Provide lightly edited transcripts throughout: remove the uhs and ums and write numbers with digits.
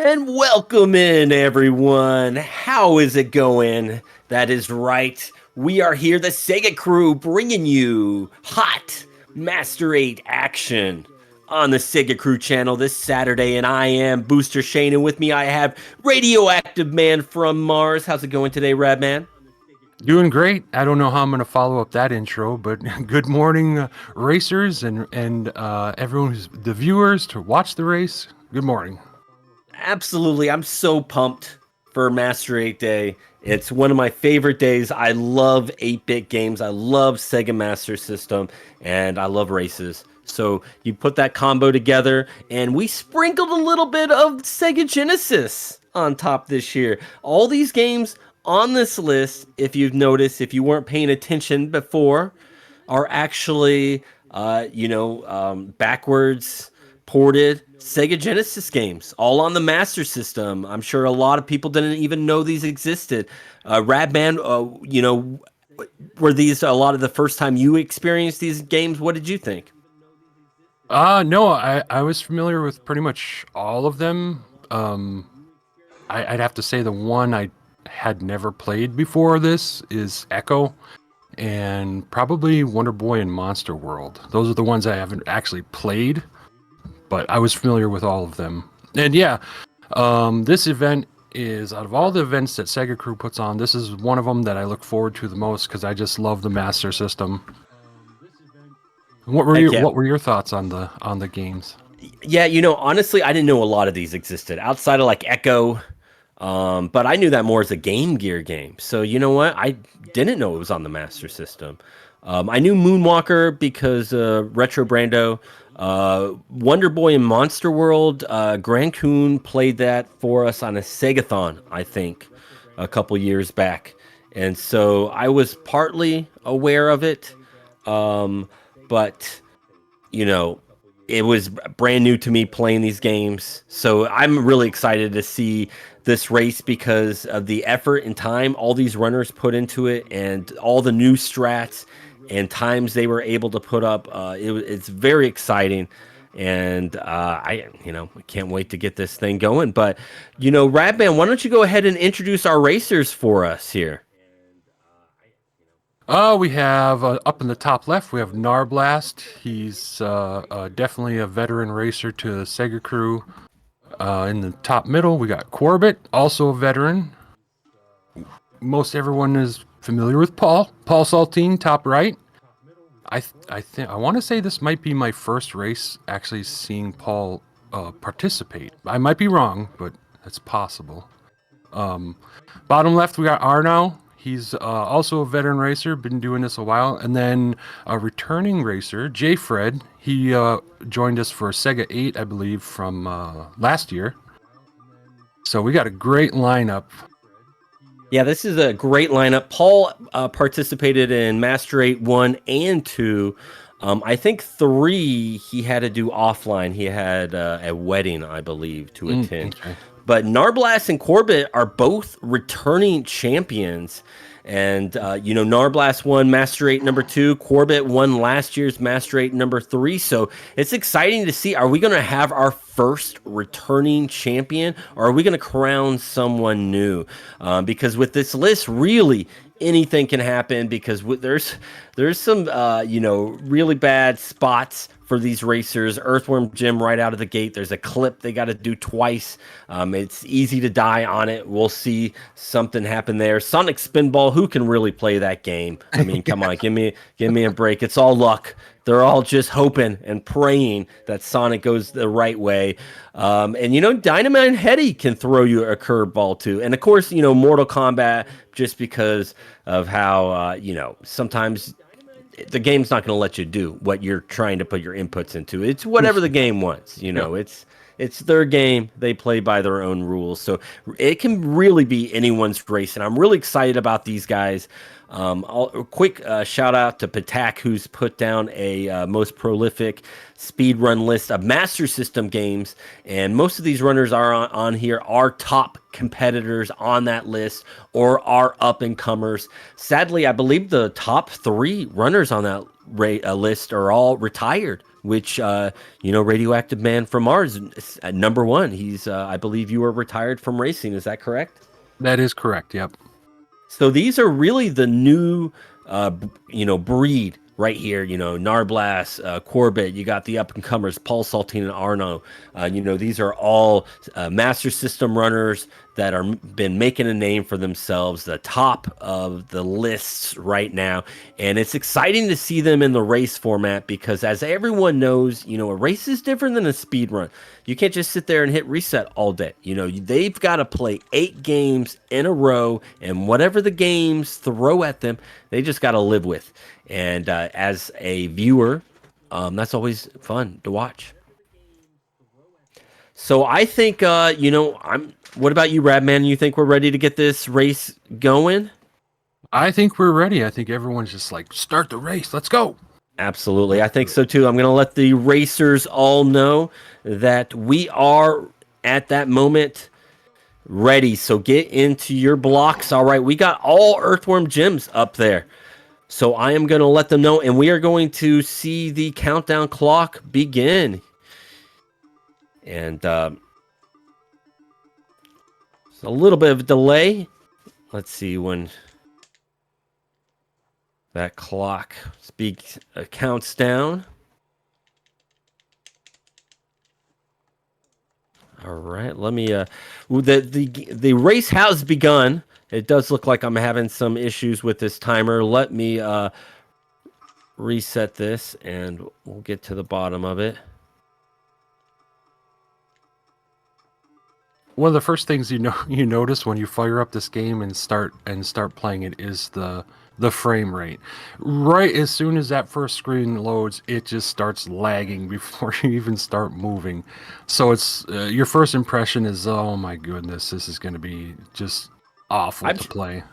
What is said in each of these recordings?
And welcome in, everyone. How is it going? That is right. We are here, the Sega Crew, bringing you hot Master 8 action on the Sega Crew channel this Saturday. And I am Booster Shane, and with me I have Radioactive Man from Mars. How's it going today, Radman? Doing great. I don't know how I'm going to follow up that intro, but good morning, racers and everyone who's the viewers to watch the race. Good morning. Absolutely. I'm so pumped for Master 8 Day. It's one of my favorite days. I love 8-bit games. I love Sega Master System, and I love races. So you put that combo together, and we sprinkled a little bit of Sega Genesis on top this year. All these games on this list, if you've noticed, if you weren't paying attention before, are actually, backwards ported Sega Genesis games, all on the Master System. I'm sure a lot of people didn't even know these existed. Radman, were these a lot of the first time you experienced these games? What did you think? No, I was familiar with pretty much all of them. I'd have to say the one I had never played before this is Ecco, and probably Wonder Boy and Monster World. Those are the ones I haven't actually played, but I was familiar with all of them. And yeah, this event is, out of all the events that Sega Crew puts on, this is one of them that I look forward to the most because I just love the Master System. Heck yeah. What were your thoughts on the games? Yeah, honestly, I didn't know a lot of these existed outside of like Echo. But I knew that more as a Game Gear game. So you know what? I didn't know it was on the Master System. I knew Moonwalker because Retro Brando, Wonder Boy and Monster World. Grand Coon played that for us on a Segathon, I think, a couple years back, and so I was partly aware of it. But it was brand new to me playing these games. So I'm really excited to see this race because of the effort and time all these runners put into it and all the new strats and times they were able to put up. It's very exciting. And I can't wait to get this thing going. But, Radman, why don't you go ahead and introduce our racers for us here? We have up in the top left, we have Narblast. He's definitely a veteran racer to the Sega Crew. In the top middle, we got Corbett, also a veteran. Most everyone is familiar with Paul Saltine, top right. I want to say this might be my first race actually seeing Paul participate. I might be wrong, but it's possible. Bottom left, we got Arnau. He's also a veteran racer, been doing this a while. And then a returning racer, J. Fred. He joined us for Sega 8, I believe, from last year. So we got a great lineup. Yeah, this is a great lineup. Paul participated in Master 8 1 and 2. I think 3 he had to do offline. He had a wedding, I believe, to attend. Okay. But Narblast and Corbett are both returning champions. And, Narblast won Master 8 number 2. Corbett won last year's Master 8 number 3. So it's exciting to see. Are we going to have our first returning champion? Or are we going to crown someone new? Because with this list, really, anything can happen because there's some, really bad spots for these racers. Earthworm Jim right out of the gate. There's a clip they got to do twice. It's easy to die on it. We'll see something happen there. Sonic Spinball, who can really play that game? I mean, come on, give me a break. It's all luck. They're all just hoping and praying that Sonic goes the right way. And Dynamite and Headdy can throw you a curveball too. And of course, Mortal Kombat, just because of how sometimes the game's not going to let you do what you're trying to put your inputs into. It's whatever the game wants. It's their game. They play by their own rules. So it can really be anyone's race. And I'm really excited about these guys. A quick shout out to Patak, who's put down a most prolific speed run list of Master System games, and most of these runners are on here are top competitors on that list or are up and comers. Sadly, I believe the top 3 runners on that list are all retired which Radioactive Man from Mars at number one. He's I believe you were retired from racing. Is that correct? That is correct. Yep. So these are really the new, breed right here. Narblast, Corbett. You got the up and comers, Paul Saltine and Arno. These are all Master System runners that are been making a name for themselves, the top of the lists right now. And it's exciting to see them in the race format because, as everyone knows, a race is different than a speed run. You can't just sit there and hit reset all day. They've got to play 8 games in a row, and whatever the games throw at them, they just got to live with. And as a viewer, that's always fun to watch. So I think, what about you, Radman? You think we're ready to get this race going? I think we're ready. I think everyone's just like, start the race. Let's go. Absolutely. I think so too. I'm going to let the racers all know that we are at that moment ready. So get into your blocks. All right. We got all Earthworm gyms up there. So I am going to let them know, and we are going to see the countdown clock begin. And it's a little bit of a delay. Let's see when that clock counts down. All right, let me. The race has begun. It does look like I'm having some issues with this timer. Let me reset this, and we'll get to the bottom of it. One of the first things you notice when you fire up this game and start playing it is the frame rate. Right as soon as that first screen loads, it just starts lagging before you even start moving. So it's your first impression is, oh my goodness, this is going to be just awful to play.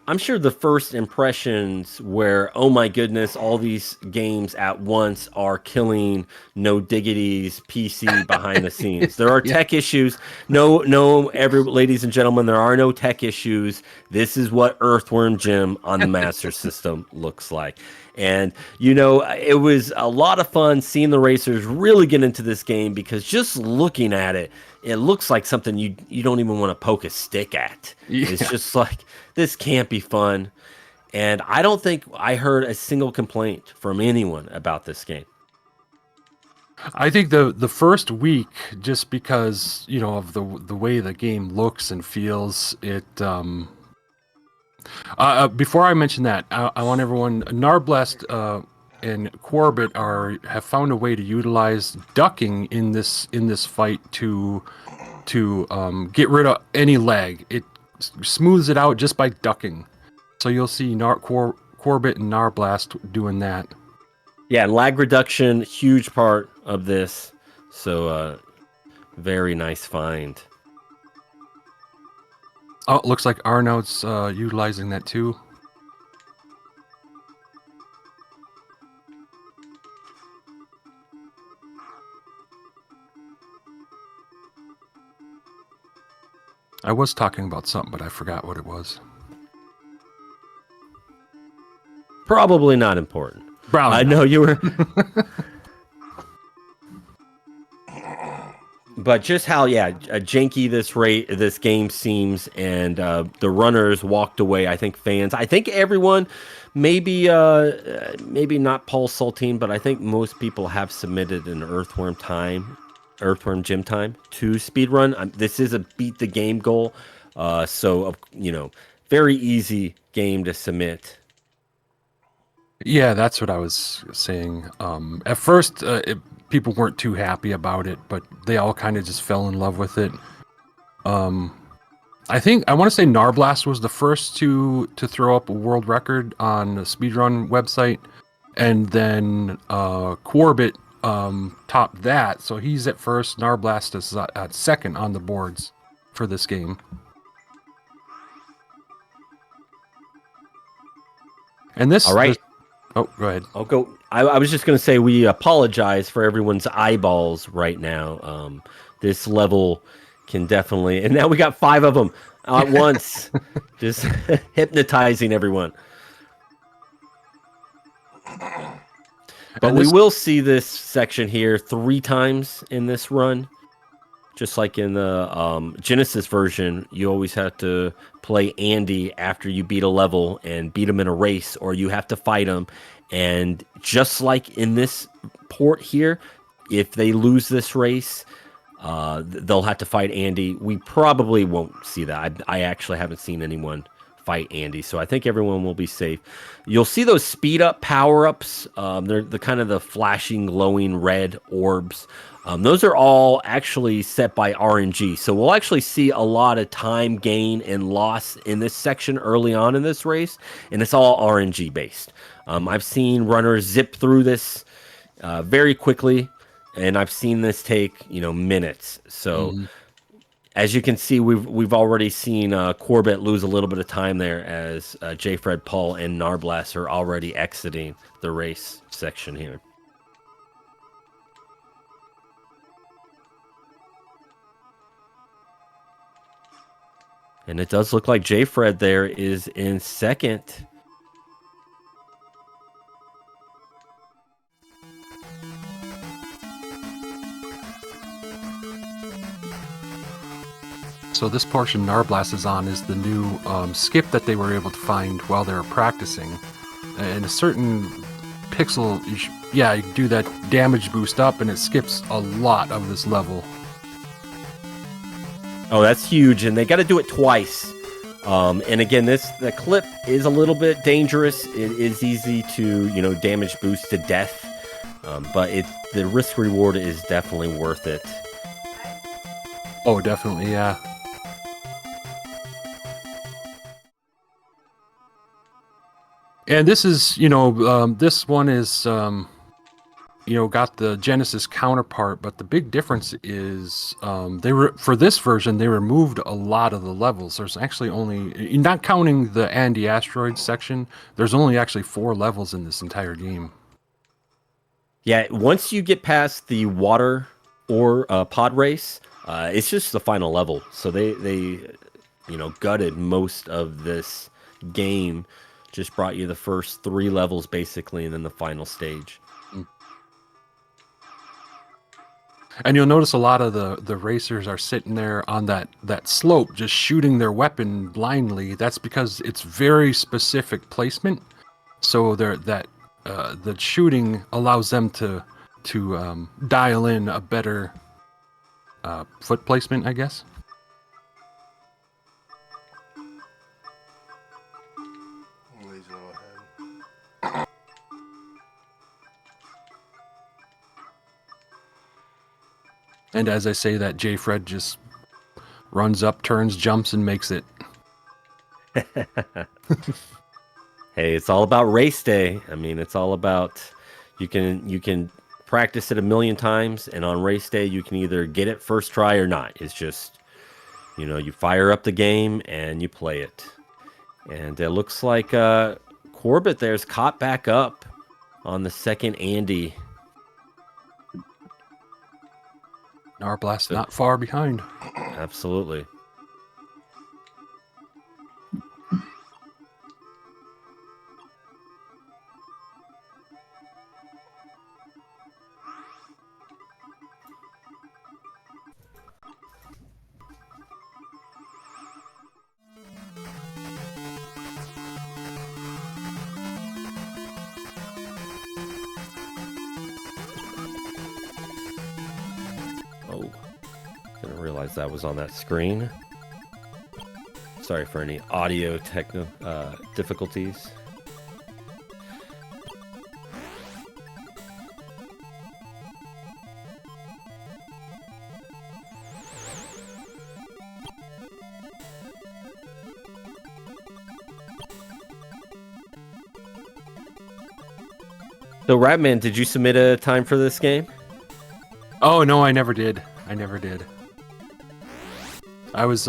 I'm sure the first impressions were, oh my goodness, all these games at once are killing No Diggity's PC behind the scenes. There are tech issues. No, ladies and gentlemen, there are no tech issues. This is what Earthworm Jim on the Master System looks like. And, it was a lot of fun seeing the racers really get into this game because just looking at it, it looks like something you don't even want to poke a stick at. Yeah. It's just like, this can't be fun. And I don't think I heard a single complaint from anyone about this game. I think the first week, just because, of the way the game looks and feels, it... before I mention that, I want everyone... Narblast and Corbett have found a way to utilize ducking in this fight to get rid of any lag. It smooths it out just by ducking. So you'll see Corbett and Narblast doing that. Yeah, and lag reduction, huge part of this. So very nice find. Oh, it looks like Arnold's utilizing that too. I was talking about something, but I forgot what it was. Probably not important. Probably I know you were. But just how, janky this game seems, and the runners walked away. I think fans, everyone, maybe not Paul Saltine, but I think most people have submitted an Earthworm Gym time to speedrun. This is a beat the game goal, so very easy game to submit. Yeah, that's what I was saying. At first, people weren't too happy about it, but they all kind of just fell in love with it. I want to say Narblast was the first to throw up a world record on the speedrun website, and then Corbett topped that, so he's at first. Narblast is at second on the boards for this game. And this, all right. Oh, go ahead. I'll go. I was just going to say we apologize for everyone's eyeballs right now. This level can definitely... And now we got 5 of them at once. Just hypnotizing everyone. But And we this, will see this section here 3 times in this run. Just like in the Genesis version, you always have to play Andy after you beat a level and beat him in a race, or you have to fight him. And just like in this port here, if they lose this race, they'll have to fight Andy. We probably won't see that. I actually haven't seen anyone fight Andy, so I think everyone will be safe. You'll see those speed up power ups. They're the kind of the flashing, glowing red orbs. Those are all actually set by RNG, so we'll actually see a lot of time gain and loss in this section early on in this race, and it's all RNG based. I've seen runners zip through this very quickly, and I've seen this take minutes. So as you can see, we've already seen Corbett lose a little bit of time there as J-Fred, Paul, and Narblast are already exiting the race section here. And it does look like J-Fred there is in second. so this portion Narblast is on is the new skip that they were able to find while they were practicing. And a certain pixel, you do that damage boost up, and it skips a lot of this level. Oh, that's huge, and they got to do it twice. And again, the clip is a little bit dangerous. It is easy to damage boost to death, but the risk reward is definitely worth it. Oh, definitely, yeah. And this is, this one is, got the Genesis counterpart, but the big difference is for this version, they removed a lot of the levels. There's actually only, not counting the Andy Asteroids section, there's only actually 4 levels in this entire game. Yeah, once you get past the water or pod race, it's just the final level. So they gutted most of this game. Just brought you the first 3 levels basically, and then the final stage. And you'll notice a lot of the racers are sitting there on that slope, just shooting their weapon blindly. That's because it's very specific placement. So the shooting allows them to dial in a better foot placement, I guess. And as I say that, J-Fred just runs up, turns, jumps, and makes it. Hey, it's all about race day. I mean, it's all about you can practice it a million times, and on race day you can either get it first try or not. It's just you fire up the game and you play it. And it looks like Corbett there's caught back up on the second Andy. Narblast not far behind. Absolutely. Oh, didn't realize that was on that screen. Sorry for any audio difficulties. So, Ratman, did you submit a time for this game? Oh no, I never did. I was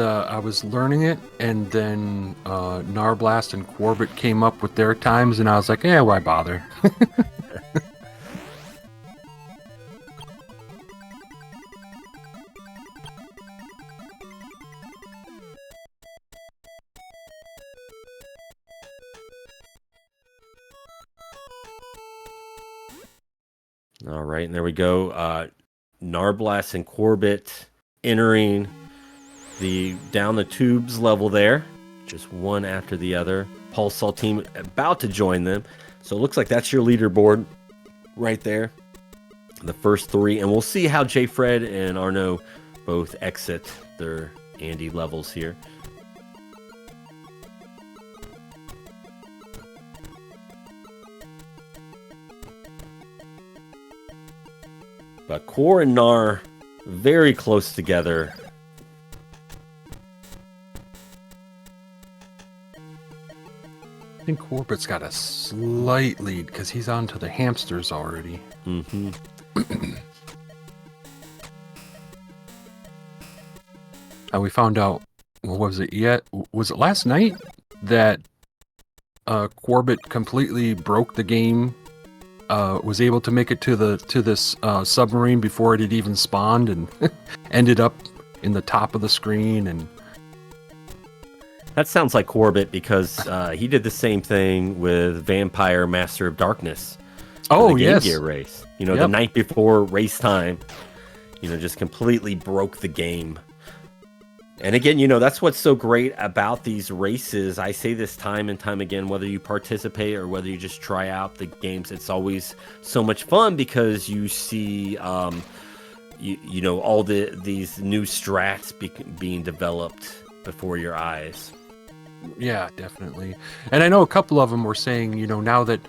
learning it, and then Narblast and Corbett came up with their times, and I was like, why bother? All right, and there we go. Narblast and Corbett entering down the tubes level there, just one after the other. Pulsar team about to join them, so it looks like that's your leaderboard right there, the first three, and we'll see how J. Fred and Arno both exit their Andy levels here. But Core and Nar very close together. I think Corbett's got a slight lead because he's on to the hamsters already. Mm-hmm. We found out, what was it yet? Was it last night that Corbett completely broke the game? Was able to make it to this submarine before it had even spawned, and ended up in the top of the screen. And that sounds like Corbett because he did the same thing with Vampire Master of Darkness. Oh, the Game yes. Gear race. The night before race time, just completely broke the game. And again, that's what's so great about these races. I say this time and time again, whether you participate or whether you just try out the games, it's always so much fun because you see, all these new strats being developed before your eyes. Yeah, definitely. And I know a couple of them were saying, now that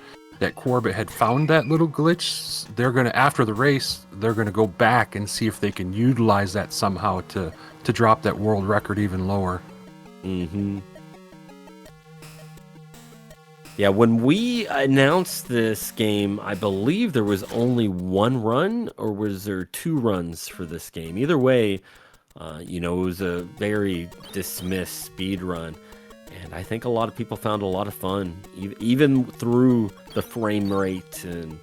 Corbett had found that little glitch, they're going to, after the race, they're going to go back and see if they can utilize that somehow to drop that world record even lower. Mm-hmm. Yeah, when we announced this game, I believe there was only one run, or was there 2 runs for this game? Either way, it was a very dismissed speed run. And I think a lot of people found a lot of fun, even through the frame rate. And,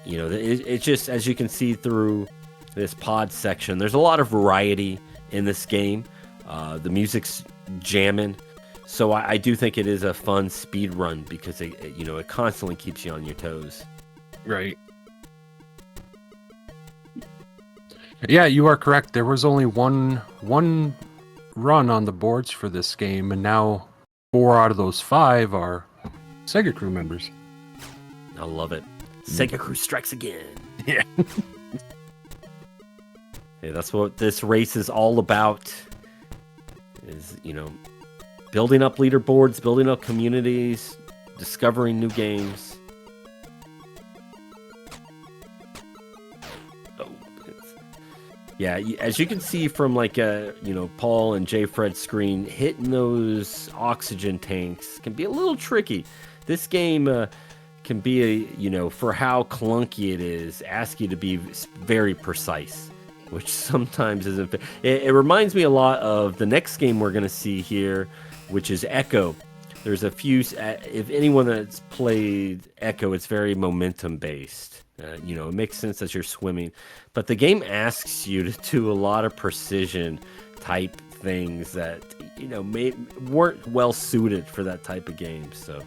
it's just, as you can see through this pod section, there's a lot of variety in this game. The music's jamming. So I do think it is a fun speed run because it constantly keeps you on your toes. Right. Yeah, you are correct. There was only one run on the boards for this game, and now 4 out of those 5 are SegaCrew members. I love it. SegaCrew strikes again. Yeah. Hey, that's what this race is all about. Is building up leaderboards, building up communities, discovering new games. Yeah, as you can see from Paul and J. Fred's screen, hitting those oxygen tanks can be a little tricky. This game can be for how clunky it is, ask you to be very precise, which sometimes isn't. It reminds me a lot of the next game we're going to see here, which is Ecco. There's a few. If anyone that's played Ecco, it's very momentum based. It makes sense as you're swimming, but the game asks you to do a lot of precision type things that weren't well suited for that type of game. So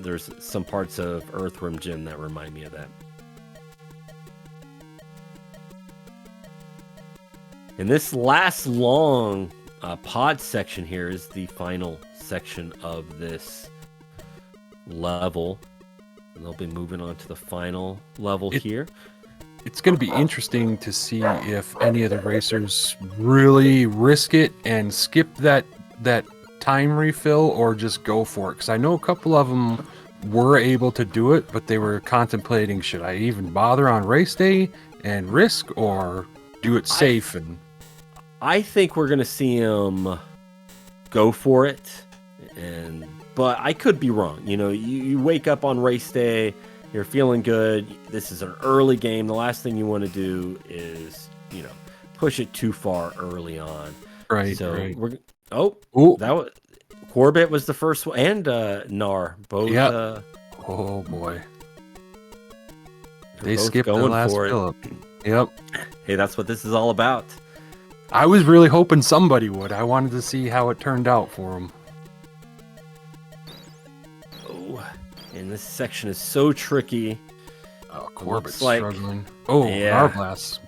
there's some parts of Earthworm Jim that remind me of that. And this last long pod section here is the final section of this level. And they'll be moving on to the final level here. It's going to be interesting to see if any of the racers really risk it and skip that time refill or just go for it. Because I know a couple of them were able to do it, but they were contemplating, should I even bother on race day and risk, or do it safe? I think we're going to see them go for it, but I could be wrong. You wake up on race day, you're feeling good. This is an early game. The last thing you want to do is, push it too far early on. Right. So right. That was Corbett was the first one, and Nar both. Yep. Oh boy. They skipped the last Phillip. Yep. Hey, that's what this is all about. I was really hoping somebody would. I wanted to see how it turned out for them. Oh, and this section is so tricky. Corbett like, struggling. Oh, yeah. Narblast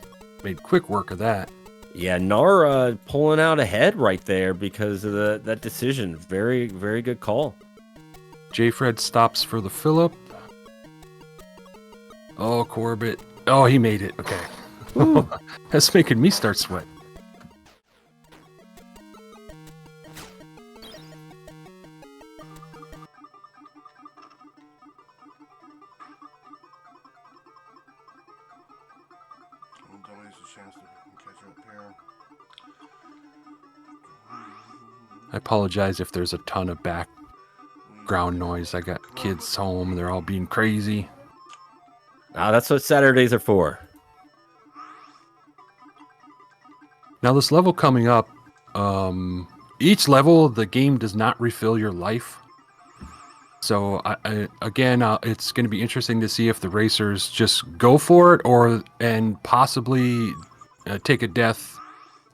made quick work of that. Yeah, Nar pulling out ahead right there because of that decision. Very, very good call. J-Fred stops for the fill-up. Oh, Corbett. Oh, he made it. Okay. That's making me start sweating. I apologize if there's a ton of background noise. I got kids home. They're all being crazy. That's what Saturdays are for. Now, this level coming up, each level, the game does not refill your life. So, again, it's going to be interesting to see if the racers just go for it and possibly take a death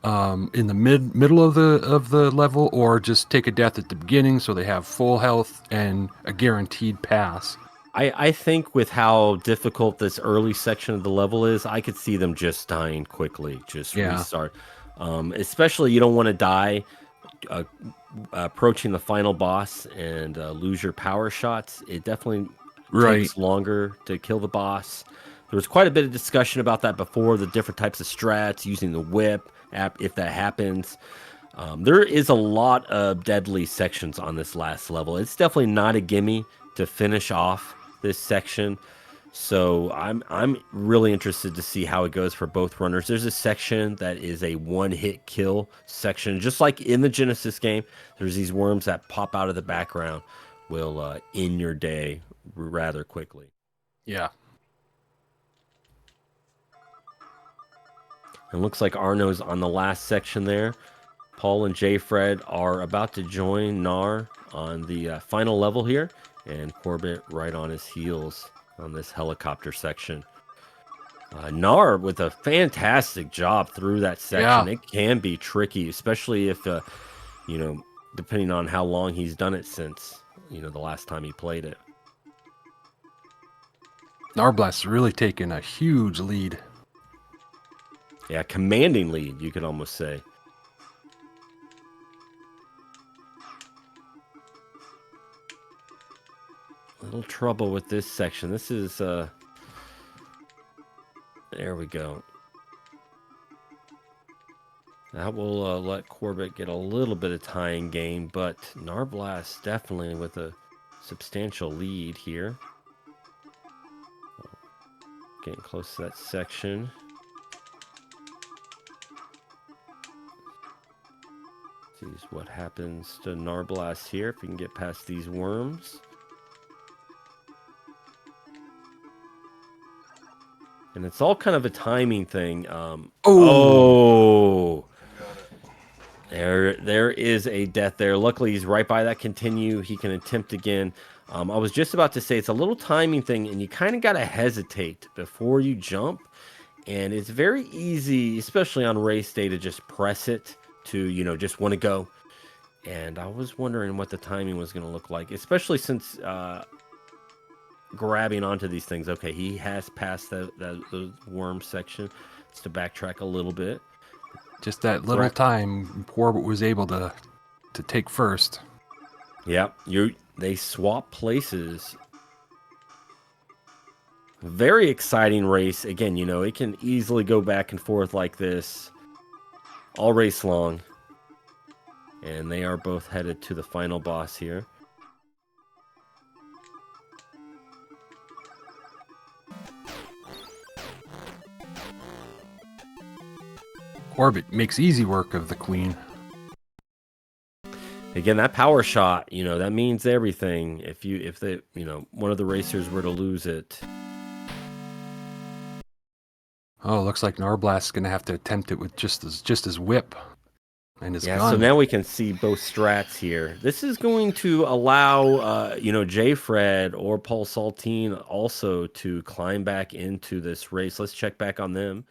in the middle of the level, or just take a death at the beginning so they have full health and a guaranteed pass. I think with how difficult this early section of the level is, I could see them just dying quickly, just restart. Especially you don't want to die approaching the final boss and lose your power shots. It definitely takes longer to kill the boss. There was quite a bit of discussion about that before, the different types of strats, using the whip, if that happens. There is a lot of deadly sections on this last level. It's definitely not a gimme to finish off this section. So I'm really interested to see how it goes for both runners. There's a section that is a one-hit kill section, just like in the Genesis game. There's these worms that pop out of the background, will end your day rather quickly. Yeah. It looks like Arno's on the last section there. Paul and J-Fred are about to join Nar on the final level here, and Corbett right on his heels on this helicopter section. Nar with a fantastic job through that section. Yeah. It can be tricky, especially if, depending on how long he's done it since, the last time he played it. Narblast's really taken a huge lead. Yeah, commanding lead, you could almost say. Little trouble with this section. This is, there we go. That will let Corbett get a little bit of tying game, but Narblast definitely with a substantial lead here. Getting close to that section. See what happens to Narblast here if we can get past these worms. And it's all kind of a timing thing. There is a death there. Luckily, he's right by that continue. He can attempt again. I was just about to say it's a little timing thing, and you kind of got to hesitate before you jump. And it's very easy, especially on race day, to just press it to, just want to go. And I was wondering what the timing was going to look like, especially since grabbing onto these things. Okay, he has passed the worm section. It's to backtrack a little bit. Just that little time Corbett was able to take first. Yep, they swap places. Very exciting race. Again, it can easily go back and forth like this all race long. And they are both headed to the final boss here. Corbett makes easy work of the queen. Again, that power shot, that means everything. If one of the racers were to lose it. Oh, looks like Narblast's gonna have to attempt it with just his whip and his gun. So now we can see both strats here. This is going to allow J-Fred or Paul Saltine also to climb back into this race. Let's check back on them.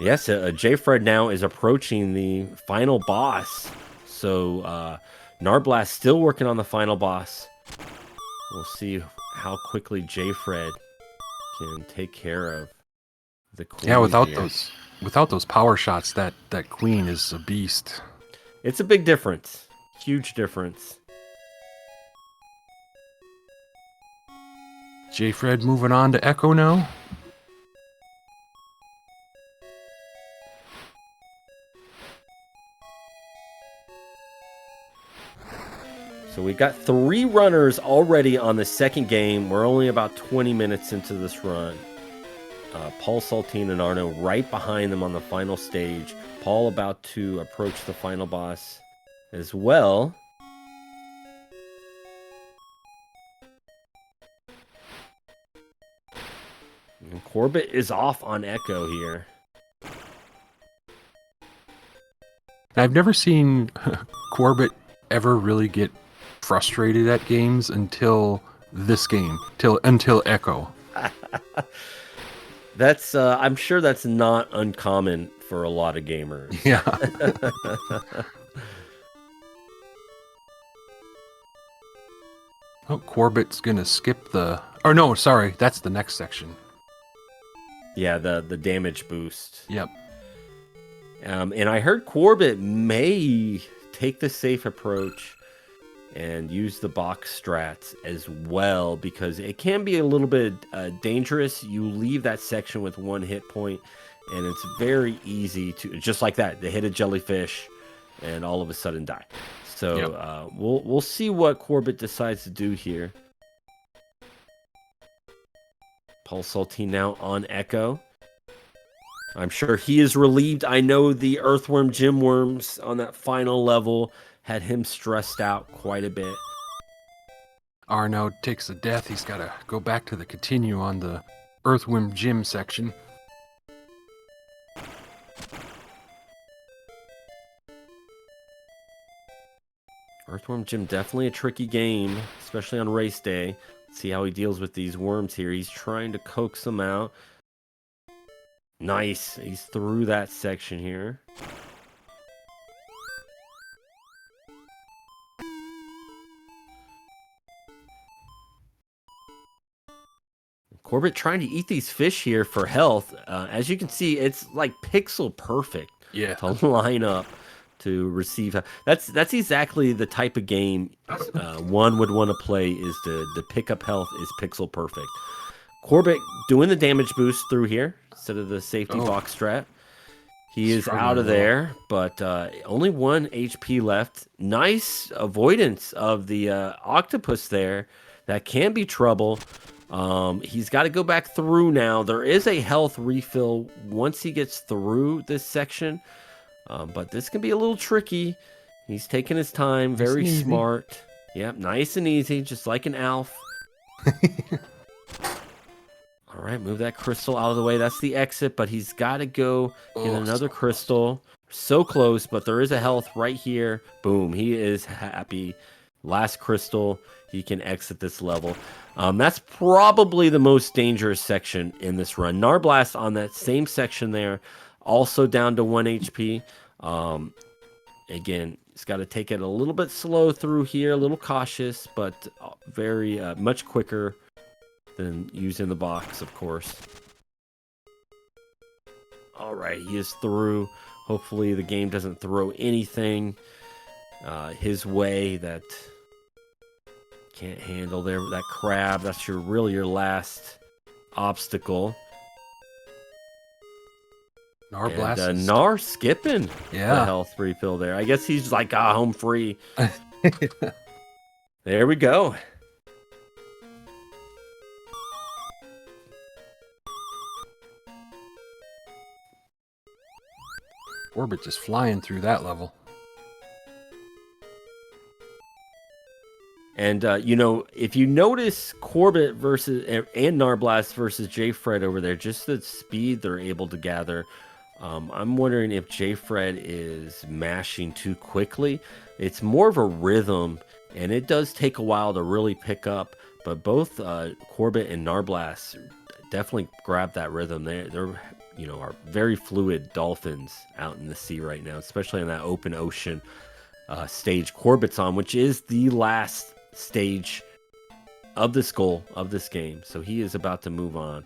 Yes, J-Fred now is approaching the final boss. So Narblast still working on the final boss. We'll see how quickly J-Fred can take care of the queen. Yeah, without here. those power shots, that queen is a beast. It's a big difference. Huge difference. J-Fred moving on to Ecco now. So we got 3 runners already on the second game. We're only about 20 minutes into this run. Paul, Saltine, and Arno right behind them on the final stage. Paul about to approach the final boss as well. And Corbett is off on Ecco here. I've never seen Corbett ever really get frustrated at games until this game, until Ecco. That's I'm sure that's not uncommon for a lot of gamers. Yeah. Oh, Corbett's gonna skip the. Oh no, sorry, that's the next section. Yeah, the damage boost. Yep. And I heard Corbett may take the safe approach and use the box strats as well, because it can be a little bit dangerous. You leave that section with 1 hit point, and it's very easy to, just like that, to hit a jellyfish and all of a sudden die. So Yep. We'll see what Corbett decides to do here. Paul Saltine now on Ecco. I'm sure he is relieved. I know the Earthworm Gym Worms on that final level had him stressed out quite a bit. Arno takes a death. He's got to go back to the continue on the Earthworm Gym section. Earthworm Gym, definitely a tricky game, especially on race day. Let's see how he deals with these worms here. He's trying to coax them out. Nice. He's through that section here. Corbett trying to eat these fish here for health. As you can see, it's like pixel perfect to line up to receive. That's exactly the type of game one would want to play, is the pick up health is pixel perfect. Corbett doing the damage boost through here instead of the safety box strat. He is out of there, but only 1 HP left. Nice avoidance of the octopus there. That can be trouble. He's got to go back through now. There is a health refill once he gets through this section, but this can be a little tricky. He's taking his time, very smart. Yep, nice and easy, just like an Alf. All right, move that crystal out of the way. That's the exit, but he's got to go get another crystal. So close, but there is a health right here. Boom, he is happy. Last crystal, he can exit this level. That's probably the most dangerous section in this run. Narblast on that same section there, also down to 1 HP. Again, he's got to take it a little bit slow through here, a little cautious, but very much quicker than using the box, of course. All right, he is through. Hopefully the game doesn't throw anything his way that can't handle there. That crab, that's really your last obstacle. And, Nar skipping the Yeah. health refill there. I guess he's like, home free. There we go. Orbit just flying through that level. And, if you notice Corbett versus and Narblast versus J-Fred over there, just the speed they're able to gather, I'm wondering if J-Fred is mashing too quickly. It's more of a rhythm, and it does take a while to really pick up, but both Corbett and Narblast definitely grab that rhythm. They're are very fluid dolphins out in the sea right now, especially on that open ocean stage Corbett's on, which is the last stage of this goal of this game. So he is about to move on.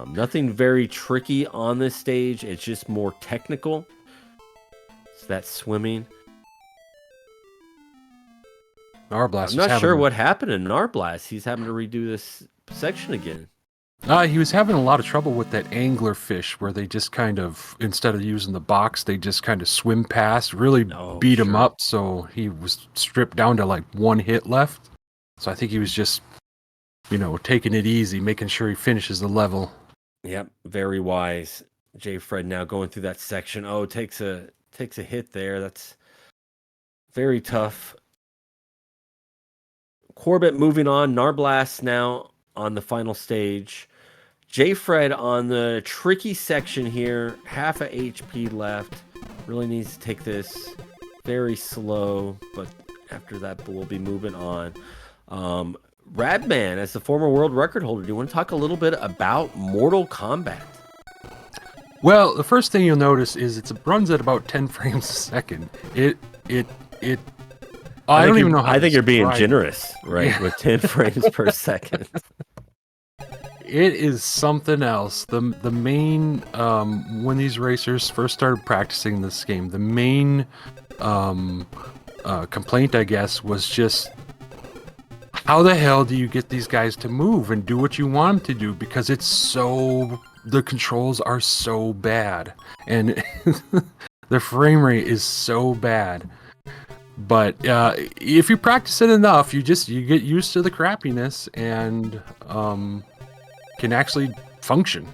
Nothing very tricky on this stage. It's just more technical. It's that swimming. Narblast. I'm not sure what happened in Narblast. He's having to redo this section again. He was having a lot of trouble with that angler fish where they just kind of, instead of using the box, they just kind of swim past, really beat him up. So he was stripped down to like 1 hit left. So I think he was just, taking it easy, making sure he finishes the level. Yep, very wise. J. Fred now going through that section. Oh, takes a hit there. That's very tough. Corbett moving on. Narblast now on the final stage. J. Fred on the tricky section here. Half a HP left. Really needs to take this very slow, but after that we'll be moving on. Radman, as the former world record holder, do you want to talk a little bit about Mortal Kombat? Well, the first thing you'll notice is it runs at about 10 frames a second. I don't even know how. I think you're being generous, right? Yeah. With 10 frames per second. It is something else. The main when these racers first started practicing this game, the main complaint, I guess, was just how the hell do you get these guys to move and do what you want them to do? Because the controls are so bad, and the frame rate is so bad. But if you practice it enough, you get used to the crappiness and can actually function.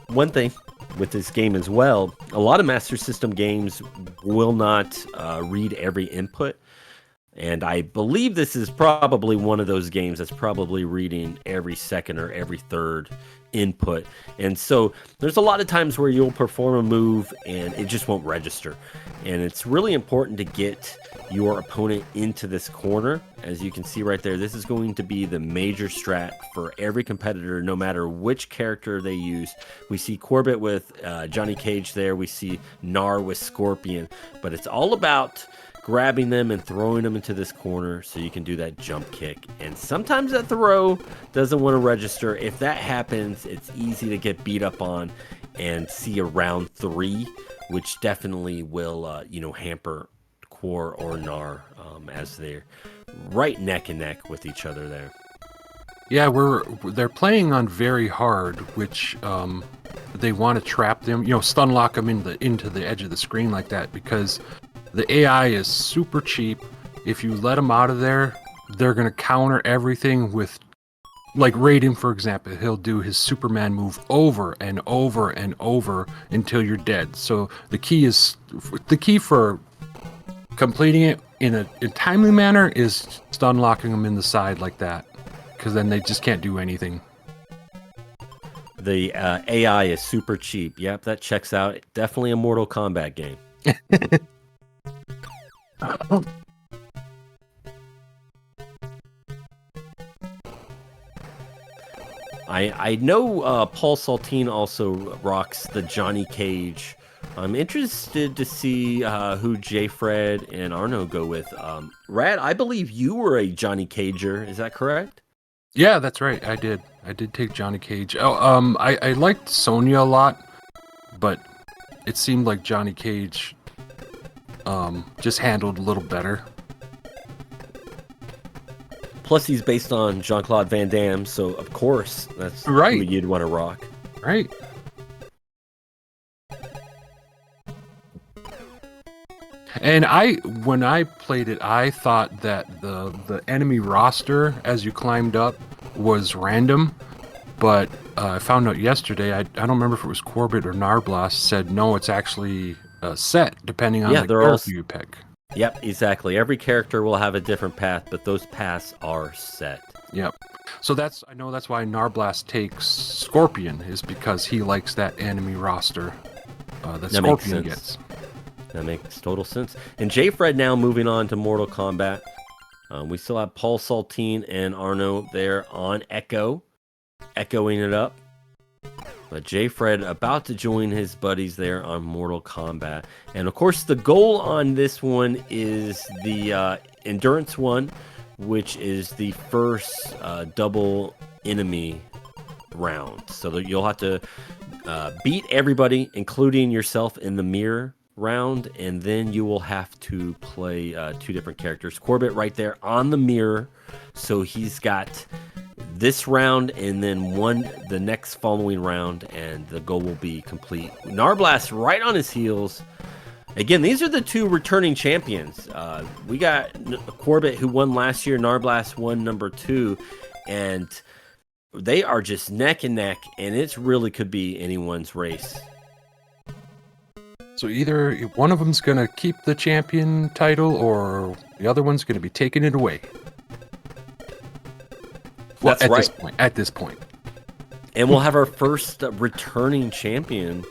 One thing with this game as well, a lot of Master System games will not read every input. And I believe this is probably one of those games that's probably reading every second or every third input. And so there's a lot of times where you'll perform a move and it just won't register. And it's really important to get your opponent into this corner. As you can see right there, this is going to be the major strat for every competitor, no matter which character they use. We see Corbett with Johnny Cage there. We see Gnar with Scorpion. But it's all about grabbing them and throwing them into this corner so you can do that jump kick. And sometimes that throw doesn't want to register. If that happens, it's easy to get beat up on and see a round 3, which definitely will hamper Quor or Gnar as they're right neck and neck with each other there. Yeah, they're playing on very hard, which they want to trap them, stun lock them into the edge of the screen like that, because the AI is super cheap. If you let them out of there, they're going to counter everything with, like Raiden, for example. He'll do his Superman move over and over and over until you're dead. So the key for completing it in a timely manner is stun locking them in the side like that, because then they just can't do anything. The AI is super cheap. Yep, that checks out. Definitely a Mortal Kombat game. I know Paul Saltine also rocks the Johnny Cage. I'm interested to see who J. Fred and Arno go with. Rad, I believe you were a Johnny Cager. Is that correct? Yeah, that's right. I did take Johnny Cage. Oh, I liked Sonya a lot, but it seemed like Johnny Cage just handled a little better. Plus, he's based on Jean-Claude Van Damme, so of course that's right. Who you'd want to rock. Right. And when I played it, I thought that the enemy roster as you climbed up was random, but I found out yesterday, I don't remember if it was Corbett or Narblast, said no, it's actually set depending on the character you pick. Yep, exactly. Every character will have a different path, but those paths are set. Yep. So I know that's why Narblast takes Scorpion, is because he likes that enemy roster that Scorpion gets. That makes total sense. And J. Fred now moving on to Mortal Kombat. We still have Paul Saltine and Arno there on Ecco, echoing it up. But J-Fred about to join his buddies there on Mortal Kombat. And of course, the goal on this one is the Endurance one, which is the first double enemy round. So that you'll have to beat everybody, including yourself, in the mirror round. And then you will have to play 2 different characters. Corbett right there on the mirror. So he's got this round and then the next following round, and the goal will be complete. Narblast right on his heels. Again, these are the 2 returning champions. We got Corbett, who won last year. Narblast won number 2, and they are just neck and neck, and it really could be anyone's race. So either one of them's going to keep the champion title, or the other one's going to be taking it away. Well, That's right. At this point. And we'll have our first returning champion.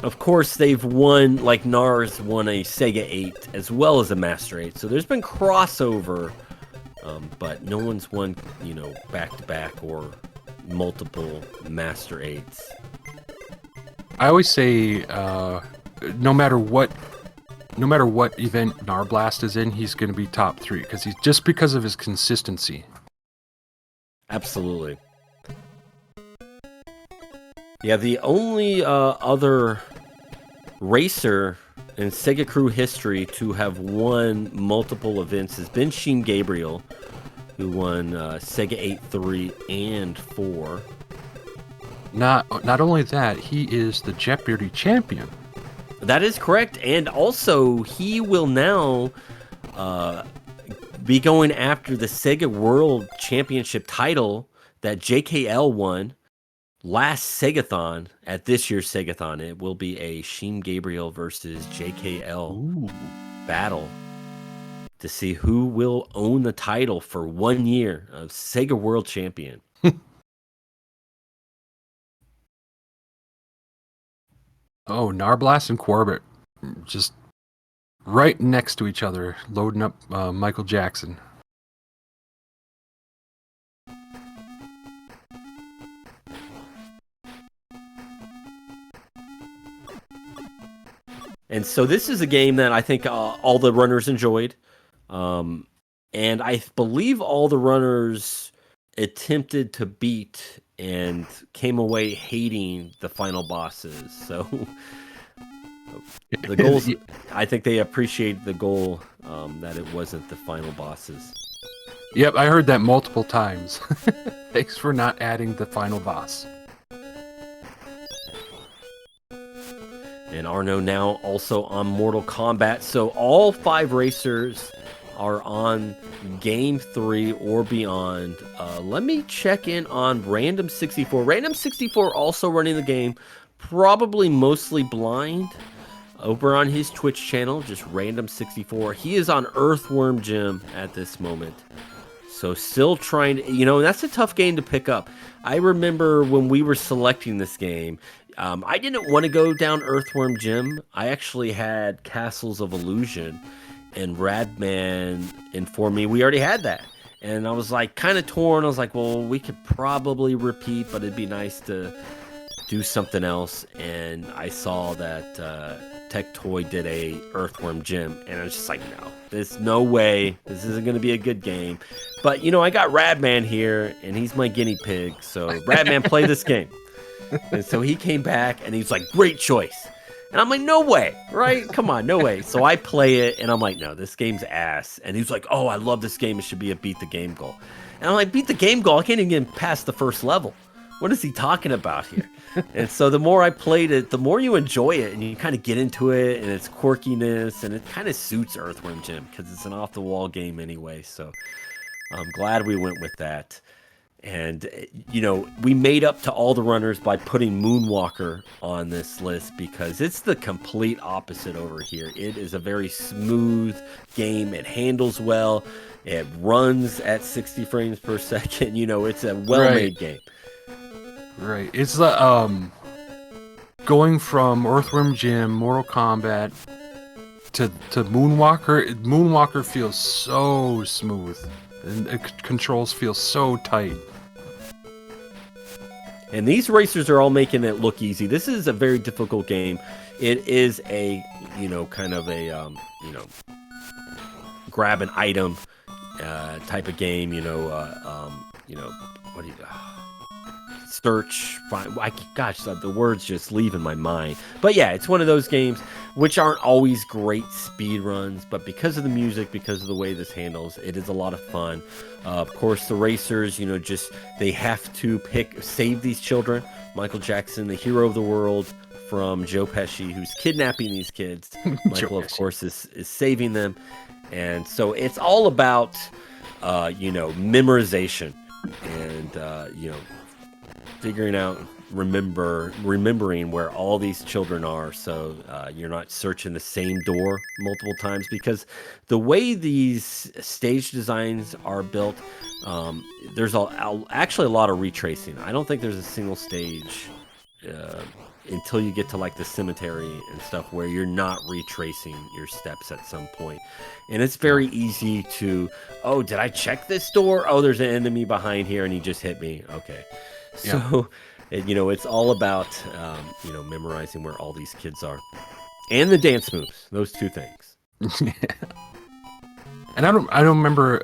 Of course, they've won, like Nars won a Sega 8 as well as a Master 8. So there's been crossover, but no one's won, back-to-back or multiple Master 8s. I always say, no matter what event Narblast is in, he's going to be top 3 because of his consistency. Absolutely. Yeah, the only other racer in SegaCrew history to have won multiple events has been Sheen Gabriel, who won Sega 8, 3, and 4. Not only that, he is the Jeopardy champion. That is correct, and also he will now be going after the Sega World Championship title that JKL won last Segathon at this year's Segathon. It will be a Sheen Gabriel versus JKL battle to see who will own the title for 1 year of Sega World Champion. Oh, Narblast and Corbett just right next to each other, loading up Michael Jackson. And so this is a game that I think all the runners enjoyed. And I believe all the runners attempted to beat and came away hating the final bosses. So the goals, I think they appreciate the goal that it wasn't the final bosses. Yep, I heard that multiple times. Thanks for not adding the final boss. And Arno now also on Mortal Kombat. So all 5 racers are on Game 3 or beyond. Let me check in on Random 64. Random 64 also running the game, probably mostly blind, over on his Twitch channel, just Random 64. He is on Earthworm Gym at this moment. So still trying to, that's a tough game to pick up. I remember when we were selecting this game, I didn't want to go down Earthworm Gym. I actually had Castles of Illusion, and Radman informed me we already had that. And I was like kind of torn. I was like, well, we could probably repeat, but it'd be nice to do something else. And I saw that Tech Toy did a Earthworm Gym, and I was just like, no, there's no way. This isn't going to be a good game. But, I got Radman here, and he's my guinea pig. So Radman, play this game. And so he came back, and he's like, great choice. And I'm like, no way, right? Come on, no way. So I play it, and I'm like, no, this game's ass. And he's like, oh, I love this game. It should be a beat the game goal. And I'm like, beat the game goal? I can't even get past the first level. What is he talking about here? And so the more I played it, the more you enjoy it, and you kind of get into it, and its quirkiness, and it kind of suits Earthworm Jim, because it's an off-the-wall game anyway. So I'm glad we went with that. And, we made up to all the runners by putting Moonwalker on this list because it's the complete opposite over here. It is a very smooth game. It handles well. It runs at 60 frames per second. It's a well-made game. Right. It's going from Earthworm Jim, Mortal Kombat, to Moonwalker. Moonwalker feels so smooth, and controls feel so tight. And these racers are all making it look easy. This is a very difficult game. It is a, kind of a, grab an item type of game. What do you? Search, find. Gosh, the words just leave in my mind. But yeah, it's one of those games which aren't always great speed runs, but because of the music, because of the way this handles, it is a lot of fun. Of course, the racers, they have to save these children. Michael Jackson, the hero of the world, from Joe Pesci, who's kidnapping these kids. Michael, of course, is saving them. And so it's all about, memorization and, figuring out, remembering where all these children are, so you're not searching the same door multiple times, because the way these stage designs are built, there's actually a lot of retracing. I don't think there's a single stage until you get to like the cemetery and stuff where you're not retracing your steps at some point. And it's very easy to, oh, did I check this door? Oh, there's an enemy behind here and he just hit me. Okay. So, it's all about, memorizing where all these kids are. And the dance moves. Those two things. And I don't remember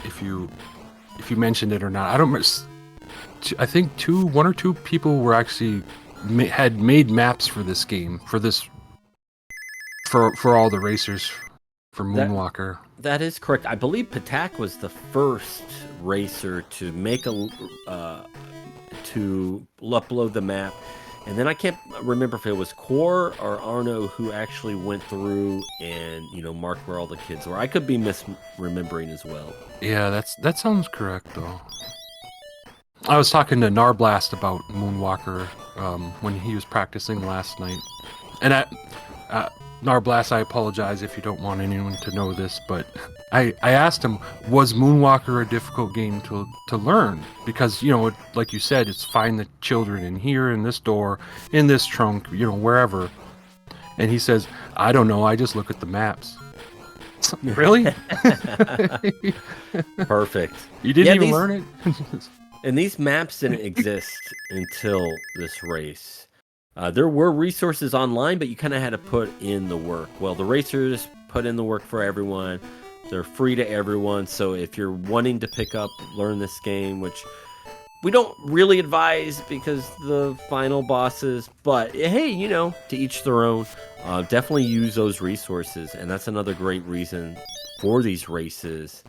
if you mentioned it or not. I think one or two people were actually had made maps for this game, for all the racers, for Moonwalker. That is correct. I believe Patak was the first racer to make to upload the map, and then I can't remember if it was Core or Arno who actually went through and marked where all the kids were. I could be misremembering as well. Yeah, that sounds correct though. I was talking to Narblast about Moonwalker when he was practicing last night, and Narblast, I apologize if you don't want anyone to know this, but I asked him, was Moonwalker a difficult game to learn? Because, like you said, it's find the children in here, in this door, in this trunk, wherever. And he says, I don't know, I just look at the maps. Really? Perfect. You didn't even learn it? And these maps didn't exist until this race. There were resources online, but you kind of had to put in the work. Well, the racers put in the work for everyone. They're free to everyone. So if you're wanting to learn this game, which we don't really advise because the final bosses, but hey, to each their own. Definitely use those resources. And that's another great reason for these races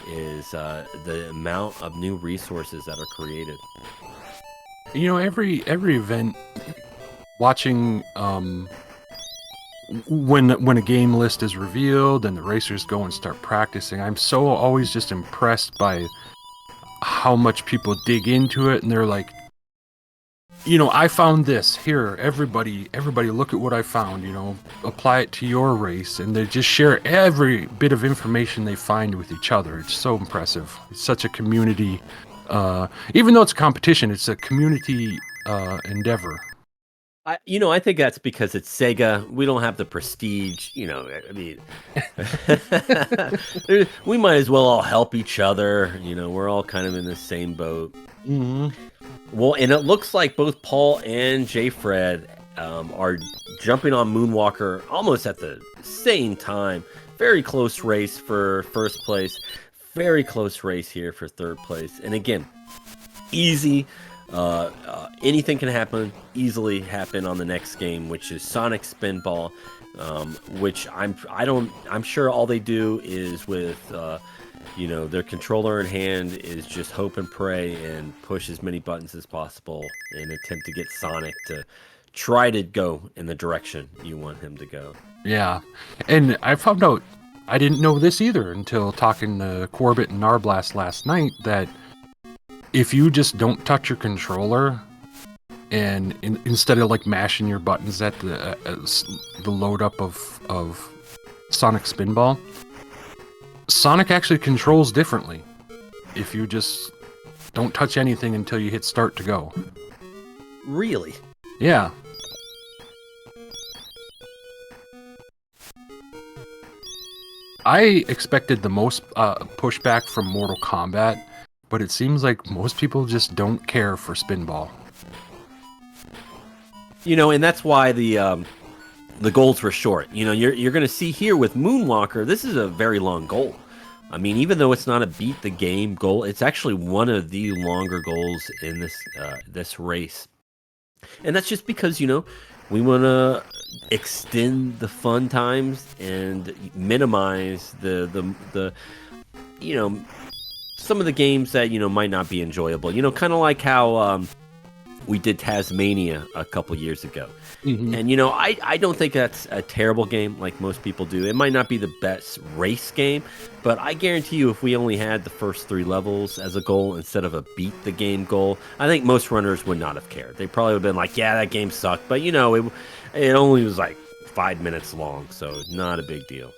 is the amount of new resources that are created. Every event, watching when a game list is revealed and the racers go and start practicing, I'm so always just impressed by how much people dig into it, and they're like, I found this here, everybody look at what I found, apply it to your race, and they just share every bit of information they find with each other. It's so impressive. It's such a community, even though it's a competition, it's a community endeavor. I think that's because it's Sega. We don't have the prestige, I mean, we might as well all help each other. We're all kind of in the same boat. Mm-hmm. Well, and it looks like both Paul and J. Fred are jumping on Moonwalker almost at the same time. Very close race for first place. Very close race here for third place. And again, easy. Anything can easily happen on the next game, which is Sonic Spinball, which I'm sure all they do is with their controller in hand is just hope and pray and push as many buttons as possible and attempt to get Sonic to try to go in the direction you want him to go. Yeah, and I found out, I didn't know this either until talking to Corbett and Narblast last night, that if you just don't touch your controller and instead of like mashing your buttons at the load up of Sonic Spinball, Sonic actually controls differently if you just don't touch anything until you hit start to go. Really? Yeah. I expected the most pushback from Mortal Kombat, but it seems like most people just don't care for Spinball. You know, and that's why the goals were short. You know, you're going to see here with Moonwalker, this is a very long goal. I mean, even though it's not a beat the game goal, it's actually one of the longer goals in this race. And that's just because, you know, we want to extend the fun times and minimize the you know, some of the games that, you know, might not be enjoyable. You know, kind of like how we did Tasmania a couple years ago. Mm-hmm. And, you know, I don't think that's a terrible game like most people do. It might not be the best race game, but I guarantee you if we only had the first 3 levels as a goal instead of a beat the game goal, I think most runners would not have cared. They probably would have been like, yeah, that game sucked. But, you know, it only was like 5 minutes long, so not a big deal.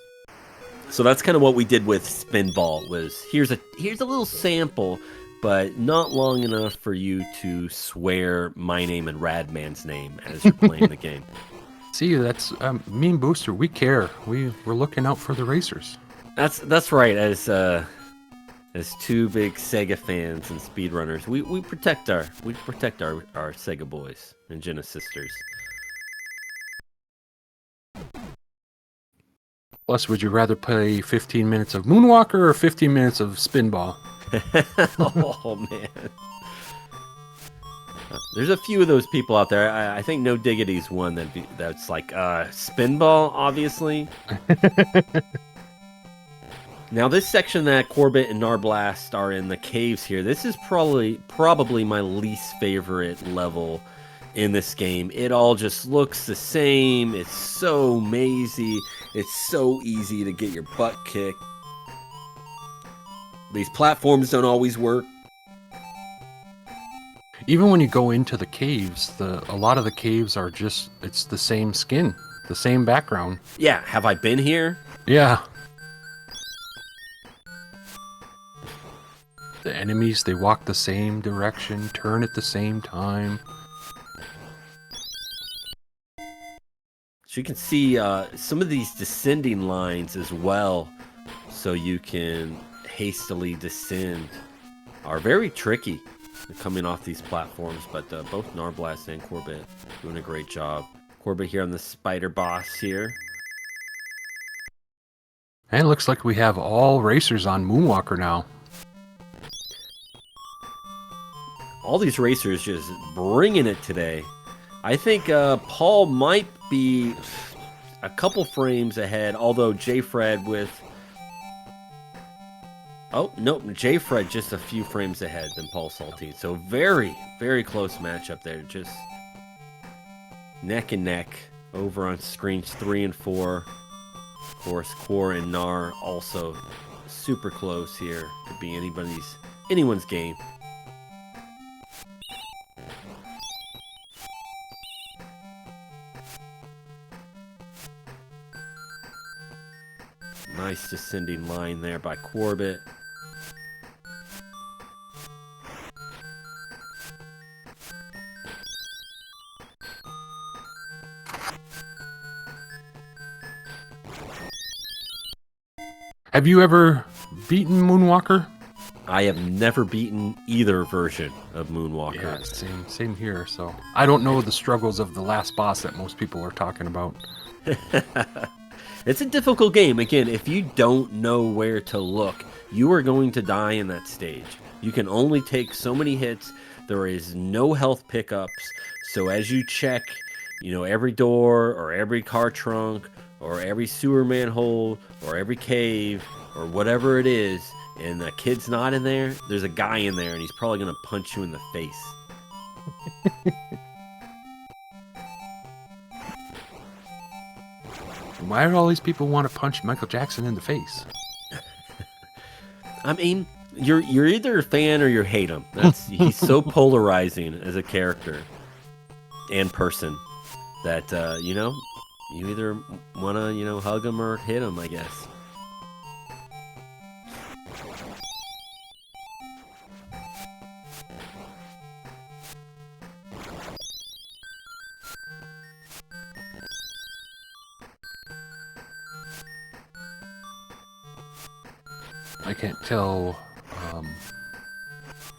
So that's kind of what we did with Spinball was here's a little sample, but not long enough for you to swear my name and Radman's name as you're playing the game. See, that's me and Booster. We care. We're looking out for the racers. That's right. As 2 big Sega fans and speedrunners, we protect our Sega boys and Genesis sisters. Plus, would you rather play 15 minutes of Moonwalker or 15 minutes of Spinball? Oh man. There's a few of those people out there. I think No Diggity's one that's like Spinball, obviously. Now this section that Corbett and Narblast are in the caves here, this is probably my least favorite level in this game. It all just looks the same. It's so mazy. It's so easy to get your butt kicked. These platforms don't always work. Even when you go into the caves, a lot of the caves are it's the same skin, the same background. Yeah, have I been here? Yeah. The enemies, they walk the same direction, turn at the same time. So you can see some of these descending lines as well, so you can hastily descend, are very tricky coming off these platforms, but both Narblast and Corbett doing a great job. Corbett here on the spider boss here. And it looks like we have all racers on Moonwalker now. All these racers just bringing it today. I think Paul might be a couple frames ahead, although J-Fred with... Oh, nope, J-Fred just a few frames ahead than Paul Saltine. So very, very close matchup there. Just neck and neck over on screens 3 and 4. Of course, Quor and Nar also super close here. Could be anyone's game. Nice descending line there by Corbett. Have you ever beaten Moonwalker? I have never beaten either version of Moonwalker. Yeah, same here. So I don't know the struggles of the last boss that most people are talking about. It's a difficult game. Again, if you don't know where to look, you are going to die in that stage. You can only take so many hits. There is no health pickups. So as you check, you know, every door or every car trunk or every sewer manhole or every cave or whatever it is, and the kid's not in there, there's a guy in there and he's probably going to punch you in the face. Why do all these people want to punch Michael Jackson in the face? I mean, you're either a fan or you hate him. He's so polarizing as a character and person that you know, you either want to hug him or hit him, I guess. I can't tell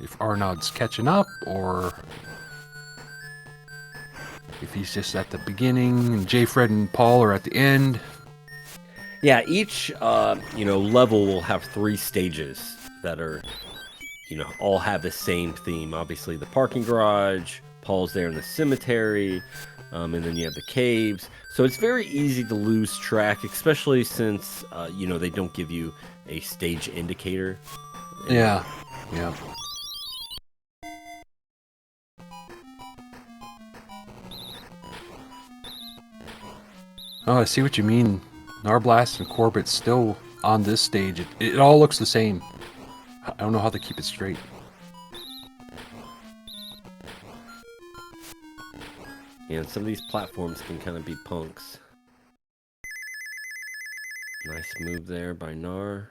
if Arnaud's catching up or if he's just at the beginning and J. Fred and Paul are at the end. Yeah, each level will have 3 stages that are, all have the same theme. Obviously, the parking garage, Paul's there in the cemetery, and then you have the caves. So it's very easy to lose track, especially since they don't give you a stage indicator. Yeah. Oh, I see what you mean. Narblast and Corbett still on this stage. It all looks the same. I don't know how to keep it straight. Yeah, and some of these platforms can kind of be punks. Nice move there by Nar.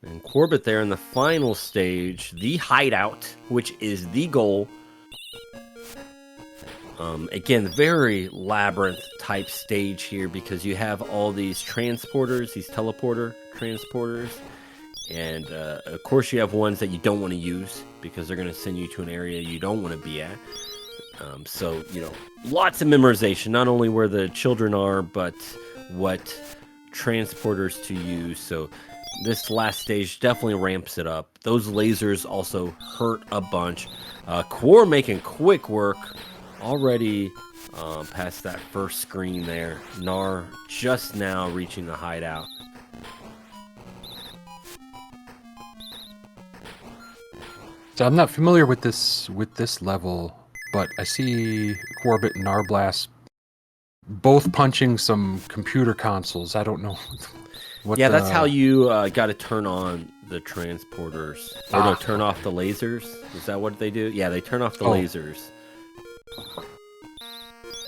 And Corbett there in the final stage, the Hideout, which is the goal. Again, very labyrinth type stage here because you have all these transporters, these teleporter transporters. And of course you have ones that you don't want to use because they're going to send you to an area you don't want to be at. So, lots of memorization, not only where the children are, but what transporters to use. So this last stage definitely ramps it up. Those lasers also hurt a bunch. Quor making quick work already past that first screen there. Nar just now reaching the Hideout. So I'm not familiar with this level, but I see Corbett and Narblast both punching some computer consoles. I don't know what. Yeah, that's how you got to turn on the transporters. Or no, turn off the lasers. Is that what they do? Yeah, they turn off the lasers.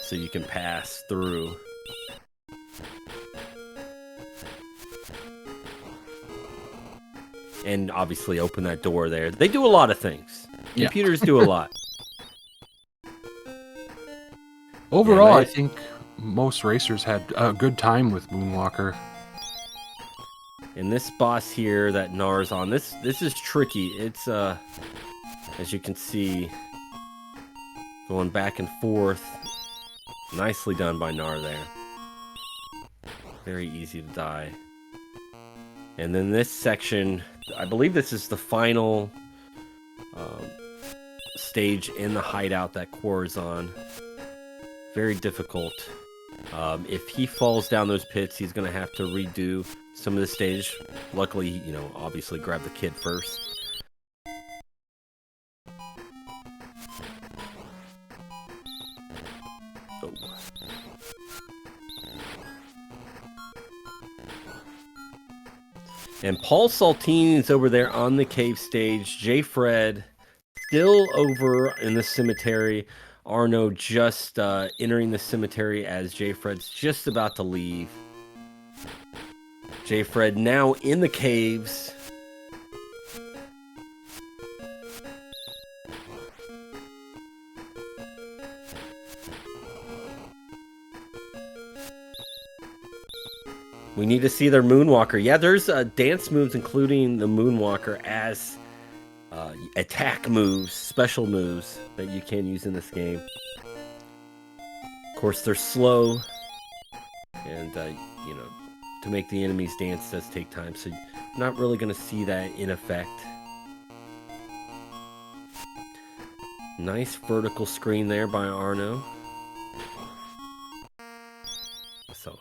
So you can pass through. And obviously open that door there. They do a lot of things. Yeah. Computers do a lot. Overall, I think most racers had a good time with Moonwalker. And this boss here that Nar's on, this is tricky. It's as you can see, going back and forth. Nicely done by Nar there. Very easy to die. And then this section, I believe this is the final stage in the Hideout that Quor is on. Very difficult. If he falls down those pits, he's going to have to redo some of the stage. Luckily, obviously grab the kid first. Oh. And Paul Saltine is over there on the cave stage. J. Fred still over in the cemetery. Arno just entering the cemetery as J. Fred's just about to leave. J. Fred now in the caves. We need to see their Moonwalker. Yeah, there's dance moves, including the Moonwalker, as attack moves, special moves that you can use in this game. Of course, they're slow, and to make the enemies dance does take time, so you're not really going to see that in effect. Nice vertical screen there by Arno. So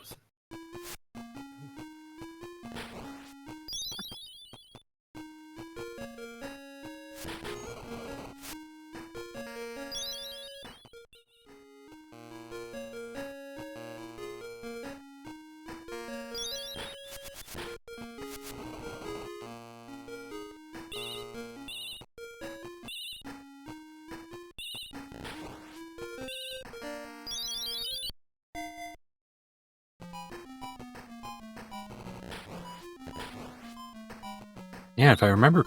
Yeah, if I remember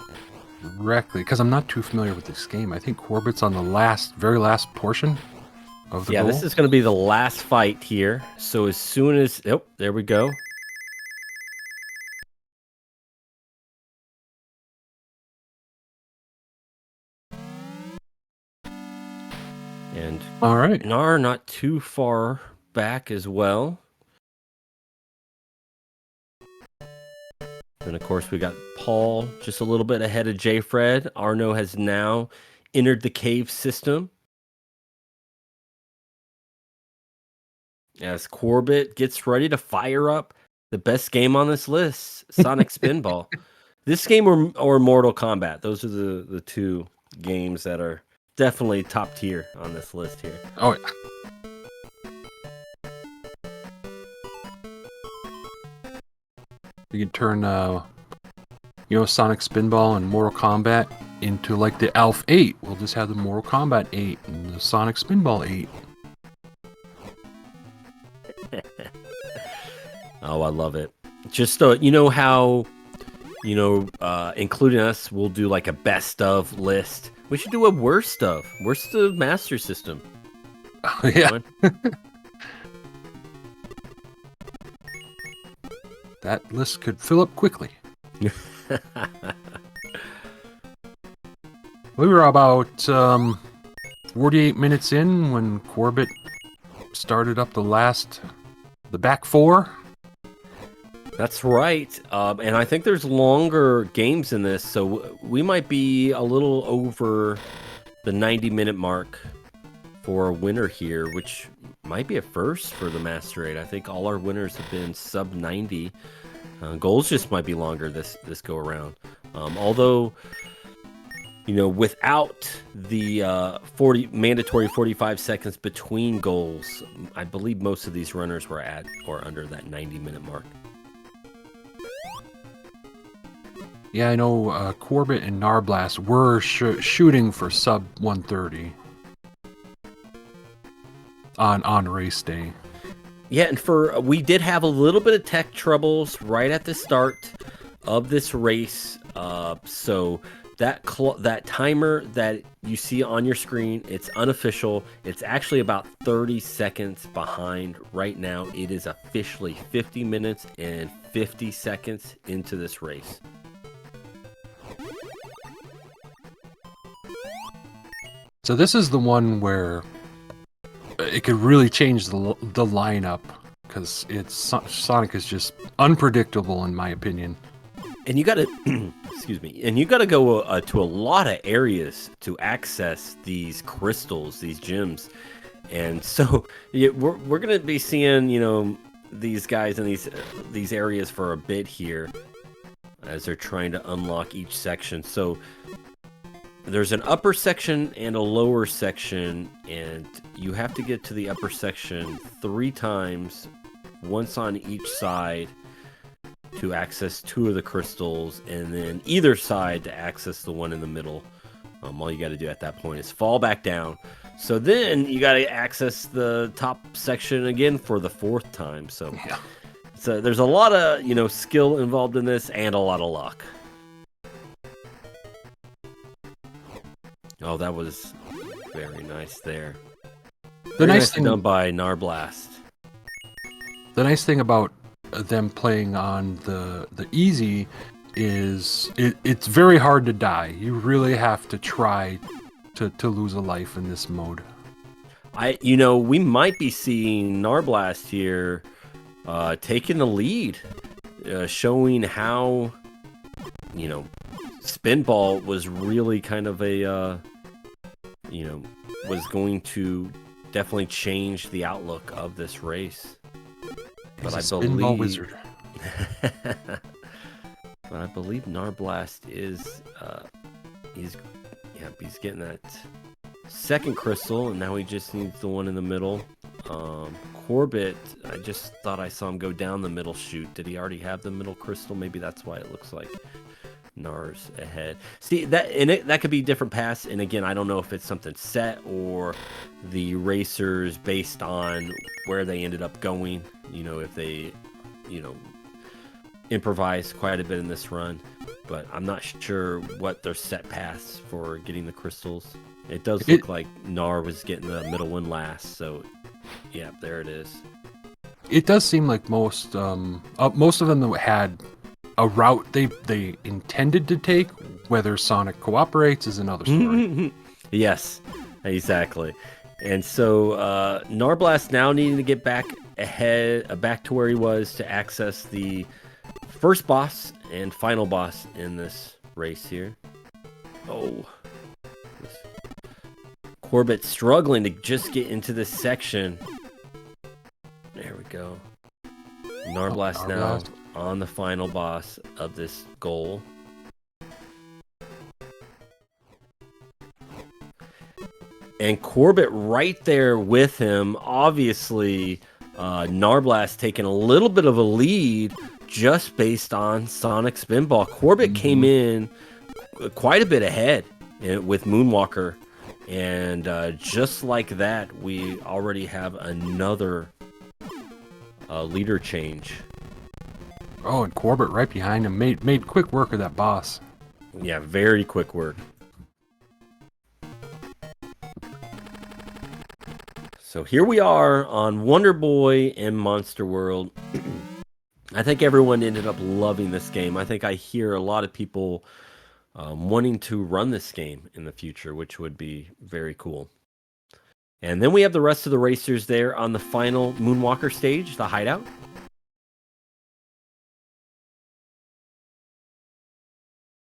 correctly, because I'm not too familiar with this game, I think Corbett's on the very last portion of the goal. this is going to be the last fight here. So as soon as... Oh, there we go. And All right. Nar not too far back as well. And of course, we got Paul just a little bit ahead of J-Fred. Arno has now entered the cave system. As Corbett gets ready to fire up the best game on this list, Sonic Spinball. This game or Mortal Kombat. Those are the two games that are definitely top tier on this list here. Oh, yeah. You can turn, Sonic Spinball and Mortal Kombat into like the Alpha 8. We'll just have the Mortal Kombat 8 and the Sonic Spinball 8. Oh, I love it. Just you know how, including us, we'll do like a best of list. We should do a worst of Master System. Oh, yeah. That list could fill up quickly. We were about 48 minutes in when Corbett started up the back four. That's right. And I think there's longer games in this, so we might be a little over the 90-minute mark for a winner here, which might be a first for the Master8. I think all our winners have been sub 90. Goals just might be longer this go around. Although, without the mandatory 45 seconds between goals, I believe most of these runners were at or under that 90-minute mark. Yeah, I know Corbett and Narblast were shooting for sub 130 on race day. Yeah, and we did have a little bit of tech troubles right at the start of this race. So that timer that you see on your screen, it's unofficial. It's actually about 30 seconds behind right now. It is officially 50 minutes and 50 seconds into this race. So this is the one where it could really change the lineup, because Sonic is just unpredictable in my opinion. And you got to, excuse me, and you got to go to a lot of areas to access these crystals, these gems. And so we're going to be seeing, these guys in these areas for a bit here as they're trying to unlock each section. So there's an upper section and a lower section, and you have to get to the upper section 3 times, once on each side, to access 2 of the crystals, and then either side to access the one in the middle. All you got to do at that point is fall back down. So then you got to access the top section again for the 4th time. So, yeah. So there's a lot of skill involved in this and a lot of luck. Oh, that was very nice there. The nice thing done by Narblast. The nice thing about them playing on the easy is it's very hard to die. You really have to try to lose a life in this mode. We might be seeing Narblast here taking the lead, showing how Spinball was really kind of a was going to definitely change the outlook of this race. But I believe Spinball wizard. But I believe Narblast is he's getting that 2nd crystal, and now he just needs the one in the middle. Corbett, I just thought I saw him go down the middle chute. Did he already have the middle crystal? Maybe that's why it looks like Nars ahead. See that could be different paths, and again, I don't know if it's something set or the racers based on where they ended up going. If they improvise quite a bit in this run, but I'm not sure what their set paths for getting the crystals. It does look like Nar was getting the middle one last, so yeah, there it is. It does seem like most of them had a route they intended to take. Whether Sonic cooperates is another story. Yes, exactly. And so Narblast now needing to get back back to where he was to access the first boss and final boss in this race here. Oh. Corbett struggling to just get into this section. There we go. Narblast now on the final boss of this goal. And Corbett right there with him. Obviously, Narblast taking a little bit of a lead just based on Sonic Spinball. Corbett came in quite a bit ahead with Moonwalker. And just like that, we already have another leader change. Oh, and Corbett right behind him made quick work of that boss. Yeah, very quick work. So here we are on Wonder Boy and Monster World. I think everyone ended up loving this game. I think I hear a lot of people wanting to run this game in the future, which would be very cool. And then we have the rest of the racers there on the final Moonwalker stage, the Hideout.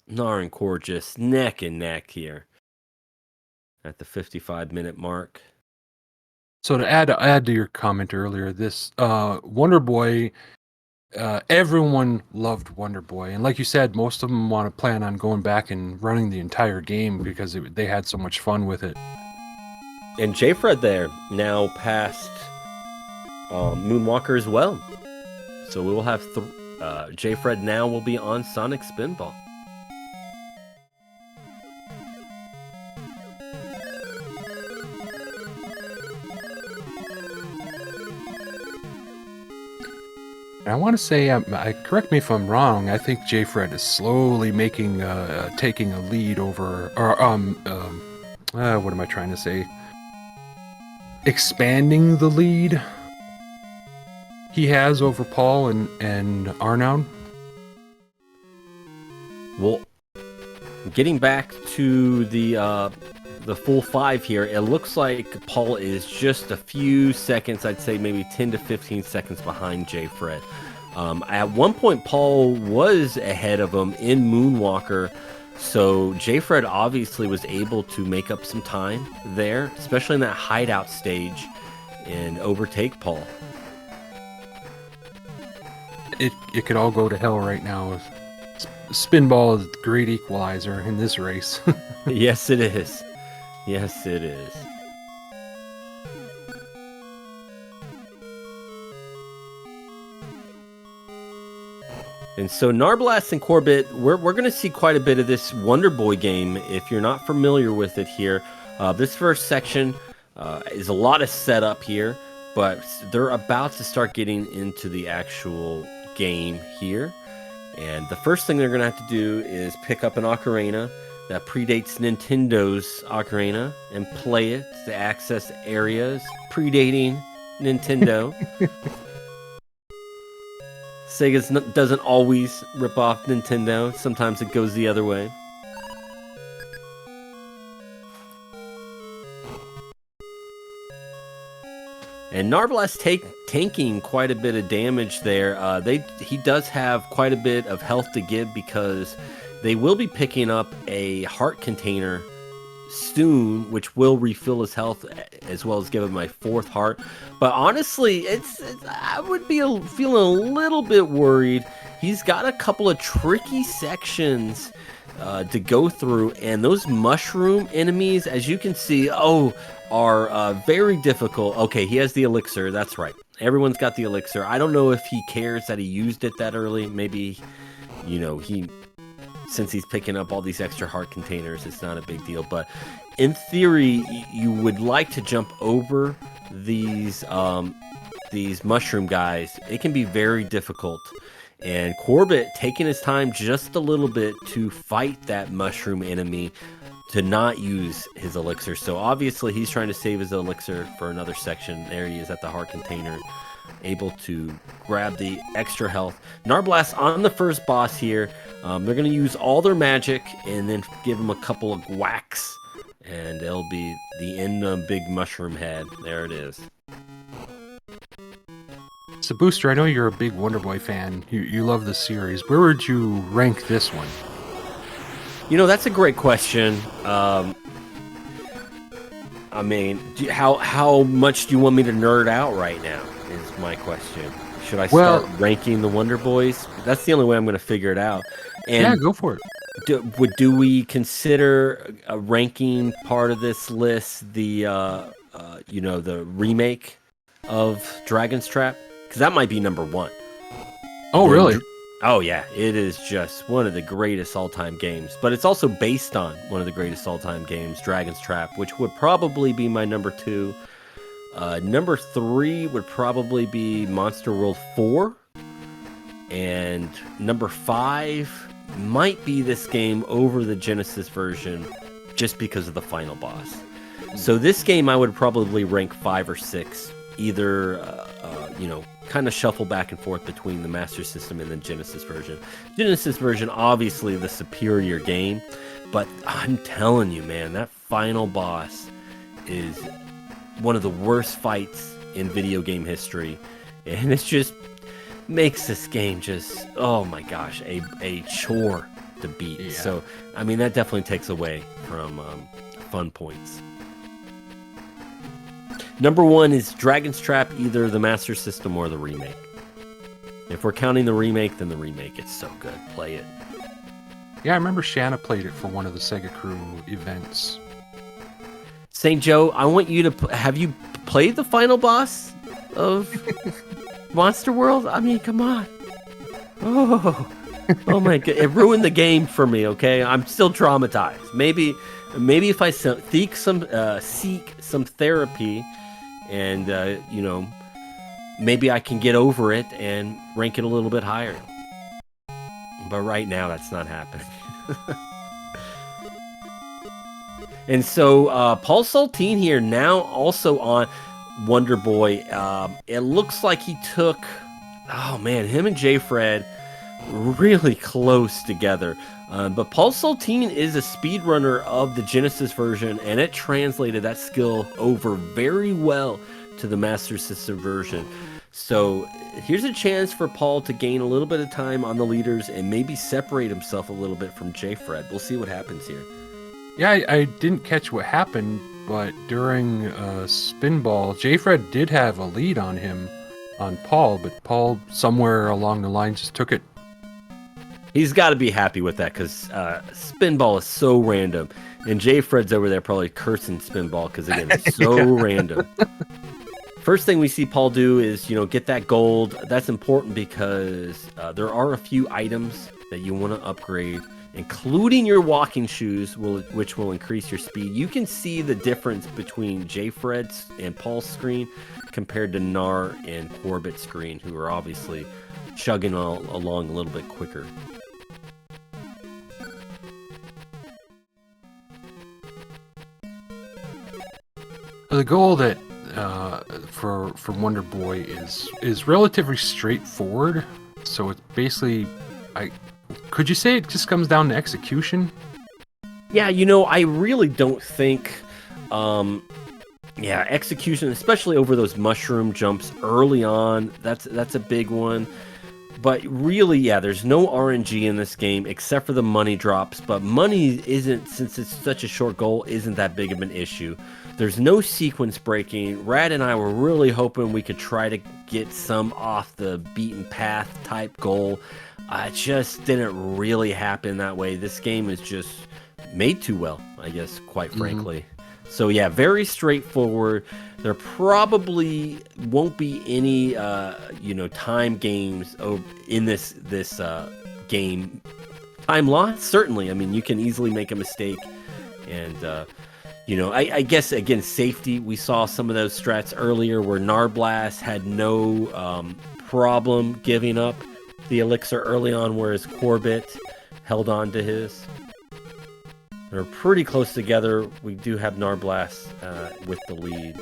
Nar and Core just neck and neck here at the 55-minute mark. So to add to your comment earlier, this Wonder Boy, everyone loved Wonder Boy, and like you said, most of them want to plan on going back and running the entire game because they had so much fun with it. And J-Fred there now past Moonwalker as well, so we will have J-Fred now will be on Sonic Spinball. I want to say, correct me if I'm wrong, I think J-Fred is slowly taking a lead over, or what am I trying to say? Expanding the lead he has over Paul and Arnoud. Well, getting back to the full five here, it looks like Paul is just a few seconds, I'd say maybe 10 to 15 seconds behind J-Fred. At one point, Paul was ahead of him in Moonwalker, so J-Fred obviously was able to make up some time there, especially in that Hideout stage, and overtake Paul. It could all go to hell right now. Spinball is the great equalizer in this race. Yes, it is. Yes, it is. And so Narblast and Corbett, we're going to see quite a bit of this Wonder Boy game if you're not familiar with it here. This first section is a lot of setup here, but they're about to start getting into the actual game here. And the first thing they're going to have to do is pick up an ocarina that predates Nintendo's Ocarina and play it to access areas predating Nintendo. Sega doesn't always rip off Nintendo. Sometimes it goes the other way. And Narblast tanking quite a bit of damage there. He does have quite a bit of health to give because they will be picking up a heart container soon, which will refill his health as well as give him my fourth heart. But honestly, I would be feeling a little bit worried. He's got a couple of tricky sections to go through, and those mushroom enemies, as you can see, are very difficult. Okay, he has the elixir. That's right. Everyone's got the elixir. I don't know if he cares that he used it that early. Maybe, since he's picking up all these extra heart containers, it's not a big deal. But in theory, you would like to jump over these mushroom guys. It can be very difficult. And Corbett taking his time just a little bit to fight that mushroom enemy, to not use his elixir. So obviously he's trying to save his elixir for another section. There he is at the heart container, able to grab the extra health. Narblast on the first boss here. They're going to use all their magic and then give him a couple of whacks And it'll be the end of Big Mushroom Head. There it is. So, Booster, I know you're a big Wonder Boy fan. You love the series. Where would you rank this one? You know, that's a great question. I mean, how much do you want me to nerd out right now is my question. Should I start ranking the Wonder Boys? That's the only way I'm going to figure it out. And yeah, go for it. Do we consider a ranking part of this list the the remake of Dragon's Trap? Because that might be number one. Oh, really? Oh, yeah. It is just one of the greatest all-time games. But it's also based on one of the greatest all-time games, Dragon's Trap, which would probably be my number 2. Number 3 would probably be Monster World 4. And number 5 might be this game over the Genesis version just because of the final boss. So this game I would probably rank 5 or 6. Either, kind of shuffle back and forth between the Master System and the Genesis version. Genesis version, obviously the superior game, but I'm telling you, man, that final boss is one of the worst fights in video game history, and it just makes this game just, oh my gosh, a chore to beat. Yeah. So, I mean, that definitely takes away from fun points. Number 1 is Dragon's Trap, either the Master System or the remake. If we're counting the remake, then the remake. It's so good. Play it. Yeah, I remember Shanna played it for one of the SegaCrew events. St. Joe, I want you to... have you played the final boss of Monster World? I mean, come on. Oh my God. It ruined the game for me, okay? I'm still traumatized. Maybe if I seek some therapy... and, maybe I can get over it and rank it a little bit higher. But right now, that's not happening. And so, Paul Saltine here, now also on Wonder Boy. It looks like he took... oh, man, him and J-Fred really close together. But Paul Saltine is a speedrunner of the Genesis version, and it translated that skill over very well to the Master System version. So here's a chance for Paul to gain a little bit of time on the leaders and maybe separate himself a little bit from J-Fred. We'll see what happens here. Yeah, I didn't catch what happened, but during Spinball, J-Fred did have a lead on him, on Paul, but Paul somewhere along the line just took it. He's got to be happy with that because Spinball is so random. And J-Fred's over there probably cursing Spinball because, again, it's so random. First thing we see Paul do is, get that gold. That's important because there are a few items that you want to upgrade, including your walking shoes, which will increase your speed. You can see the difference between J-Fred's and Paul's screen compared to Gnar and Korbit's screen, who are obviously chugging along a little bit quicker. The goal that for Wonder Boy is relatively straightforward. So it's basically, could you say it just comes down to execution? Yeah, I really don't think. Execution, especially over those mushroom jumps early on. That's a big one. But really, there's no RNG in this game except for the money drops. But money isn't, since it's such a short goal, isn't that big of an issue. There's no sequence breaking. Rad and I were really hoping we could try to get some off the beaten path type goal. It just didn't really happen that way. This game is just made too well, I guess, quite frankly. So yeah, very straightforward. There probably won't be any, time games in this game. Time loss, certainly. I mean, you can easily make a mistake, and I guess again, safety. We saw some of those strats earlier where Narblast had no problem giving up the elixir early on, whereas Korbit held on to his. They're pretty close together. We do have Narblast with the lead.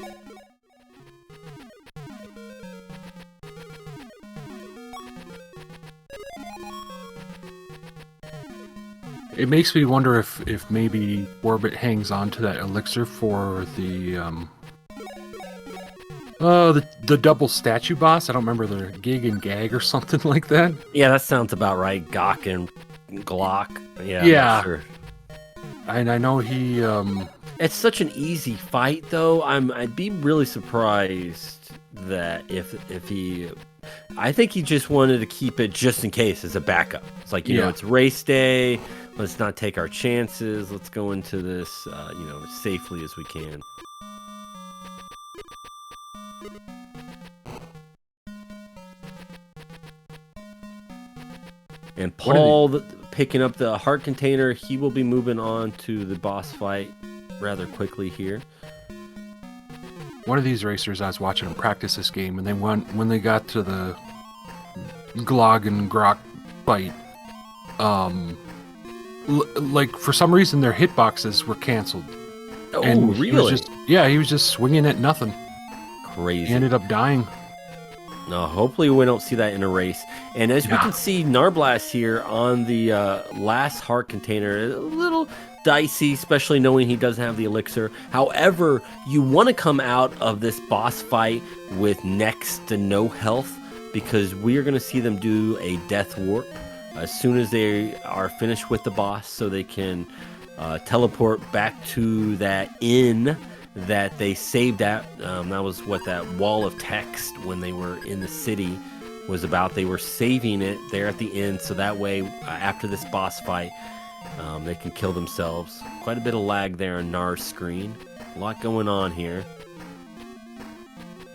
It makes me wonder if maybe Orbit hangs on to that elixir for the double statue boss. I don't remember the Gig and Gag or something like that. Yeah, that sounds about right. Gawk and Glock. Yeah, Yeah. sure. And I know he It's such an easy fight, though. I'd be really surprised that if he. I think he just wanted to keep it just in case as a backup. It's like, you know, it's race day. Let's not take our chances. Let's go into this, as safely as we can. And Paul, picking up the heart container, he will be moving on to the boss fight rather quickly here. One of these racers, I was watching them practice this game, and when they got to the Glog and Grok fight, like for some reason their hitboxes were canceled. Oh, and really? He was just swinging at nothing. Crazy. He ended up dying. No, hopefully we don't see that in a race. And as we can see, Narblast here on the last heart container, a little dicey, especially knowing he doesn't have the elixir. However, you want to come out of this boss fight with next to no health, because we are going to see them do a death warp as soon as they are finished with the boss, so they can teleport back to that inn that they saved at. That was what that wall of text when they were in the city was about. They were saving it there at the inn, so that way after this boss fight they can kill themselves. Quite a bit of lag there on Nar's screen. A lot going on here.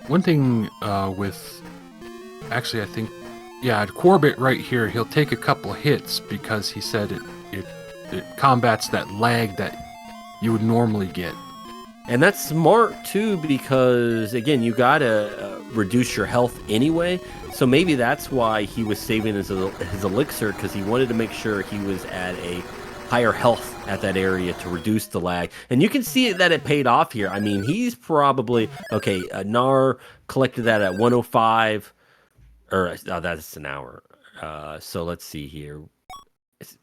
One thing with, actually I think, Corbett right here, he'll take a couple hits because he said it combats that lag that you would normally get. And that's smart too, because again, you gotta reduce your health anyway. So maybe that's why he was saving his elixir, because he wanted to make sure he was at a higher health at that area to reduce the lag. And you can see that it paid off here. I mean, he's probably okay. Nar collected that at 105, or that's an hour. So let's see here.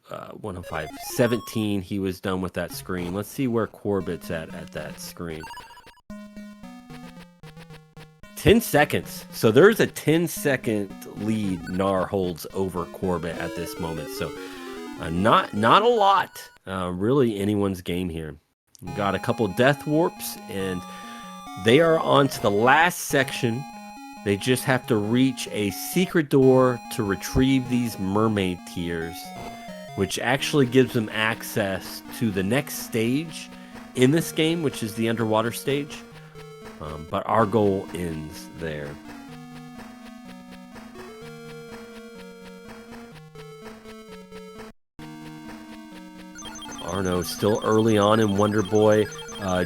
105, 17. He was done with that screen. Let's see where Corbett's at that screen. 10 seconds. So there's a 10-second lead Nar holds over Corbett at this moment. So not a lot. Really anyone's game here. We've got a couple death warps, and they are on to the last section. They just have to reach a secret door to retrieve these mermaid tears, which actually gives them access to the next stage in this game, which is the underwater stage. But our goal ends there. Arno still early on in Wonder Boy.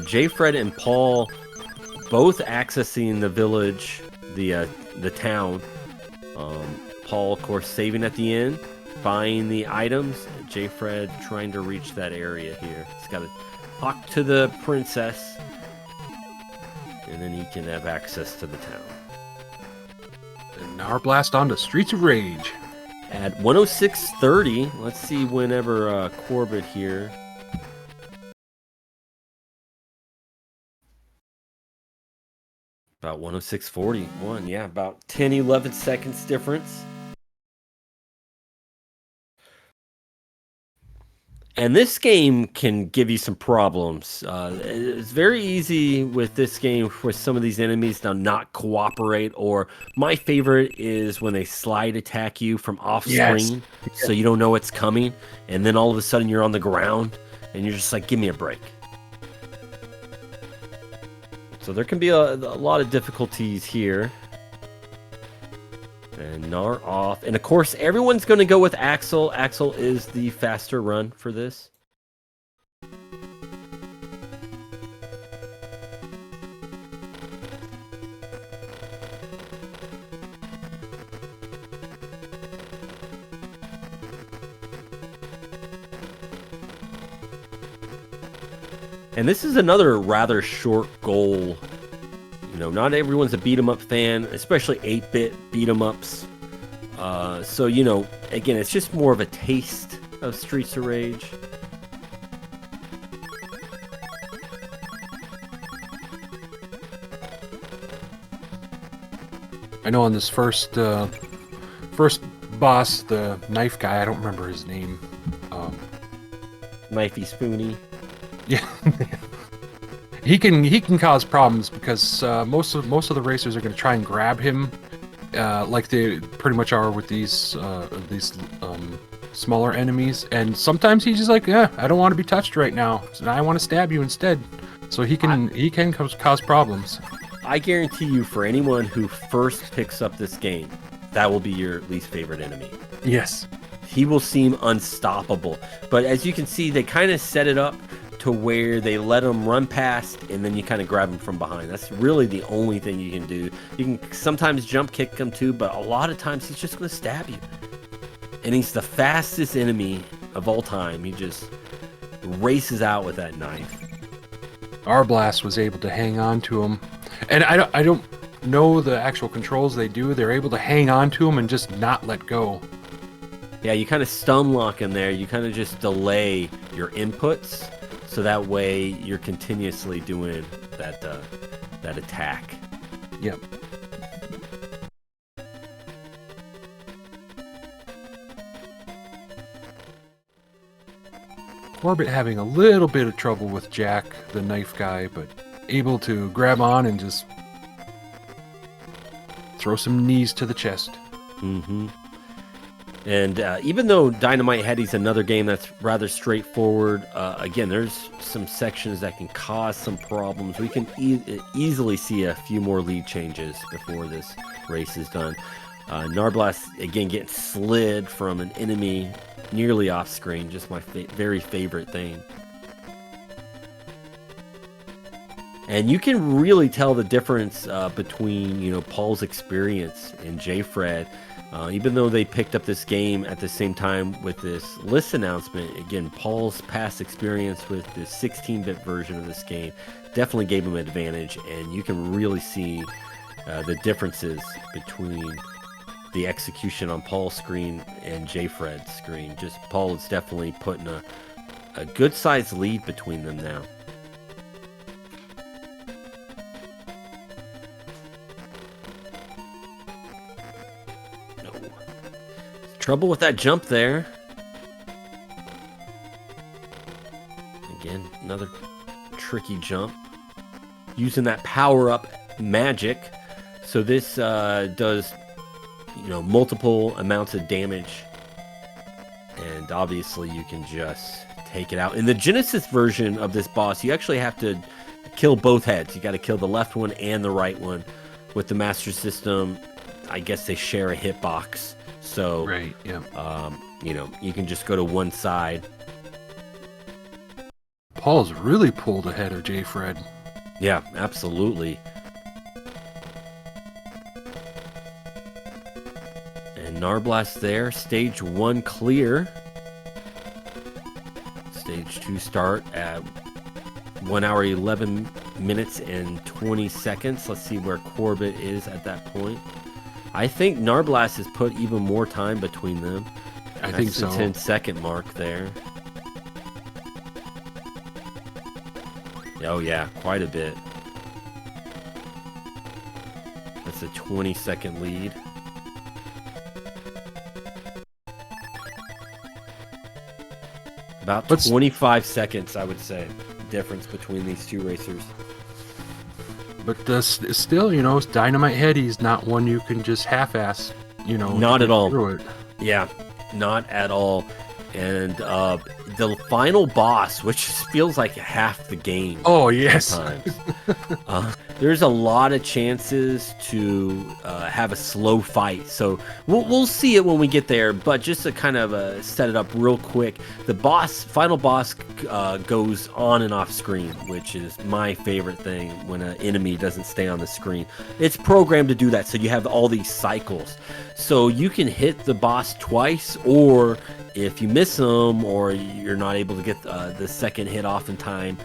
J-Fred and Paul both accessing the village, the town. Paul, of course, saving at the end, buying the items. J-Fred trying to reach that area here. He's got to talk to the princess, and then he can have access to the town. And now our blast on to Streets of Rage. At 106.30, let's see whenever Corbett here. About 106.41, yeah, about 10, 11 seconds difference. And this game can give you some problems. It's very easy with this game for some of these enemies to not cooperate, or my favorite is when they slide attack you from off screen, so you don't know it's coming, and then all of a sudden you're on the ground, and you're just like, give me a break. So there can be a lot of difficulties here. And Nar off. And of course, everyone's going to go with Axel. Axel is the faster run for this. And this is another rather short goal. You know, not everyone's a beat-em-up fan, especially 8-bit beat-em-ups. So, you know, again, it's just more of a taste of Streets of Rage. I know on this first boss, the knife guy, I don't remember his name. Knifey Spoony. Yeah, he can cause problems because most of the racers are going to try and grab him, like they pretty much are with these smaller enemies. And sometimes he's just like, yeah, I don't want to be touched right now, and I want to stab you instead. So he can cause problems. I guarantee you, for anyone who first picks up this game, that will be your least favorite enemy. Yes. He will seem unstoppable. But as you can see, they kind of set it up to where they let him run past, and then you kind of grab him from behind. That's really the only thing you can do. You can sometimes jump kick him too, but a lot of times he's just going to stab you. And he's the fastest enemy of all time. He just races out with that knife. Arblast was able to hang on to him. And I don't know the actual controls they do. They're able to hang on to him and just not let go. Yeah, you kind of stun lock him there. You kind of just delay your inputs, so that way you're continuously doing that attack. Yep. Corbett having a little bit of trouble with Jack, the knife guy, but able to grab on and just throw some knees to the chest. Mm-hmm. And even though Dynamite Headdy's another game that's rather straightforward, again, there's some sections that can cause some problems. We can easily see a few more lead changes before this race is done. Narblast, again, getting slid from an enemy nearly off screen. Just my very favorite thing. And you can really tell the difference between, Paul's experience and JFred. Even though they picked up this game at the same time with this list announcement, again, Paul's past experience with the 16-bit version of this game definitely gave him an advantage, and you can really see the differences between the execution on Paul's screen and JFred's screen. Just Paul is definitely putting a good-sized lead between them now. Trouble with that jump there. Again, another tricky jump. Using that power-up magic. So this does, multiple amounts of damage. And obviously you can just take it out. In the Genesis version of this boss, you actually have to kill both heads. You got to kill the left one and the right one. With the Master System, I guess they share a hitbox. So, right, yeah. You can just go to one side. Paul's really pulled ahead of JFred. Yeah, absolutely. And Narblast there, stage 1 clear. Stage 2 start at 1 hour 11 minutes and 20 seconds. Let's see where Corbett is at that point. I think Narblast has put even more time between them. I think so. That's the 10-second mark there. Oh yeah, quite a bit. That's a 20-second lead. About 25 seconds, I would say, difference between these two racers. But still, Dynamite Headdy's not one you can just half-ass, Not at all. Through it. Yeah, not at all. And the final boss, which feels like half the game. Oh, yes. Sometimes. There's a lot of chances to have a slow fight. So we'll see it when we get there. But just to kind of set it up real quick, the final boss goes on and off screen, which is my favorite thing when an enemy doesn't stay on the screen. It's programmed to do that, so you have all these cycles. So you can hit the boss twice, or if you miss them or you're not able to get the second hit off in time,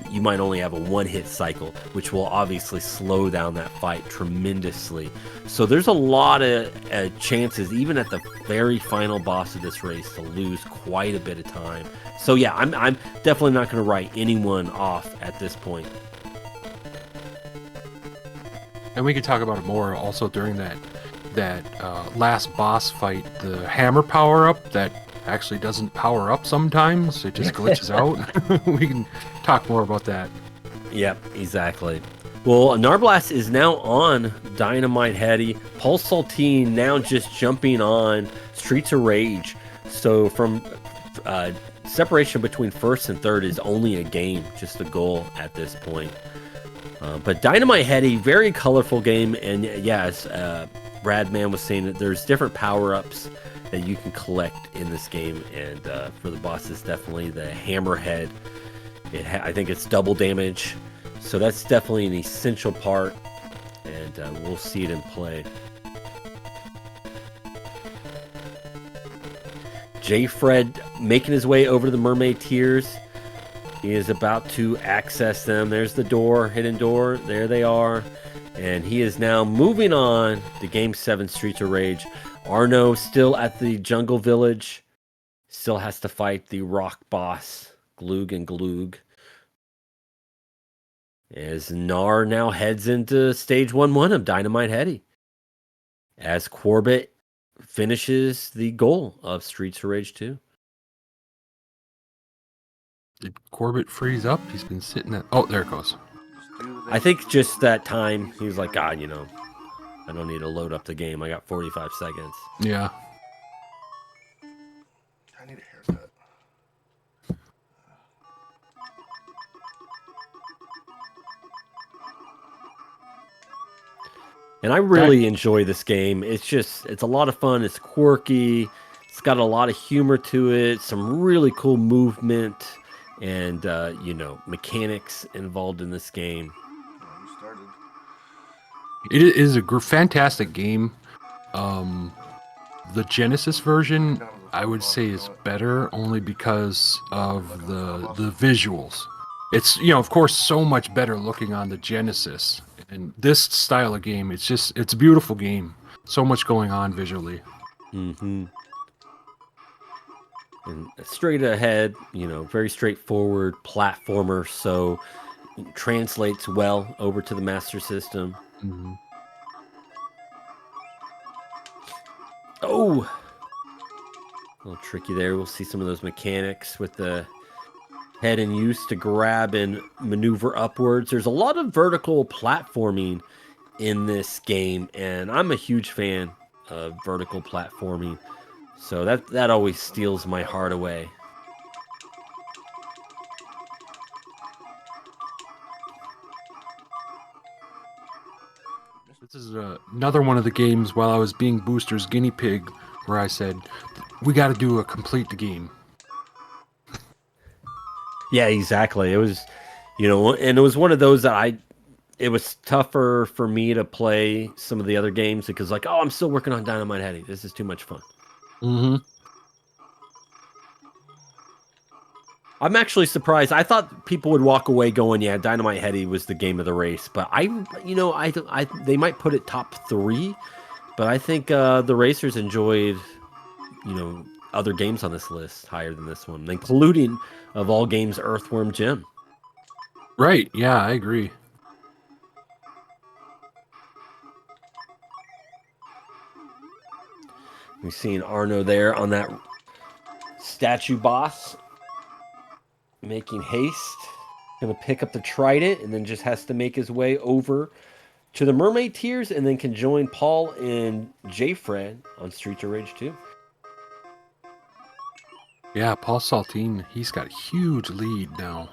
you might only have a one-hit cycle, which will obviously slow down that fight tremendously. So there's a lot of chances, even at the very final boss of this race, to lose quite a bit of time. So yeah, I'm definitely not going to write anyone off at this point. And we could talk about it more also during that last boss fight, the hammer power-up that actually doesn't power up sometimes. It just glitches out. We can talk more about that. Yep, exactly. Well, Narblast is now on Dynamite Headdy. Paul Saltine now just jumping on Streets of Rage. So from separation between first and third is only a game, just a goal at this point. But Dynamite Headdy, very colorful game. And yes, Bradman was saying that there's different power-ups that you can collect in this game, and for the bosses, definitely the hammerhead. I think it's double damage, so that's definitely an essential part, and we'll see it in play. J-Fred making his way over to the Mermaid Tiers. He is about to access them. There's the door, hidden door. There they are. And he is now moving on to Game 7 Streets of Rage. Arno still at the Jungle Village. Still has to fight the rock boss, Gloog and Gloog. As Nar now heads into Stage 1-1 of Dynamite Headdy. As Corbett finishes the goal of Streets of Rage 2. Did Corbett freeze up? He's been sitting at... Oh, there it goes. I think just that time, he was like, God, you know, I don't need to load up the game. I got 45 seconds. Yeah. I need a haircut. And I really enjoy this game. It's a lot of fun. It's quirky. It's got a lot of humor to it. Some really cool movement and, you know, mechanics involved in this game. It is a fantastic game. The Genesis version, I would say, is better only because of the visuals. It's, you know, of course, so much better looking on the Genesis. And this style of game, it's a beautiful game. So much going on visually. Mm-hmm. And straight ahead, you know, very straightforward platformer, so it translates well over to the Master System. Mm-hmm. Oh! A little tricky there. We'll see some of those mechanics with the head in use to grab and maneuver upwards. There's a lot of vertical platforming in this game, and I'm a huge fan of vertical platforming. So that always steals my heart away. This is another one of the games while I was being Booster's guinea pig where I said, we got to do a complete the game. Yeah, exactly. It was, you know, and it was one of those that it was tougher for me to play some of the other games because, like, oh, I'm still working on Dynamite Headdy. This is too much fun. Mm-hmm. I'm actually surprised. I thought people would walk away going, yeah, Dynamite Headdy was the game of the race. But they might put it top 3. But I think the racers enjoyed, you know, other games on this list higher than this one, including, of all games, Earthworm Jim. Right. Yeah, I agree. We've seen Arno there on that statue boss, making haste. Gonna pick up the trident and then just has to make his way over to the Mermaid Tiers and then can join Paul and J-Fred on Streets of Rage 2. Yeah, Paul Saltine, he's got a huge lead now.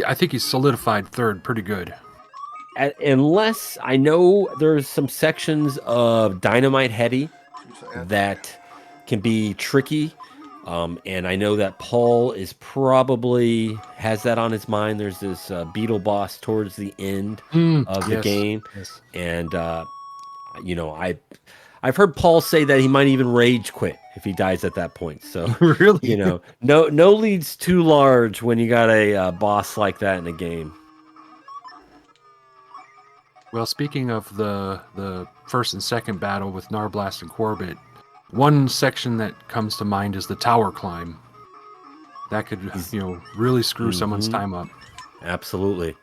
I think he's solidified third pretty good. Unless I know there's some sections of Dynamite Headdy that can be tricky. And I know that Paul is probably has that on his mind. There's this beetle boss towards the end of the game. Yes. And, you know, I've heard Paul say that he might even rage quit if he dies at that point. So Really? no lead's too large when you got a boss like that in a game. Well, speaking of the first and second battle with Narblast and Corbett, one section that comes to mind is the tower climb. That could, really screw someone's time up. Absolutely.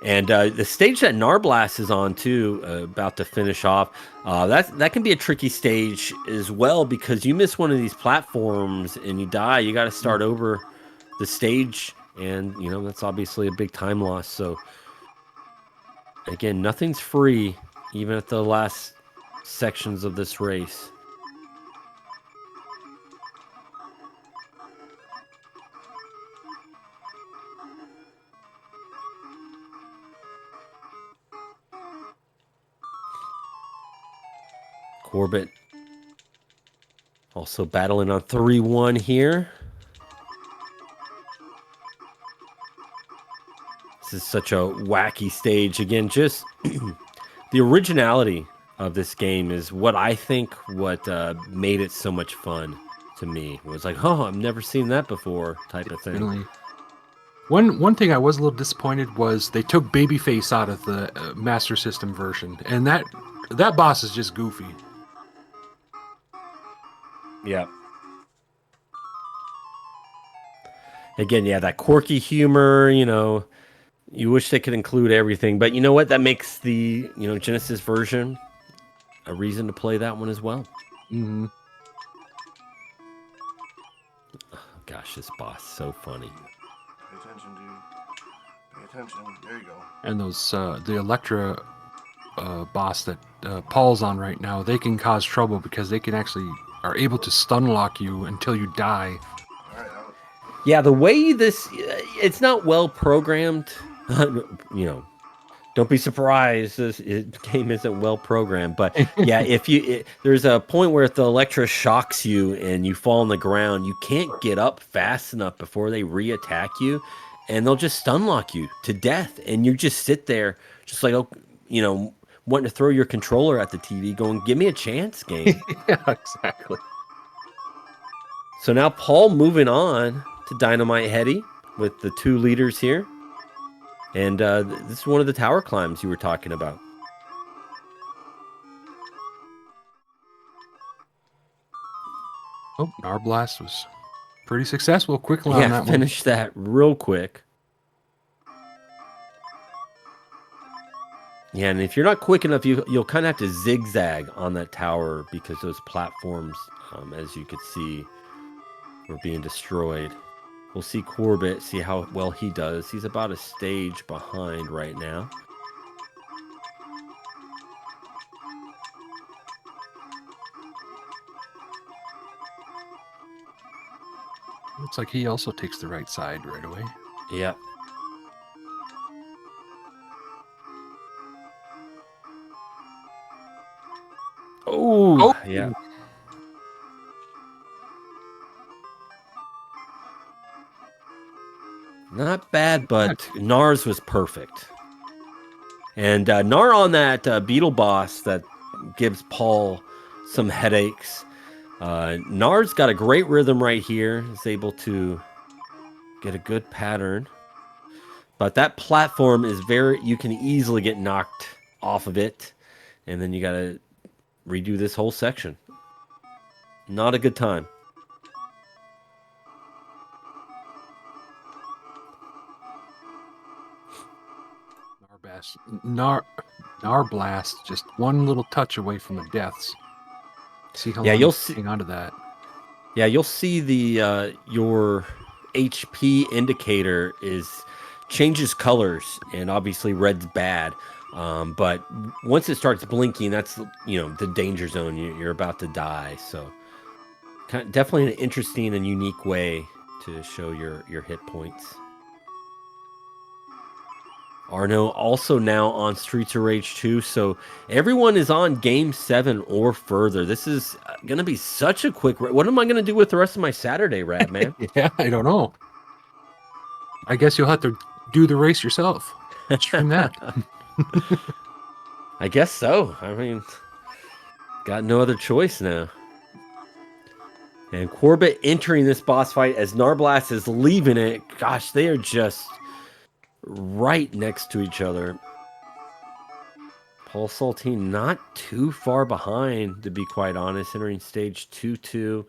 And the stage that Narblast is on too, about to finish off, that can be a tricky stage as well, because you miss one of these platforms and you die. You got to start over the stage, and that's obviously a big time loss. So again, nothing's free, even at the last sections of this race. Corbett also battling on 3-1 here. This is such a wacky stage. Again, just the originality of this game is what I think made it so much fun to me. It was like, oh, I've never seen that before type of thing. Definitely. One thing I was a little disappointed was they took Babyface out of the Master System version, and that boss is just goofy. Yeah. Again, yeah, that quirky humor, you wish they could include everything, but you know what? That makes the, Genesis version a reason to play that one as well. Mm-hmm. Oh, gosh, this boss is so funny. Pay attention, dude. Pay attention. There you go. And those the Electra boss that Paul's on right now, they can cause trouble because they can actually are able to stun lock you until you die. All right, yeah, the way it's not well programmed. Don't be surprised. This game isn't well programmed, but yeah, there's a point where if the Electra shocks you and you fall on the ground, you can't get up fast enough before they re-attack you, and they'll just stun lock you to death, and you just sit there, just like wanting to throw your controller at the TV, going, "Give me a chance, game." Yeah, exactly. So now Paul moving on to Dynamite Headdy with the 2 leaders here. And this is one of the tower climbs you were talking about. Oh, Narblast was pretty successful. Quickly on that one. Finish that real quick. Yeah, and if you're not quick enough, you'll kind of have to zigzag on that tower because those platforms, as you could see, were being destroyed. We'll see Corbett, see how well he does. He's about a stage behind right now. Looks like he also takes the right side right away. Yeah. Oh, yeah. Not bad, but Nar's was perfect. And Nar on that beetle boss that gives Paul some headaches. Nar's got a great rhythm right here. Is able to get a good pattern. But that platform is you can easily get knocked off of it. And then you got to redo this whole section. Not a good time. Narblast, just one little touch away from the deaths. See how long you'll hang on to that. Yeah, you'll see the your HP indicator changes colors, and obviously red's bad. But once it starts blinking, that's the danger zone. You're about to die. So definitely an interesting and unique way to show your hit points. Arno also now on Streets of Rage 2, so everyone is on Game 7 or further. This is going to be such a quick... What am I going to do with the rest of my Saturday, Rad, man? Yeah, I don't know. I guess you'll have to do the race yourself. Stream that. I guess so. I mean, got no other choice now. And Corbett entering this boss fight as Narblast is leaving it. Gosh, they are just right next to each other. Paul Saltine not too far behind, to be quite honest, entering stage 2-2.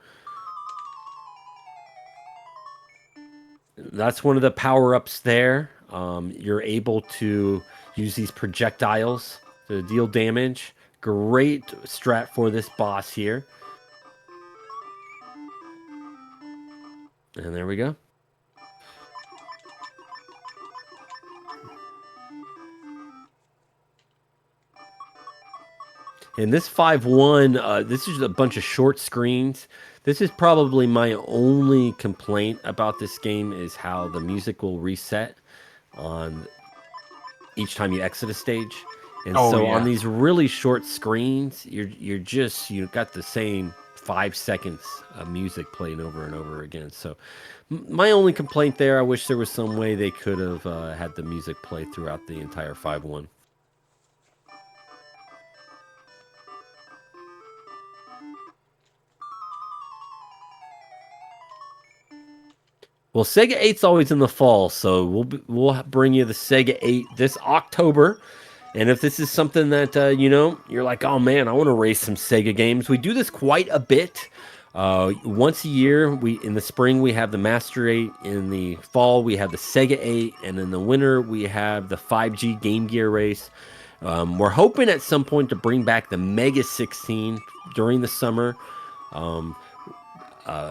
That's one of the power-ups there. You're able to use these projectiles to deal damage. Great strat for this boss here. And there we go. And this 5-1, this is a bunch of short screens. This is probably my only complaint about this game is how the music will reset on each time you exit a stage. And on these really short screens, you got the same 5 seconds of music playing over and over again. So my only complaint there, I wish there was some way they could have had the music play throughout the entire 5-1. Well, Sega 8's always in the fall, so we'll bring you the Sega 8 this October. And if this is something that, you're like, oh man, I want to race some Sega games. We do this quite a bit. Once a year, in the spring, we have the Master 8. In the fall, we have the Sega 8. And in the winter, we have the 5G Game Gear race. We're hoping at some point to bring back the Mega 16 during the summer.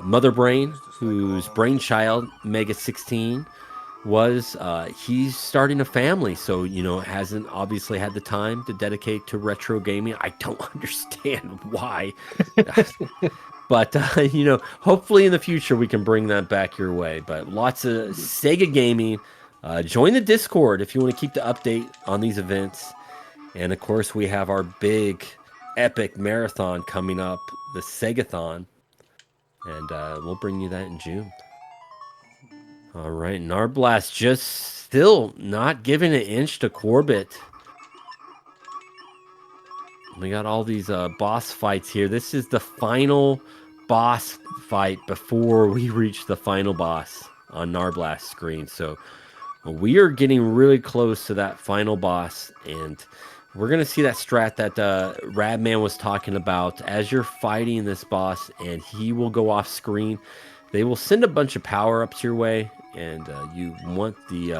Mother Brain, whose brainchild Mega 16 was, he's starting a family, so hasn't obviously had the time to dedicate to retro gaming. I don't understand why, but hopefully in the future we can bring that back your way. But lots of Sega gaming. Join the Discord if you want to keep the update on these events, and of course we have our big epic marathon coming up, the Segathon. And we'll bring you that in June. All right, Narblast just still not giving an inch to Corbett. We got all these boss fights here. This is the final boss fight before we reach the final boss on Narblast's screen. So we are getting really close to that final boss, and we're going to see that strat that Radman was talking about. As you're fighting this boss and he will go off screen, they will send a bunch of power-ups your way, and you want the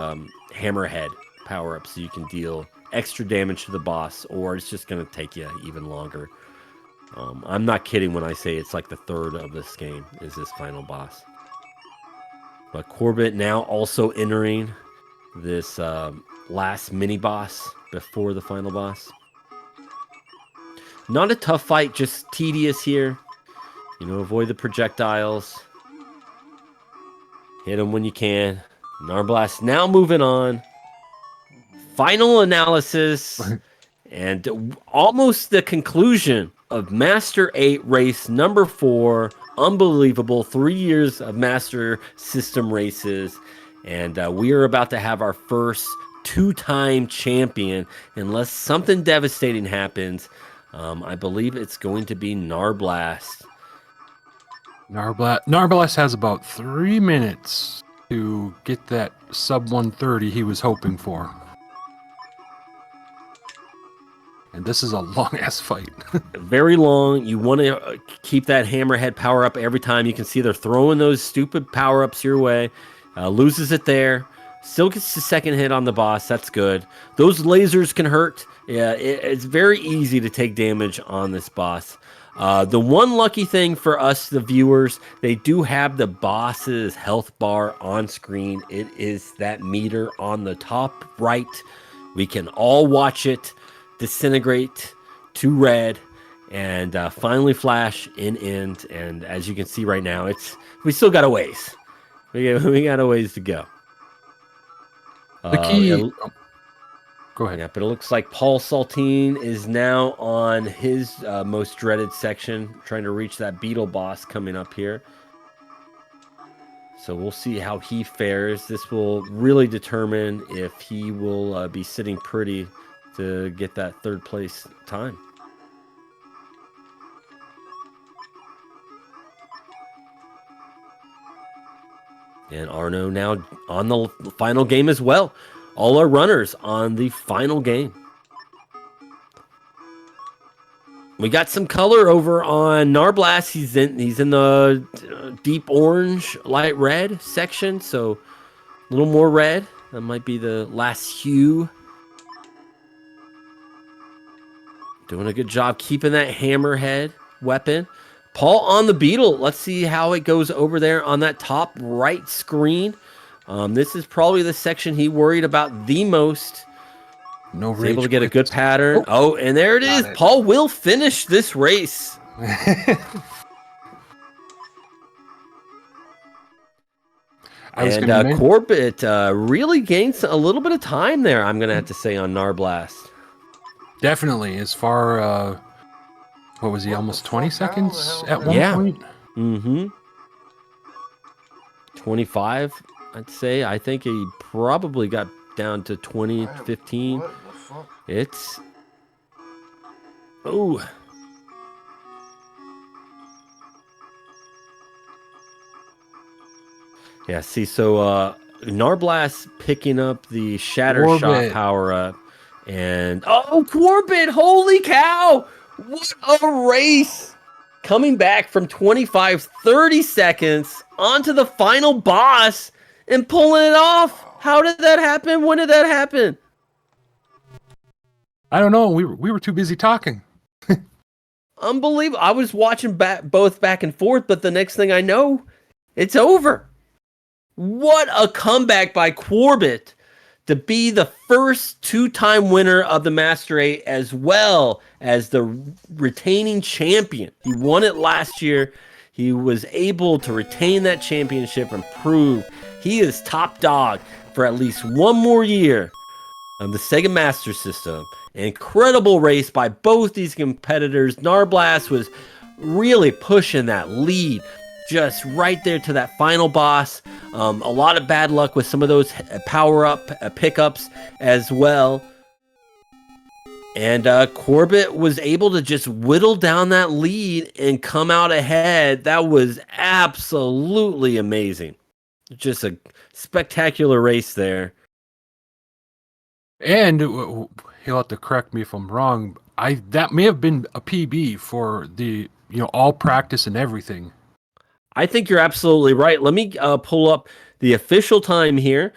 hammerhead power-up so you can deal extra damage to the boss, or it's just going to take you even longer. I'm not kidding when I say it's like the third of this game is this final boss. But Corbett now also entering this last mini-boss before the final boss. Not a tough fight, just tedious here. Avoid the projectiles. Hit them when you can. Narblast now moving on. Final analysis. And almost the conclusion of Master 8 Race number 4. Unbelievable. 3 years of Master System races. And we are about to have our first 2-time champion, unless something devastating happens. I believe it's going to be Narblast. Narblast has about 3 minutes to get that sub 130 he was hoping for. And this is a long-ass fight. Very long. You want to keep that hammerhead power-up every time. You can see they're throwing those stupid power-ups your way. Loses it there. Still gets the second hit on the boss. That's good. Those lasers can hurt. Yeah, it's very easy to take damage on this boss. The one lucky thing for us, the viewers, they do have the boss's health bar on screen. It is that meter on the top right. We can all watch it disintegrate to red and finally flash in end. And as you can see right now, we still got a ways. We got a ways to go. The key. Go ahead. Yeah, but it looks like Paul Saltine is now on his most dreaded section, trying to reach that beetle boss coming up here. So we'll see how he fares. This will really determine if he will be sitting pretty to get that third place time. And Arno now on the final game as well. All our runners on the final game. We got some color over on Narblast. He's in the deep orange, light red section, so a little more red. That might be the last hue. Doing a good job keeping that hammerhead weapon. Paul on the Beetle. Let's see how it goes over there on that top right screen. This is probably the section he worried about the most. No He's rage able to get a quits. good pattern. Oh, and there it is. Got it. Paul will finish this race. And Corbett really gains a little bit of time there, I'm going to have to say, on Narblast. Definitely. As far, what was he, almost 20 seconds at one point? Mm-hmm. 25, I'd say. I think he probably got down to 20, 15. What the fuck? It's... Oh. Yeah, see, so Narblast picking up the Shatter Shot power-up. And, oh, Corbett, holy cow! What a race! Coming back from 25, 30 seconds onto the final boss and pulling it off. How did that happen? When did that happen? I don't know. We were too busy talking. Unbelievable. I was watching both back and forth, but the next thing I know, it's over. What a comeback by Corbett to be the first two-time winner of the Master 8 as well as the retaining champion. He won it last year. He was able to retain that championship and prove he is top dog for at least one more year on the Sega Master System. An incredible race by both these competitors. Narblast was really pushing that lead just right there to that final boss. A lot of bad luck with some of those power-up pickups as well. And Corbett was able to just whittle down that lead and come out ahead. That was absolutely amazing. Just a spectacular race there. And he'll have to correct me if I'm wrong. That may have been a PB for the all practice and everything. I think you're absolutely right. Let me pull up the official time here.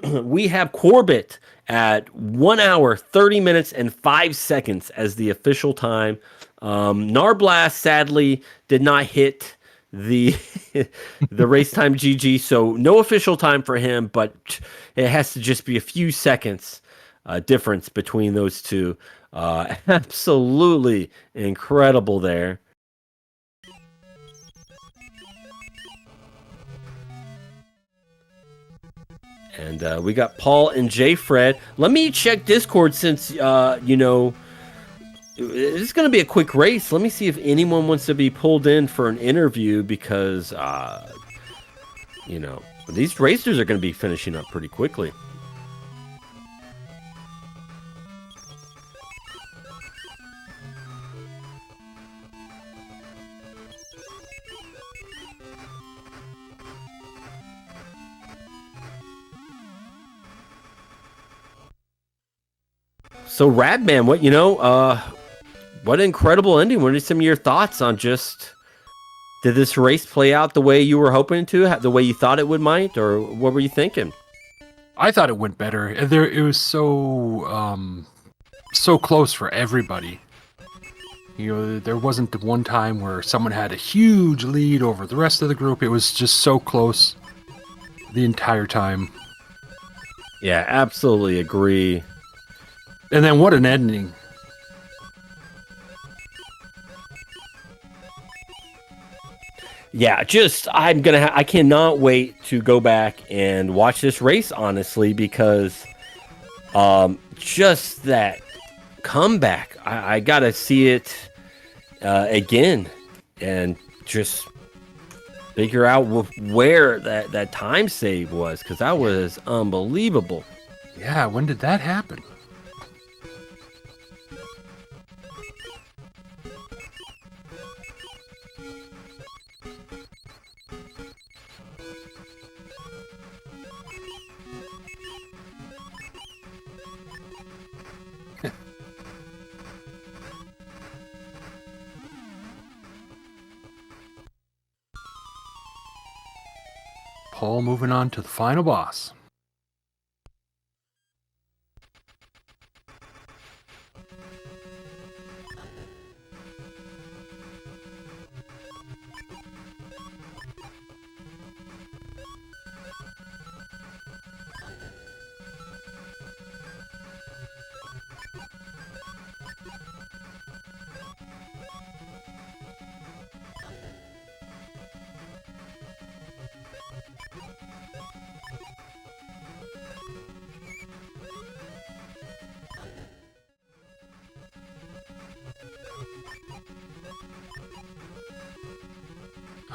We have Corbett at 1 hour, 30 minutes, and 5 seconds as the official time. Narblast, sadly, did not hit the the race time GG, so no official time for him, but it has to just be a few seconds difference between those two. Absolutely incredible there. And we got Paul and J. Fred. Let me check Discord since, it's going to be a quick race. Let me see if anyone wants to be pulled in for an interview because, these racers are going to be finishing up pretty quickly. So Radman, what an incredible ending. What are some of your thoughts on did this race play out the way you were hoping to, the way you thought it might, or what were you thinking? I thought it went better. It was so close for everybody. There wasn't the one time where someone had a huge lead over the rest of the group. It was just so close the entire time. Yeah, absolutely agree. And then what an ending. Yeah, I cannot wait to go back and watch this race, honestly, because just that comeback, I gotta see it again and just figure out where that time save was, because that was unbelievable. Yeah, when did that happen? Paul moving on to the final boss.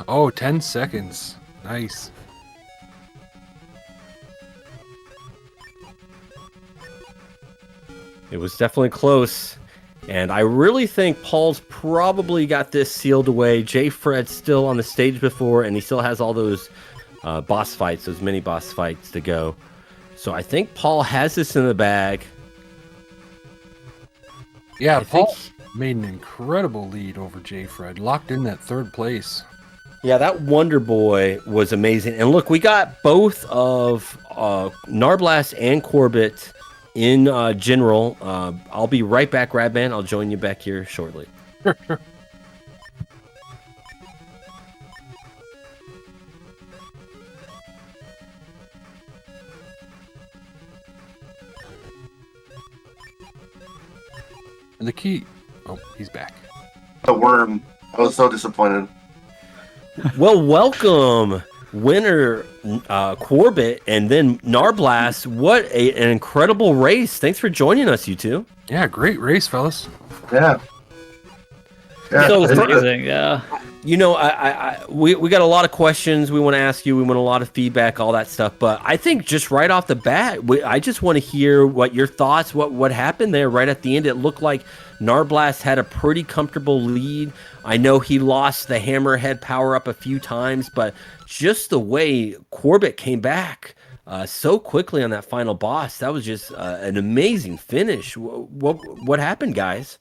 Oh, 10 seconds. Nice. It was definitely close. And I really think Paul's probably got this sealed away. J. Fred's still on the stage before, and he still has all those boss fights, those mini boss fights to go. So I think Paul has this in the bag. Yeah, Paul made an incredible lead over J. Fred. Locked in that third place. Yeah, that Wonder Boy was amazing. And look, we got both of Narblast and Corbett in general. I'll be right back, Radman. I'll join you back here shortly. Sure. And the key... Oh, he's back. The worm. I was so disappointed. Well, welcome, winner Corbett, and then Narblast. What an incredible race. Thanks for joining us, you two. Yeah, great race, fellas. Yeah. So amazing, yeah. You know, we got a lot of questions we want to ask you. We want a lot of feedback, all that stuff. But I think just right off the bat, I just want to hear what your thoughts, what happened there right at the end. It looked like Narblast had a pretty comfortable lead. I know he lost the hammerhead power up a few times, but just the way Corbett came back so quickly on that final boss, that was just an amazing finish. What happened, guys?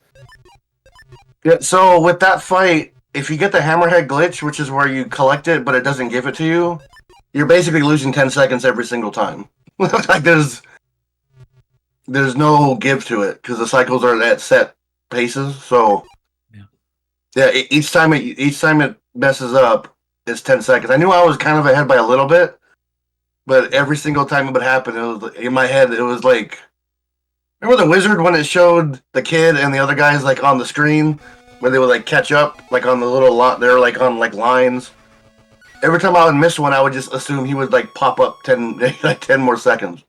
Yeah, so with that fight, if you get the hammerhead glitch, which is where you collect it, but it doesn't give it to you, you're basically losing 10 seconds every single time. Like there's no give to it because the cycles are at set paces. So yeah, each time it messes up, it's 10 seconds. I knew I was kind of ahead by a little bit, but every single time it would happen, it was in my head. It was like, remember the wizard when it showed the kid and the other guys like on the screen where they would like catch up like on the little lot. They're like on like lines. Every time I would miss one, I would just assume he would like pop up 10 more seconds,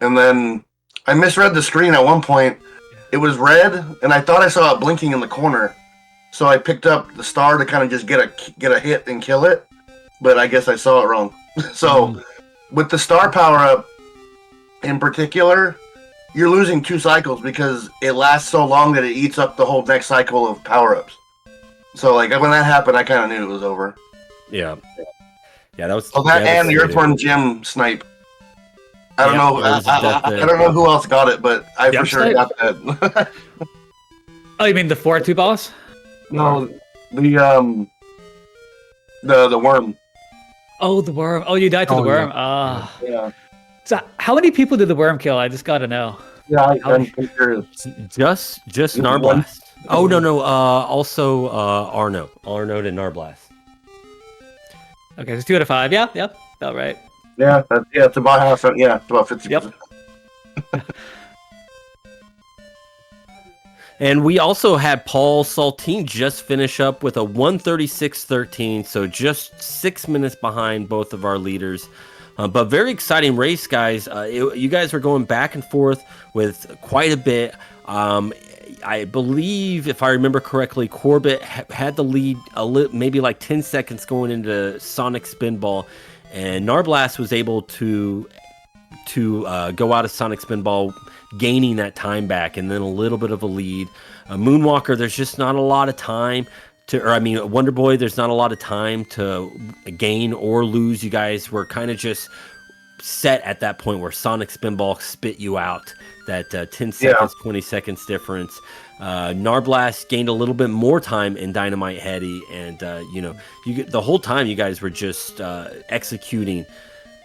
and then I misread the screen at one point. It was red, and I thought I saw it blinking in the corner. So I picked up the star to kind of just get a hit and kill it, but I guess I saw it wrong. So with the star power up in particular, you're losing 2 cycles because it lasts so long that it eats up the whole next cycle of power ups. So like when that happened, I kind of knew it was over. Yeah, that was. Oh, that and the Earthworm gem snipe. I don't know. I don't know who else got it, but I for sure got that. Oh, you mean the 4-2 boss? No, the worm. Oh, the worm. Oh, you died to the worm. Yeah. So how many people did the worm kill? I just gotta know. Yeah, I'm curious. Just Narblast. Oh no. Also Arno and Narblast. Okay, so 2 out of 5. Yeah, about right. Yeah, it's about half. Yeah, it's about 50%. Yep. And we also had Paul Saltine just finish up with a 136.13, so just 6 minutes behind both of our leaders. But very exciting race, guys. You guys were going back and forth with quite a bit. I believe, if I remember correctly, Corbett had the lead maybe like 10 seconds going into Sonic Spinball, and Narblast was able to go out of Sonic Spinball, gaining that time back, and then a little bit of a lead. Moonwalker, there's just not a lot of time Wonder Boy, there's not a lot of time to gain or lose. You guys were kind of just set at that point where Sonic Spinball spit you out. That 10 seconds, 20 seconds difference. Narblast gained a little bit more time in Dynamite Headdy, and the whole time you guys were just executing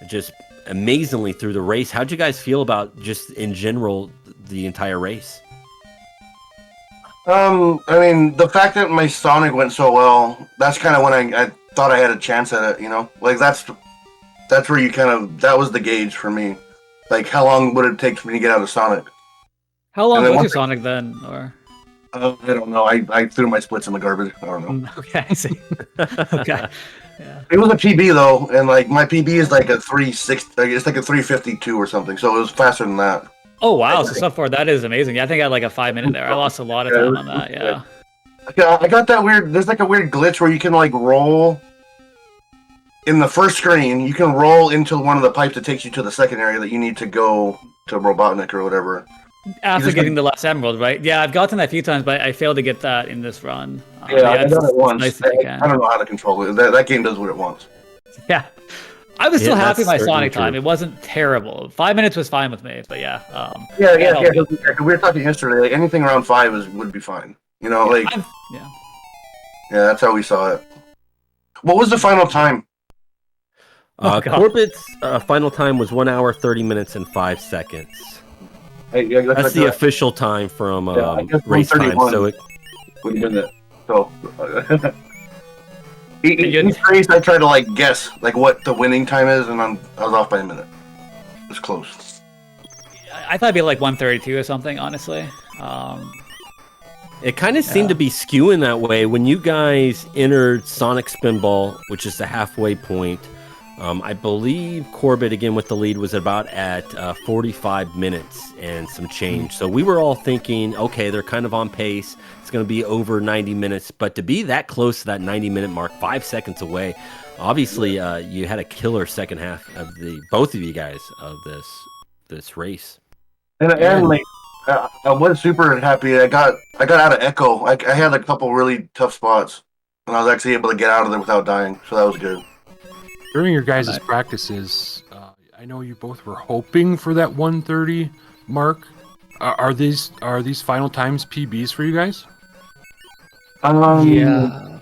just amazingly through the race. How'd you guys feel about just in general the entire race? I mean, the fact that my Sonic went so well, that's kind of when I thought I had a chance at it, you know? Like, that's where you that was the gauge for me. Like, how long would it take for me to get out of Sonic? How long was your Sonic then? Or I don't know. I threw my splits in the garbage. I don't know. Okay, I see. Okay. Yeah. It was a PB, though, and, like, my PB is like a 360, it's like a 352 or something, so it was faster than that. Oh, wow. So far, that is amazing. Yeah, I think I had like a 5 minute there. I lost a lot of time on that, yeah. I got that weird, there's like a weird glitch where you can, like, roll. In the first screen, you can roll into one of the pipes that takes you to the second area that you need to go to Robotnik or whatever. After getting the last emerald, right? Yeah, I've gotten that a few times, but I failed to get that in this run. Yeah, I done it once. Nice I don't know how to control it. That game does what it wants. Yeah. I was still happy with my Sonic true. time. It wasn't terrible. 5 minutes was fine with me, but yeah. Yeah. We were talking yesterday. Like, anything around 5 would be fine. You know, like... Yeah, that's how we saw it. What was the final time? Corbett's final time was 1 hour, 30 minutes, and 5 seconds. That's the official time from race time. So it would have been it. So each race, I try to like guess like what the winning time is, and I was off by a minute. It was close. I thought it'd be like 1:32 or something. Honestly, it kind of seemed to be skewing that way when you guys entered Sonic Spinball, which is the halfway point. I believe Corbett, again with the lead, was about at 45 minutes and some change. So we were all thinking, okay, they're kind of on pace. It's going to be over 90 minutes. But to be that close to that 90-minute mark, 5 seconds away, obviously you had a killer second half of both of you guys of this race. And like, I was super happy. I got out of Ecco. I had a couple really tough spots, and I was actually able to get out of there without dying. So that was good. During your guys' practices, I know you both were hoping for that 1:30 mark. Are these final times PBs for you guys? Yeah.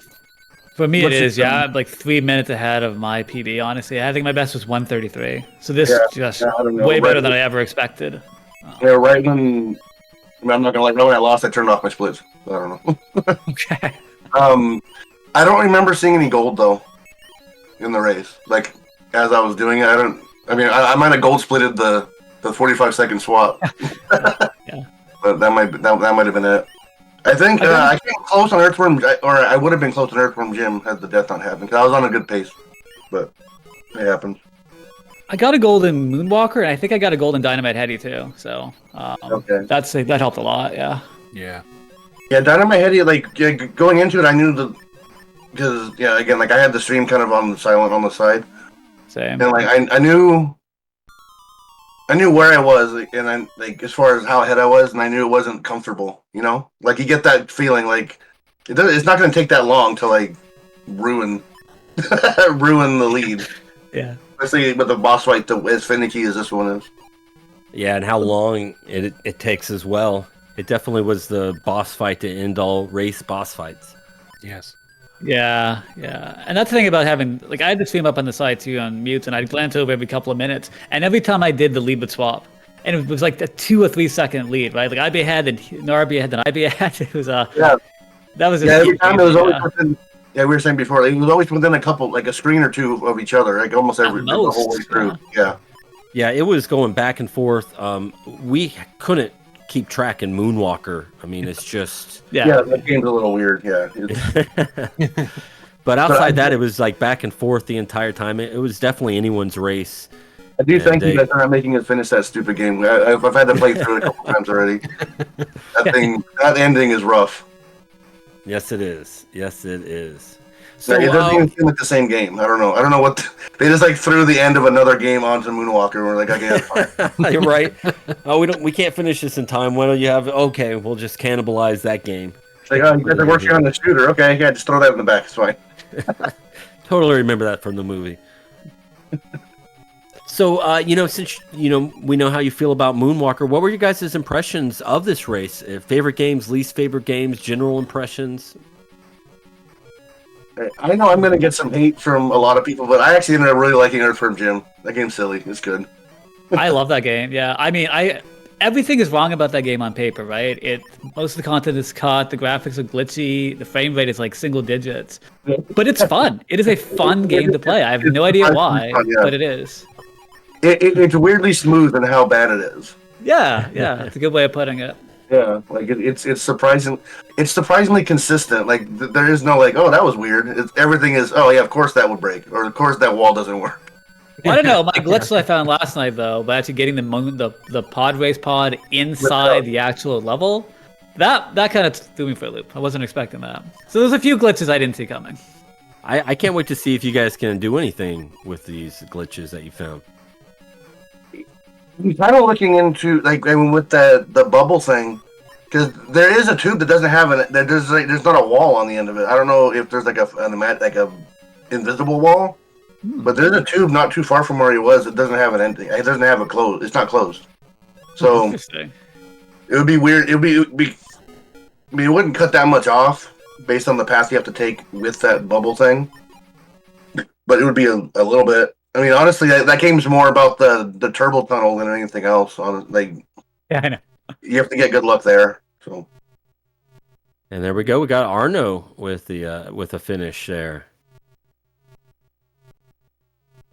For me, it is. Yeah, I'm like 3 minutes ahead of my PB. Honestly, I think my best was 1:33. So this is just way better than I ever expected. Yeah, right when I'm not gonna right when I lost, I turned off my splits. I don't know. Okay. I don't remember seeing any gold though. In the race, like as I was doing it, I might have gold splitted the 45-second swap. Yeah, but that might have been it. I think I came close on Earthworm, or I would have been close on Earthworm Gym had the death not happened. Because I was on a good pace, but it happened. I got a gold in Moonwalker, and I think I got a gold in Dynamite Headdy too. So that helped a lot. Yeah. Yeah. Yeah, Dynamite Headdy, like going into it, I knew because again, like I had the stream kind of on silent on the side. Same. And like I knew where I was, and I like as far as how ahead I was, and I knew it wasn't comfortable. You know, like you get that feeling like it's not going to take that long to like ruin the lead. Yeah. Especially with a boss fight as finicky as this one is. Yeah, and how long it takes as well. It definitely was the boss fight to end all race boss fights. Yes. Yeah, and that's the thing about having I had the stream up on the side too on mute, and I'd glance over every couple of minutes, and every time I did, the lead would swap, and it was like a 2 or 3 second lead, right? Like I'd be ahead, and Nar be ahead, then I'd be ahead. It was that was every time it was always within. Yeah, we were saying before, it was always within a couple, like a screen or two of each other, like almost the whole way through. Yeah, it was going back and forth. We couldn't keep track in Moonwalker. I mean, it's just that game's a little weird. Yeah, but outside that, it was like back and forth the entire time. It was definitely anyone's race. I do thank you guys for not making us finish that stupid game. I've had to play through it a couple times already. That ending is rough. Yes, it is. Yes, it is. So it doesn't even seem like the same game. I don't know what they just like threw the end of another game onto Moonwalker. And we're like, okay, you're right. Oh, we can't finish this in time. Why don't you have? Okay, we'll just cannibalize that game. It's like, you guys are working on the shooter. Okay, yeah, just throw that in the back. It's fine. Totally remember that from the movie. So, since we know how you feel about Moonwalker, what were your guys' impressions of this race? Favorite games, least favorite games, general impressions? I know I'm going to get some hate from a lot of people, but I actually ended up really liking Earthworm Jim. That game's silly. It's good. I love that game. Yeah, I mean, everything is wrong about that game on paper, right? Most of the content is cut, the graphics are glitchy, the frame rate is like single digits, but it's fun. It is a fun game to play. I have no idea why, but it is. It's weirdly smooth in how bad it is. Yeah, it's a good way of putting it. Yeah, like it's surprising. It's surprisingly consistent. Like there is no like, oh, that was weird. Everything is, oh yeah, of course that would break, or of course that wall doesn't work. Well, I don't know. My glitch that I found last night, though, by actually getting the pod race pod inside the actual level, that kind of threw me for a loop. I wasn't expecting that. So there's a few glitches I didn't see coming. I can't wait to see if you guys can do anything with these glitches that you found. I'm kind of looking into with the bubble thing, because there is a tube that doesn't have there's not a wall on the end of it. I don't know if there's like a invisible wall. But there's a tube not too far from where he was. It doesn't have an ending. It doesn't have a close. It's not closed. So it would be weird. It would be. I mean, it wouldn't cut that much off based on the path you have to take with that bubble thing. But it would be a little bit. I mean, honestly, that game's more about the turbo tunnel than anything else. Yeah, I know. You have to get good luck there. So. And there we go. We got Arno with a finish there.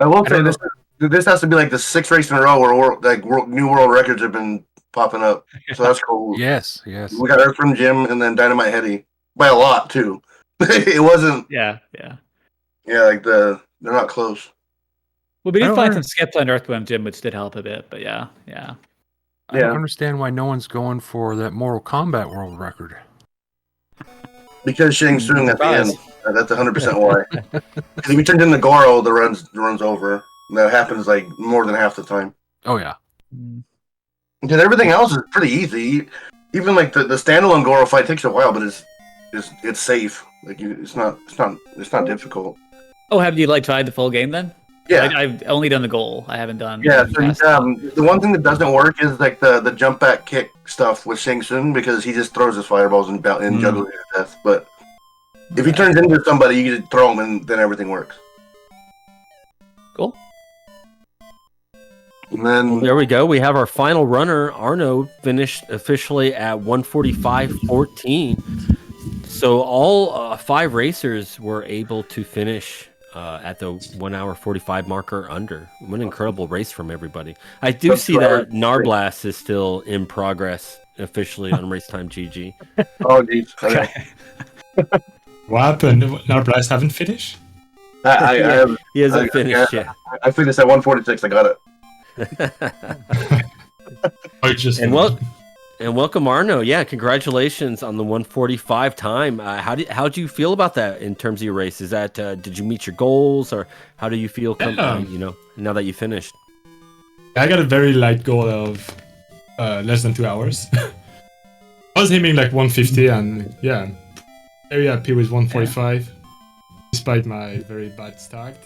I will say this has to be like the 6th race in a row where new world records have been popping up. So that's cool. Yes. We got Earthworm Jim and then Dynamite Headdy by a lot too. It wasn't. Yeah. Yeah, like they're not close. Well, we did find some skips on Earthworm Jim, which did help a bit. But yeah. I don't understand why no one's going for that Mortal Kombat world record. Because Shang Tsung at the end. That's 100% why. Because if you turned into Goro, the runs over. And that happens like more than half the time. Oh yeah. Because everything else is pretty easy. Even like the standalone Goro fight takes a while, but it's safe. Like it's not difficult. Oh, have you tried the full game then? Yeah, I've only done the goal. I haven't done. Yeah, so the one thing that doesn't work is like the jump back kick stuff with Shang Tsung, because he just throws his fireballs and juggles you to death. But if he turns into somebody, you can throw him and then everything works. Cool. And then there we go. We have our final runner. Arno finished officially at 1:45.14. So all 5 racers were able to finish at the 1 hour 45 marker under. What an incredible race from everybody. I do see that Narblast is still in progress officially on Racetime GG. Oh, geez. Okay. What happened? Narblast haven't finished? He hasn't finished yet. I finished at 146. I got it. And welcome Arno. Yeah, congratulations on the 1:45 time. How'd you feel about that in terms of your race? Is that did you meet your goals, or how do you feel? Now that you finished. I got a very light goal of less than 2 hours. I was aiming like 150, and very happy with 145, despite my very bad start.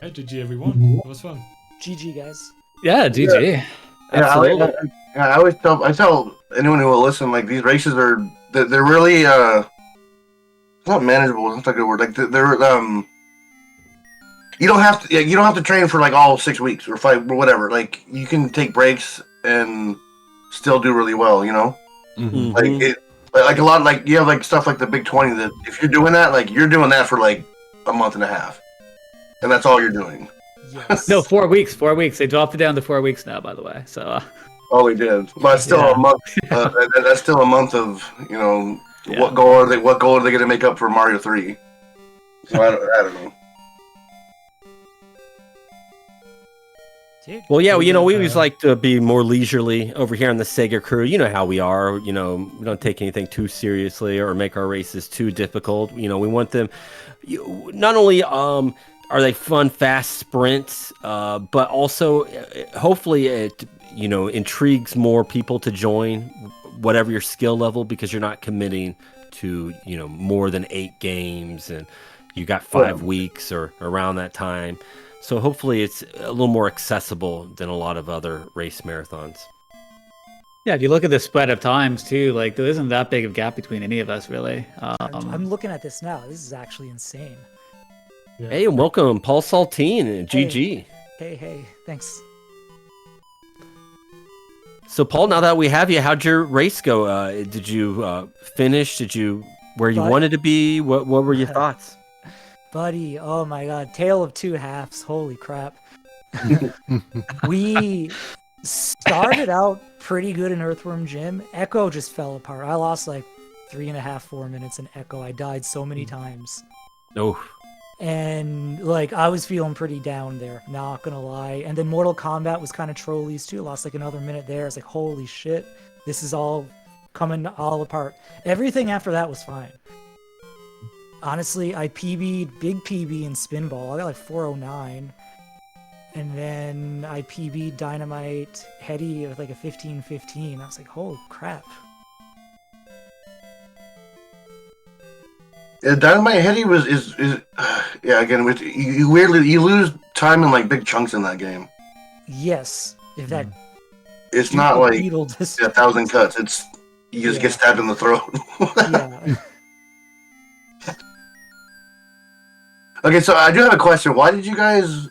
Hey, GG everyone. It was fun. GG guys. Yeah, GG. Absolutely. I always tell anyone who will listen, like, these races they're really it's not manageable. It's not a good word. Like they're you don't have to train for like all 6 weeks or 5 or whatever. Like you can take breaks and still do really well. You know, like a lot, like you have like stuff like the Big 20 that if you're doing that, like you're doing that for like a month and a half, and that's all you're doing. Yes. No, 4 weeks. 4 weeks. They dropped it down to 4 weeks now, by the way. So. Oh, we did. But it's still a month. That's still a month of what goal are they going to make up for Mario 3? So I don't know. Dude, Well, yeah, we always like to be more leisurely over here on the SegaCrew. You know how we are. We don't take anything too seriously or make our races too difficult. We want them. Not only are they fun, fast sprints, but also hopefully it intrigues more people to join, whatever your skill level, because you're not committing to more than 8 games, and you got 5 weeks or around that time. So hopefully it's a little more accessible than a lot of other race marathons. Yeah, if you look at the spread of times too, like there isn't that big of a gap between any of us really. I'm looking at this now. This is actually insane. Yeah. Hey, and welcome, Paul Saltine and GG. Hey, thanks. So, Paul, now that we have you, how'd your race go? Did you finish? Did you where you wanted to be? What were your thoughts? Buddy, oh my god, tale of two halves. Holy crap. We started out pretty good in Earthworm Gym. Ecco just fell apart. I lost like 3.5, 4 minutes in Ecco. I died so many times. Oh, And like I was feeling pretty down there, not gonna lie. And then Mortal Kombat was kind of trolleys too. Lost like another minute there. I was like, holy shit, this is all coming all apart. Everything after that was fine. Honestly, I PB'd big PB in Spinball. I got like 409. And then I PB'd Dynamite Headdy with like a 15:15. I was like, holy crap. Yeah, Dynamite Headdy is yeah, again, with you weirdly you lose time in like big chunks in that game. Yes, if that It's not like beetle just 1,000 cuts. It's you just get stabbed in the throat. yeah. Okay, so I do have a question. Why did you guys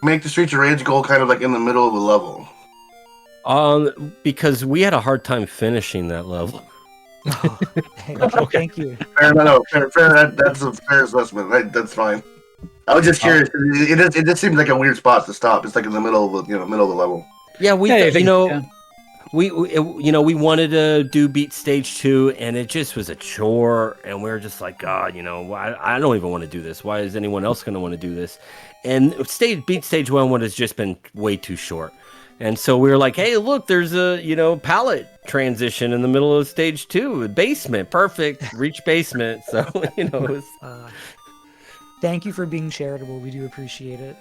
make the Streets of Rage goal kind of like in the middle of the level? because we had a hard time finishing that level. Oh, thank you. Fair, that's a fair assessment. That's fine. I was just curious. It just seems like a weird spot to stop. It's like in the middle of the middle of the level. Yeah, we Yeah, we we wanted to do Beat Stage 2, and it just was a chore, and we were just like, God, I don't even want to do this. Why is anyone else going to want to do this? And Beat Stage 1 would have just been way too short. And so we were like, hey, look, there's a palette transition in the middle of Stage 2, basement, perfect, reach basement. So, it was... Thank you for being charitable. We do appreciate it.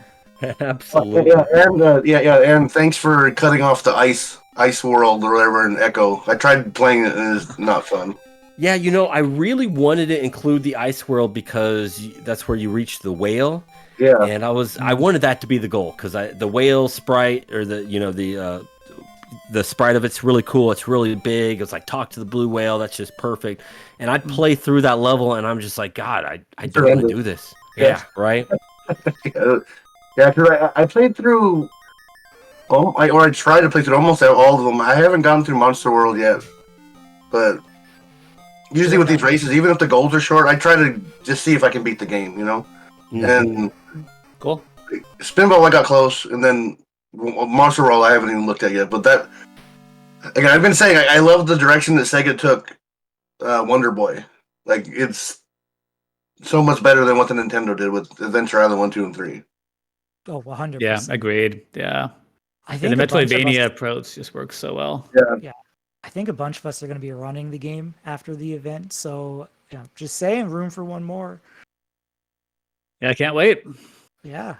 Absolutely. And thanks for cutting off the ice world or whatever in Echo. I tried playing it and it's not fun. Yeah, I really wanted to include the ice world because that's where you reach the whale. Yeah. And I wanted that to be the goal because the whale sprite or the sprite of it's really cool. It's really big. It's like talk to the blue whale. That's just perfect. And I'd play through that level and I'm just like, God, I don't want to do this. Yeah, right. Yeah, because I played through, I tried to play through almost all of them. I haven't gone through Monster World yet, but usually with these races, even if the goals are short, I try to just see if I can beat the game, Mm-hmm. And Cool. Spinball, I got close, and then Monster World, I haven't even looked at yet. But that, again, I've been saying I love the direction that Sega took Wonder Boy. Like, it's so much better than what the Nintendo did with Adventure Island 1, 2, and 3. Oh, 100%. Yeah, agreed. Yeah. I The think a bunch of Metroidvania us- approach just works so well. I think a bunch of us are going to be running the game after the event. So, just saying, room for one more. Yeah, I can't wait. Yeah.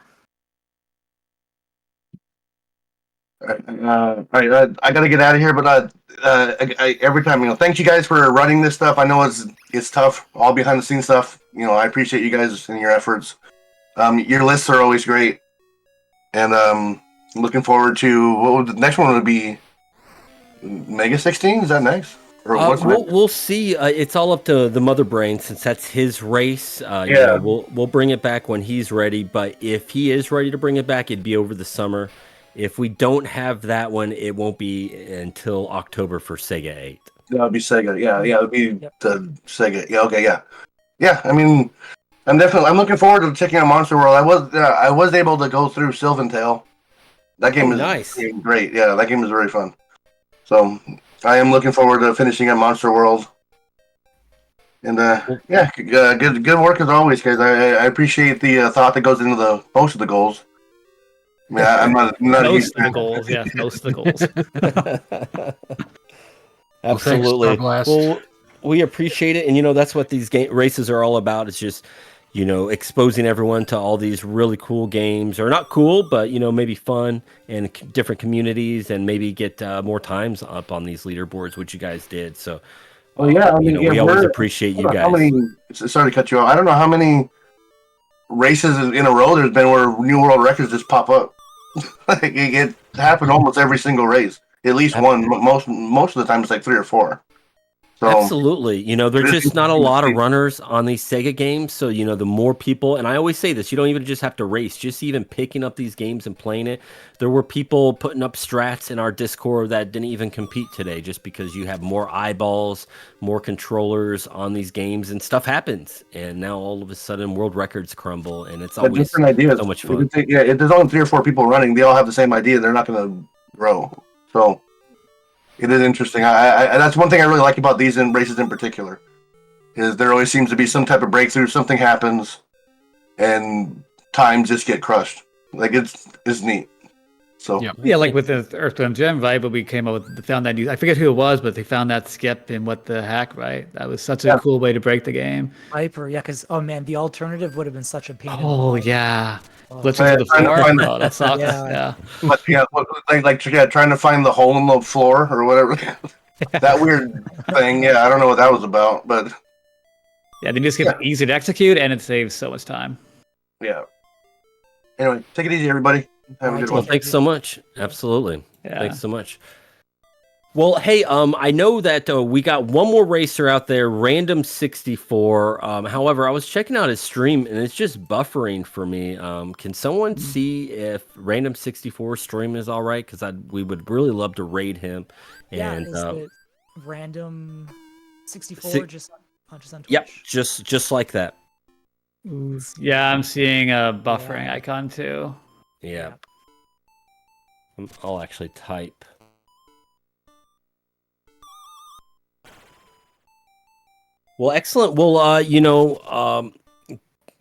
All right, I gotta get out of here, but every time, thank you guys for running this stuff. I know it's tough, all behind the scenes stuff. I appreciate you guys and your efforts. Your lists are always great, and looking forward to what would the next one would be. Mega 16 is that next? Or what's next? We'll see. It's all up to the Mother Brain since that's his race. We'll bring it back when he's ready. But if he is ready to bring it back, it'd be over the summer. If we don't have that one, it won't be until October for Sega 8. That'll be Sega. Yeah, it'll be the Sega. Yeah, okay, yeah. I mean, I'm looking forward to checking out Monster World. I was able to go through Sylvan Tale. That game is nice. Great. Yeah, that game is very fun. So I am looking forward to finishing up Monster World. And good work as always, guys. I appreciate the thought that goes into most of the goals. I mean, I'm not Most of the goals, yes, most of the goals. Absolutely. Well, thanks, Well, we appreciate it, and that's what these races are all about. It's just exposing everyone to all these really cool games, or not cool, but maybe fun and different communities, and maybe get more times up on these leaderboards, which you guys did. So, we always appreciate you guys. sorry to cut you off. I don't know how many races in a row there's been where new world records just pop up. It happened almost every single race. At least one. Most of the time it's like 3 or 4. So, absolutely. There's just not a lot of runners on these Sega games. So, the more people, and I always say this, you don't even just have to race, just even picking up these games and playing it. There were people putting up strats in our Discord that didn't even compete today just because you have more eyeballs, more controllers on these games, and stuff happens. And now all of a sudden world records crumble, and it's always different ideas. so much fun. If there's only 3 or 4 people running, they all have the same idea. They're not going to grow. So it is interesting. I that's one thing I really like about these races in particular, is there always seems to be some type of breakthrough. Something happens, and times just get crushed. Like it's neat. So yeah, like with the Earthworm Gem, right? But we came up with found that I forget who it was, but they found that skip in What the Heck, right? That was such a cool way to break the game. Viper, yeah, because oh man, the alternative would have been such a pain. Oh yeah. Oh. Glitching to the floor. Oh, that sucks. Yeah. But trying to find the hole in the floor or whatever. That weird thing. Yeah, I don't know what that was about, but yeah, they just get easy to execute and it saves so much time. Yeah. Anyway, take it easy, everybody. Have a good Well, one. thanks so much. Absolutely. Yeah. Thanks so much. Well, hey, I know that we got one more racer out there, Random 64. However, I was checking out his stream and it's just buffering for me. Can someone see if Random 64 stream is all right? Because we would really love to raid him. And is it Random 64 just on Twitch? Yep, just like that. Yeah, I'm seeing a buffering icon too. Yeah. I'll actually type. Well, excellent. Well,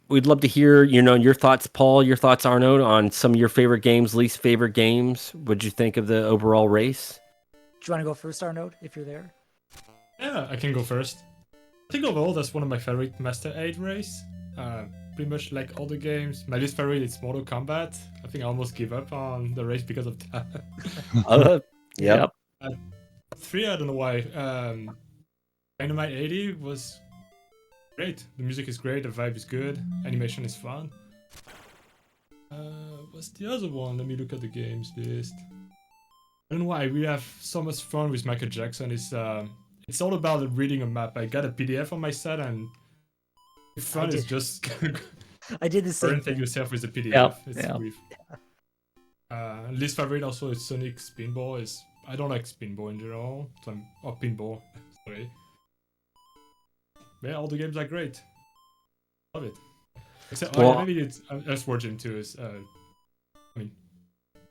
we'd love to hear, your thoughts, Paul, your thoughts, Arnaud, on some of your favorite games, least favorite games. What'd you think of the overall race? Do you want to go first, Arnaud, if you're there? Yeah, I can go first. I think overall that's one of my favorite Master8 Race. Pretty much like all the games. My least favorite is Mortal Kombat. I think I almost give up on the race because of that. Yep. 3, I don't know why. Dynamite 80 was great. The music is great, the vibe is good, animation is fun. What's the other one? Let me look at the games list. I don't know why we have so much fun with Michael Jackson. It's all about reading a map. I got a PDF on my set and the fun is just I did the same orienting yourself with the PDF. Yeah. Brief. Least favorite also is Sonic Spinball. I don't like Spinball in general. Or Pinball, sorry. Yeah, all the games are great. Love it. Except maybe it's Earthworm Gym too. Is a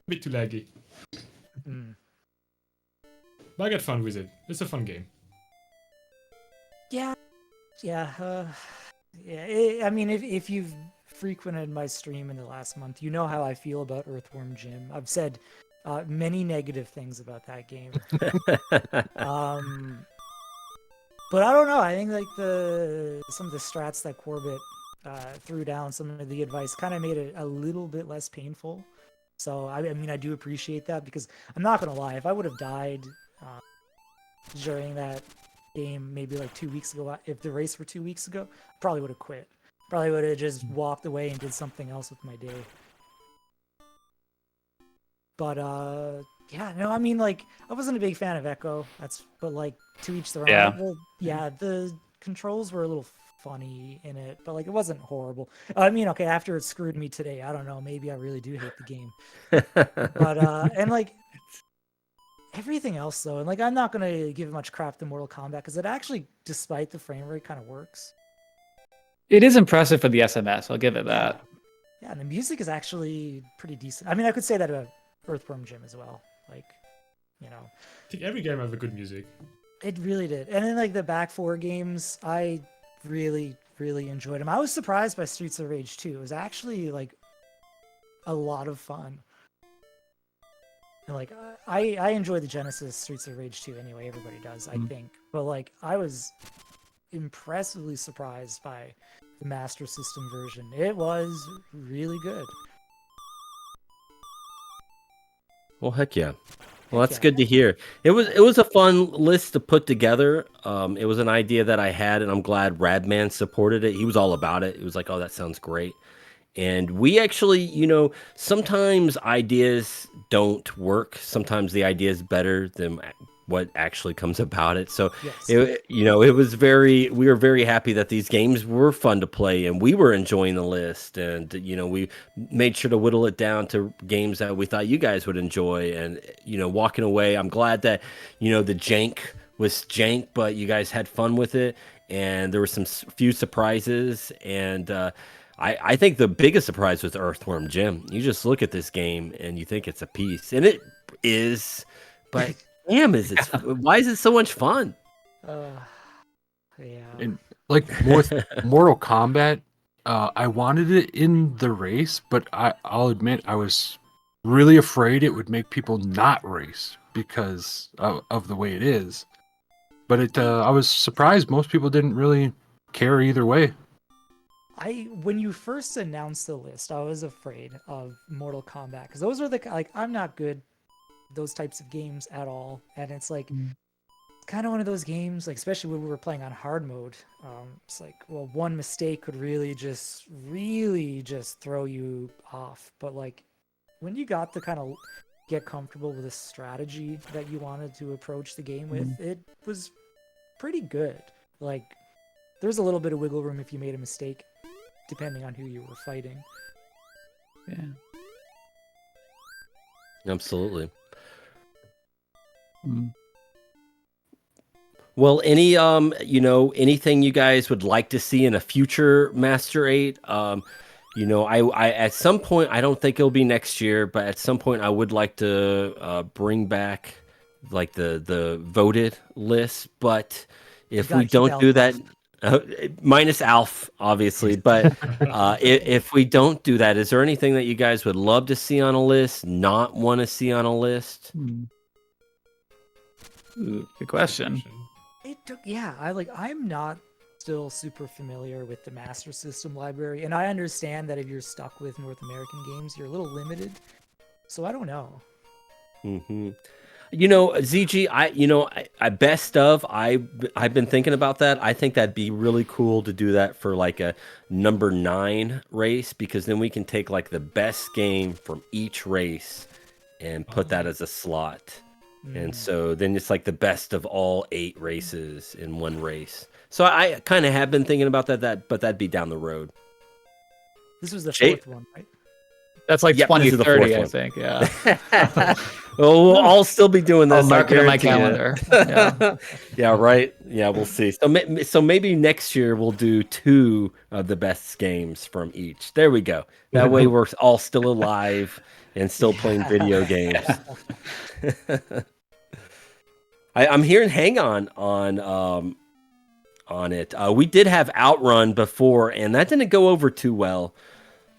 bit too laggy. But I get fun with it. It's a fun game. Yeah. I mean, if you've frequented my stream in the last month, you know how I feel about Earthworm Jim. I've said many negative things about that game. But I don't know. I think like some of the strats that Corbett threw down, some of the advice kind of made it a little bit less painful. So I mean, I do appreciate that because I'm not gonna lie. If I would have died during that game, maybe like 2 weeks ago, if the race were 2 weeks ago, I probably would have quit. Probably would have just walked away and did something else with my day. But yeah, no, I mean, like, I wasn't a big fan of Ecco. But like, to each their own. Yeah, the controls were a little funny in it, but like, it wasn't horrible. I mean, okay, after it screwed me today, I don't know, maybe I really do hate the game. But and like everything else though, and like, I'm not gonna give much crap to Mortal Kombat because it actually, despite the frame rate, kind of works. It is impressive for the SMS. I'll give it that. Yeah, and the music is actually pretty decent. I mean, I could say that about Earthworm Jim as well. Like, I think every game has a good music. It really did. And then like the back 4 games, I really, really enjoyed them. I was surprised by Streets of Rage 2. It was actually like a lot of fun. And like I enjoy the Genesis Streets of Rage 2 anyway. Everybody does, I think. But like I was impressively surprised by the Master System version. It was really good. Well, heck yeah. Well, that's good to hear. It was a fun list to put together. It was an idea that I had, and I'm glad Radman supported it. He was all about it. He was like, "Oh, that sounds great." And we actually, sometimes ideas don't work. Sometimes the idea is better than what actually comes about it. So, Yes. we were very happy that these games were fun to play and we were enjoying the list. And, we made sure to whittle it down to games that we thought you guys would enjoy. And, walking away, I'm glad that, the jank was jank, but you guys had fun with it. And there were some few surprises. And, I think the biggest surprise was Earthworm Jim. You just look at this game and you think it's a piece, and it is, but damn, why is it so much fun? Yeah. And like with Mortal Kombat, I wanted it in the race, but I'll admit I was really afraid it would make people not race because of the way it is. But I was surprised most people didn't really care either way. When you first announced the list, I was afraid of Mortal Kombat because those are I'm not good at those types of games at all, and it's like it's kind of one of those games, like especially when we were playing on hard mode. It's like, well, one mistake could really just throw you off. But like when you got to kind of get comfortable with a strategy that you wanted to approach the game with, it was pretty good. Like there's a little bit of wiggle room if you made a mistake, depending on who you were fighting. Yeah. Absolutely. Well, anything you guys would like to see in a future Master 8? I at some point, I don't think it'll be next year, but at some point I would like to bring back like the voted list. But if we don't do that, minus Alf, obviously, but if we don't do that, is there anything that you guys would love to see on a list, not want to see on a list? Ooh, good question. I'm not still super familiar with the Master System library, and I understand that if you're stuck with North American games, you're a little limited. So I don't know. ZG, I best of. I've been thinking about that. I think that'd be really cool to do that for like a number 9 race, because then we can take like the best game from each race and put that as a slot. And so then it's like the best of all 8 races in one race. So I kind of have been thinking about that, but that'd be down the road. This was the 4th one, right? That's like Yep, this is the 2030, 4th I one. think. Yeah. Well, we'll all still be doing this. I'll mark it in my guarantee calendar. Yeah. Yeah, right. Yeah, we'll see. So maybe next year we'll do 2 of the best games from each. There we go. That way we're all still alive and still playing video games. I'm hearing Hang on it. We did have Outrun before, and that didn't go over too well.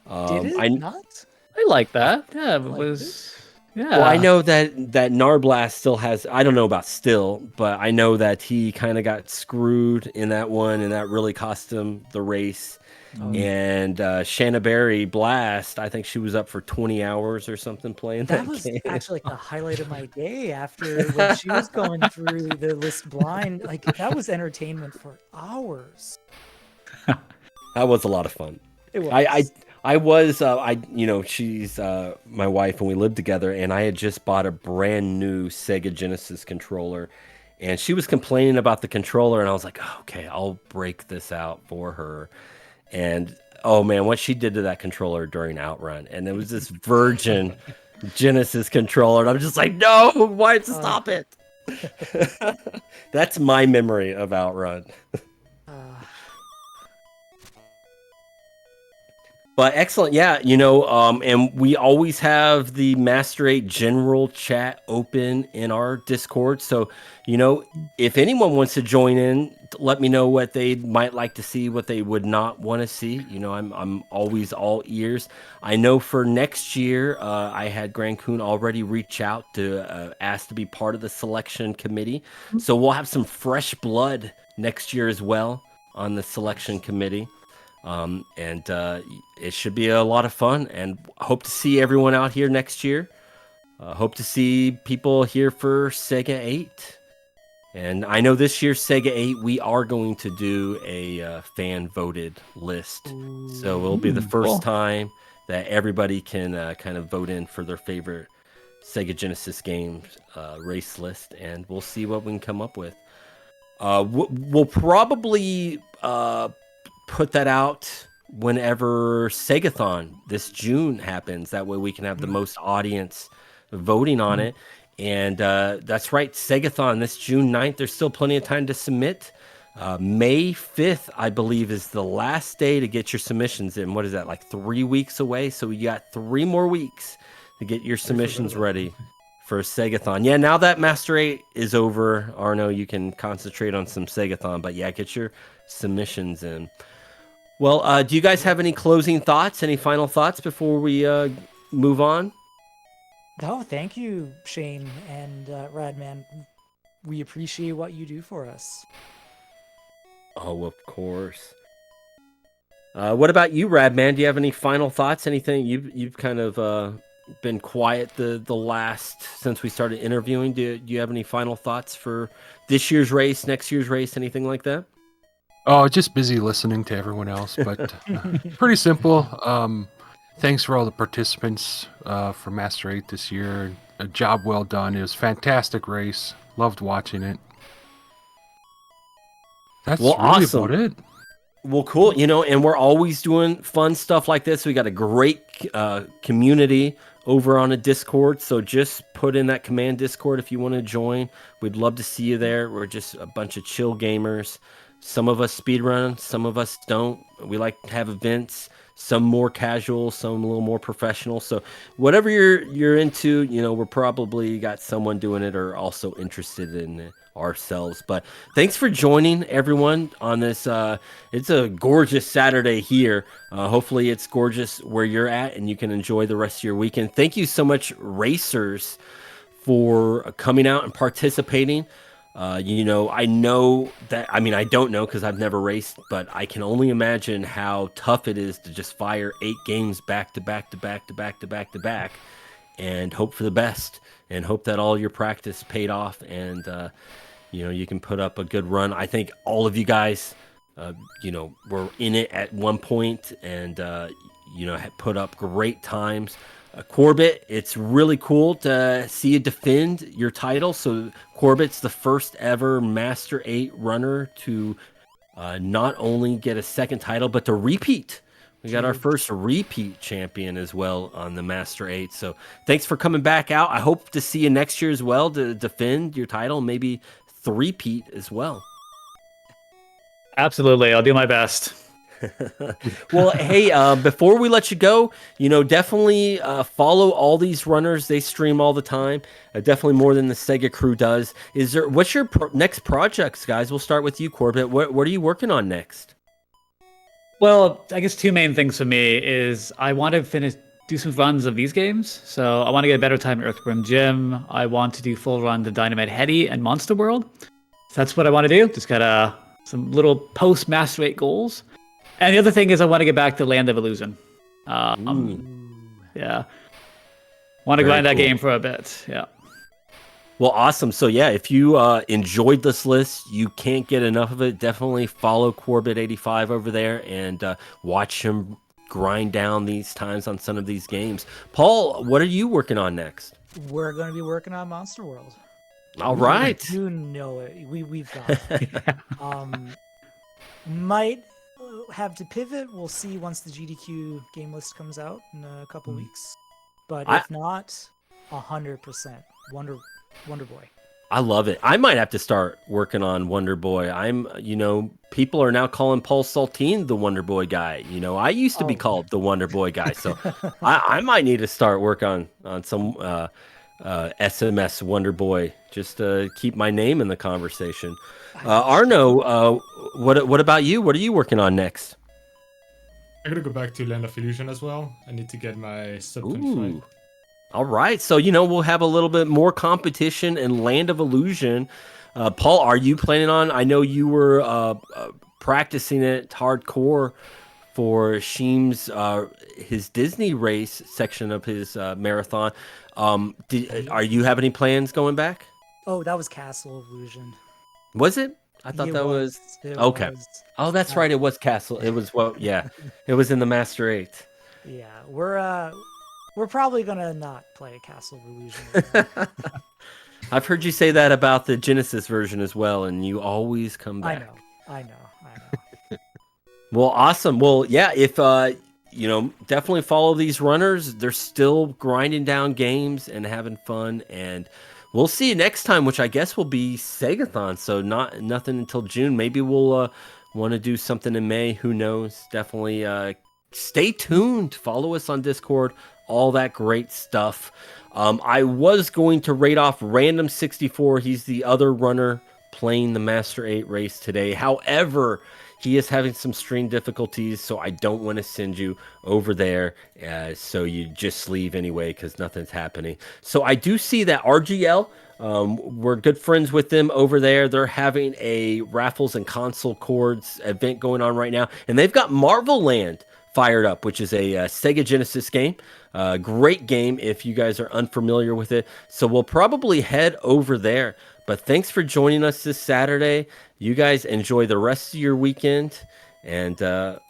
Did it not? I like that. Yeah, it was. Yeah. Well, I know that Narblast still has. I don't know about still, but I know that he kind of got screwed in that one, and that really cost him the race. And Shanna Berry Blast, I think she was up for 20 hours or something playing that. That was game. actually like the highlight of my day after when she was going through the list blind. Like that was entertainment for hours. That was a lot of fun. It was. She's my wife and we lived together, and I had just bought a brand new Sega Genesis controller, and she was complaining about the controller, and I was like, oh, okay, I'll break this out for her. And oh man, what she did to that controller during Outrun, and it was this virgin Genesis controller, and I'm just like, no, why stop it? That's my memory of Outrun. But excellent, yeah, and we always have the Master 8 general chat open in our Discord. So, if anyone wants to join in, let me know what they might like to see, what they would not want to see. I'm always all ears. I know for next year, I had Grand Coon already reach out to ask to be part of the selection committee. So we'll have some fresh blood next year as well on the selection committee. It should be a lot of fun, and hope to see everyone out here next year. Hope to see people here for Sega 8. And I know this year's Sega 8, we are going to do a fan voted list. So it'll be the first cool. time that everybody can kind of vote in for their favorite Sega Genesis games race list, and we'll see what we can come up with. We'll probably put that out whenever Segathon this June happens. That way we can have the most audience voting on it. And that's right, Segathon this June 9th. There's still plenty of time to submit. May 5th, I believe, is the last day to get your submissions in. What is that, like 3 weeks away? So we got 3 more weeks to get your submissions ready for Segathon. Yeah, now that Master 8 is over, Arno, you can concentrate on some Segathon. But yeah, get your submissions in. Well, do you guys have any closing thoughts? Any final thoughts before we move on? No, thank you, Shane and Radman. We appreciate what you do for us. Oh, of course. What about you, Radman? Do you have any final thoughts? Anything you've kind of been quiet the last since we started interviewing? Do you have any final thoughts for this year's race, next year's race, anything like that? Oh, just busy listening to everyone else, but pretty simple. Thanks for all the participants for Master 8 this year. A job well done. It was a fantastic race. Loved watching it. That's Well, really awesome. about it. Well, cool. And we're always doing fun stuff like this. We got a great community over on a Discord. So just put in that command Discord if you want to join. We'd love to see you there. We're just a bunch of chill gamers. Some of us speedrun, some of us don't. We like to have events. Some more casual, some a little more professional. So whatever you're into, we're probably got someone doing it or also interested in it ourselves. But thanks for joining everyone on this. It's a gorgeous Saturday here. Hopefully it's gorgeous where you're at and you can enjoy the rest of your weekend. Thank you so much, racers, for coming out and participating. I know that, I don't know because I've never raced, but I can only imagine how tough it is to just fire 8 games back to back to back to back to back to back and hope for the best and hope that all your practice paid off and, you can put up a good run. I think all of you guys, were in it at one point and, had put up great times. Corbett, it's really cool to see you defend your title. So Corbett's the first ever Master 8 runner to not only get a second title, but to repeat. We got our first repeat champion as well on the Master 8. So thanks for coming back out. I hope to see you next year as well to defend your title, maybe three-peat as well. Absolutely. I'll do my best. Well, hey, before we let you go, definitely follow all these runners. They stream all the time, definitely more than the SegaCrew does. What's your next projects, guys? We'll start with you, Corbett. What are you working on next? Well, I guess 2 main things for me is I want to do some runs of these games. So I want to get a better time at Earthworm Gym. I want to do full run to Dynamite Headdy and Monster World. So that's what I want to do. Just got some little post Master 8 goals. And the other thing is I want to get back to Land of Illusion. Yeah. Want to grind that game for a bit. Yeah. Well, awesome. So yeah, if you enjoyed this list, you can't get enough of it. Definitely follow Corbett85 over there and watch him grind down these times on some of these games. Paul, what are you working on next? We're going to be working on Monster World. All right. You know it. We've got it. Might have to pivot. We'll see once the GDQ game list comes out in a couple weeks. But if not, 100% Wonder Boy. I love it. I might have to start working on Wonder Boy. People are now calling Paul Saltine the Wonder Boy guy. I used to be called the Wonder Boy guy. So I might need to start work on some SMS Wonder Boy just to keep my name in the conversation. Arno, what about you? What are you working on next? I'm gonna go back to Land of Illusion as well. I need to get my sub 25. All right, so we'll have a little bit more competition in Land of Illusion. Paul, are you planning on? I know you were practicing it hardcore for Sheem's his Disney race section of his marathon. Are you have any plans going back? Oh, that was Castle of Illusion. Was it? I thought that was okay. Oh, that's right. It was Castle. It was yeah. It was in the Master 8. Yeah, we're probably gonna not play Castle of Illusion. I've heard you say that about the Genesis version as well, and you always come back. I know. Well, awesome. Well, yeah, if definitely follow these runners. They're still grinding down games and having fun, and we'll see you next time, which I guess will be Segathon. So nothing until June. Maybe we'll want to do something in May. Who knows? Definitely stay tuned. Follow us on Discord. All that great stuff. I was going to rate off Random 64. He's the other runner playing the Master 8 race today. However, he is having some stream difficulties, so I don't want to send you over there. So you just leave anyway because nothing's happening. So I do see that RGL, we're good friends with them over there. They're having a raffles and console cords event going on right now, and they've got Marvel Land fired up, which is a Sega Genesis game. Great game if you guys are unfamiliar with it. So we'll probably head over there. But thanks for joining us this Saturday. You guys enjoy the rest of your weekend. And perfect.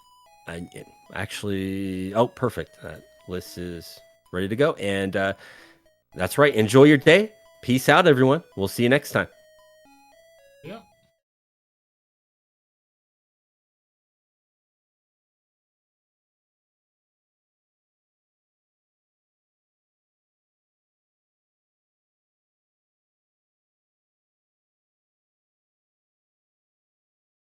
That list is ready to go. And that's right. Enjoy your day. Peace out, everyone. We'll see you next time. Yeah.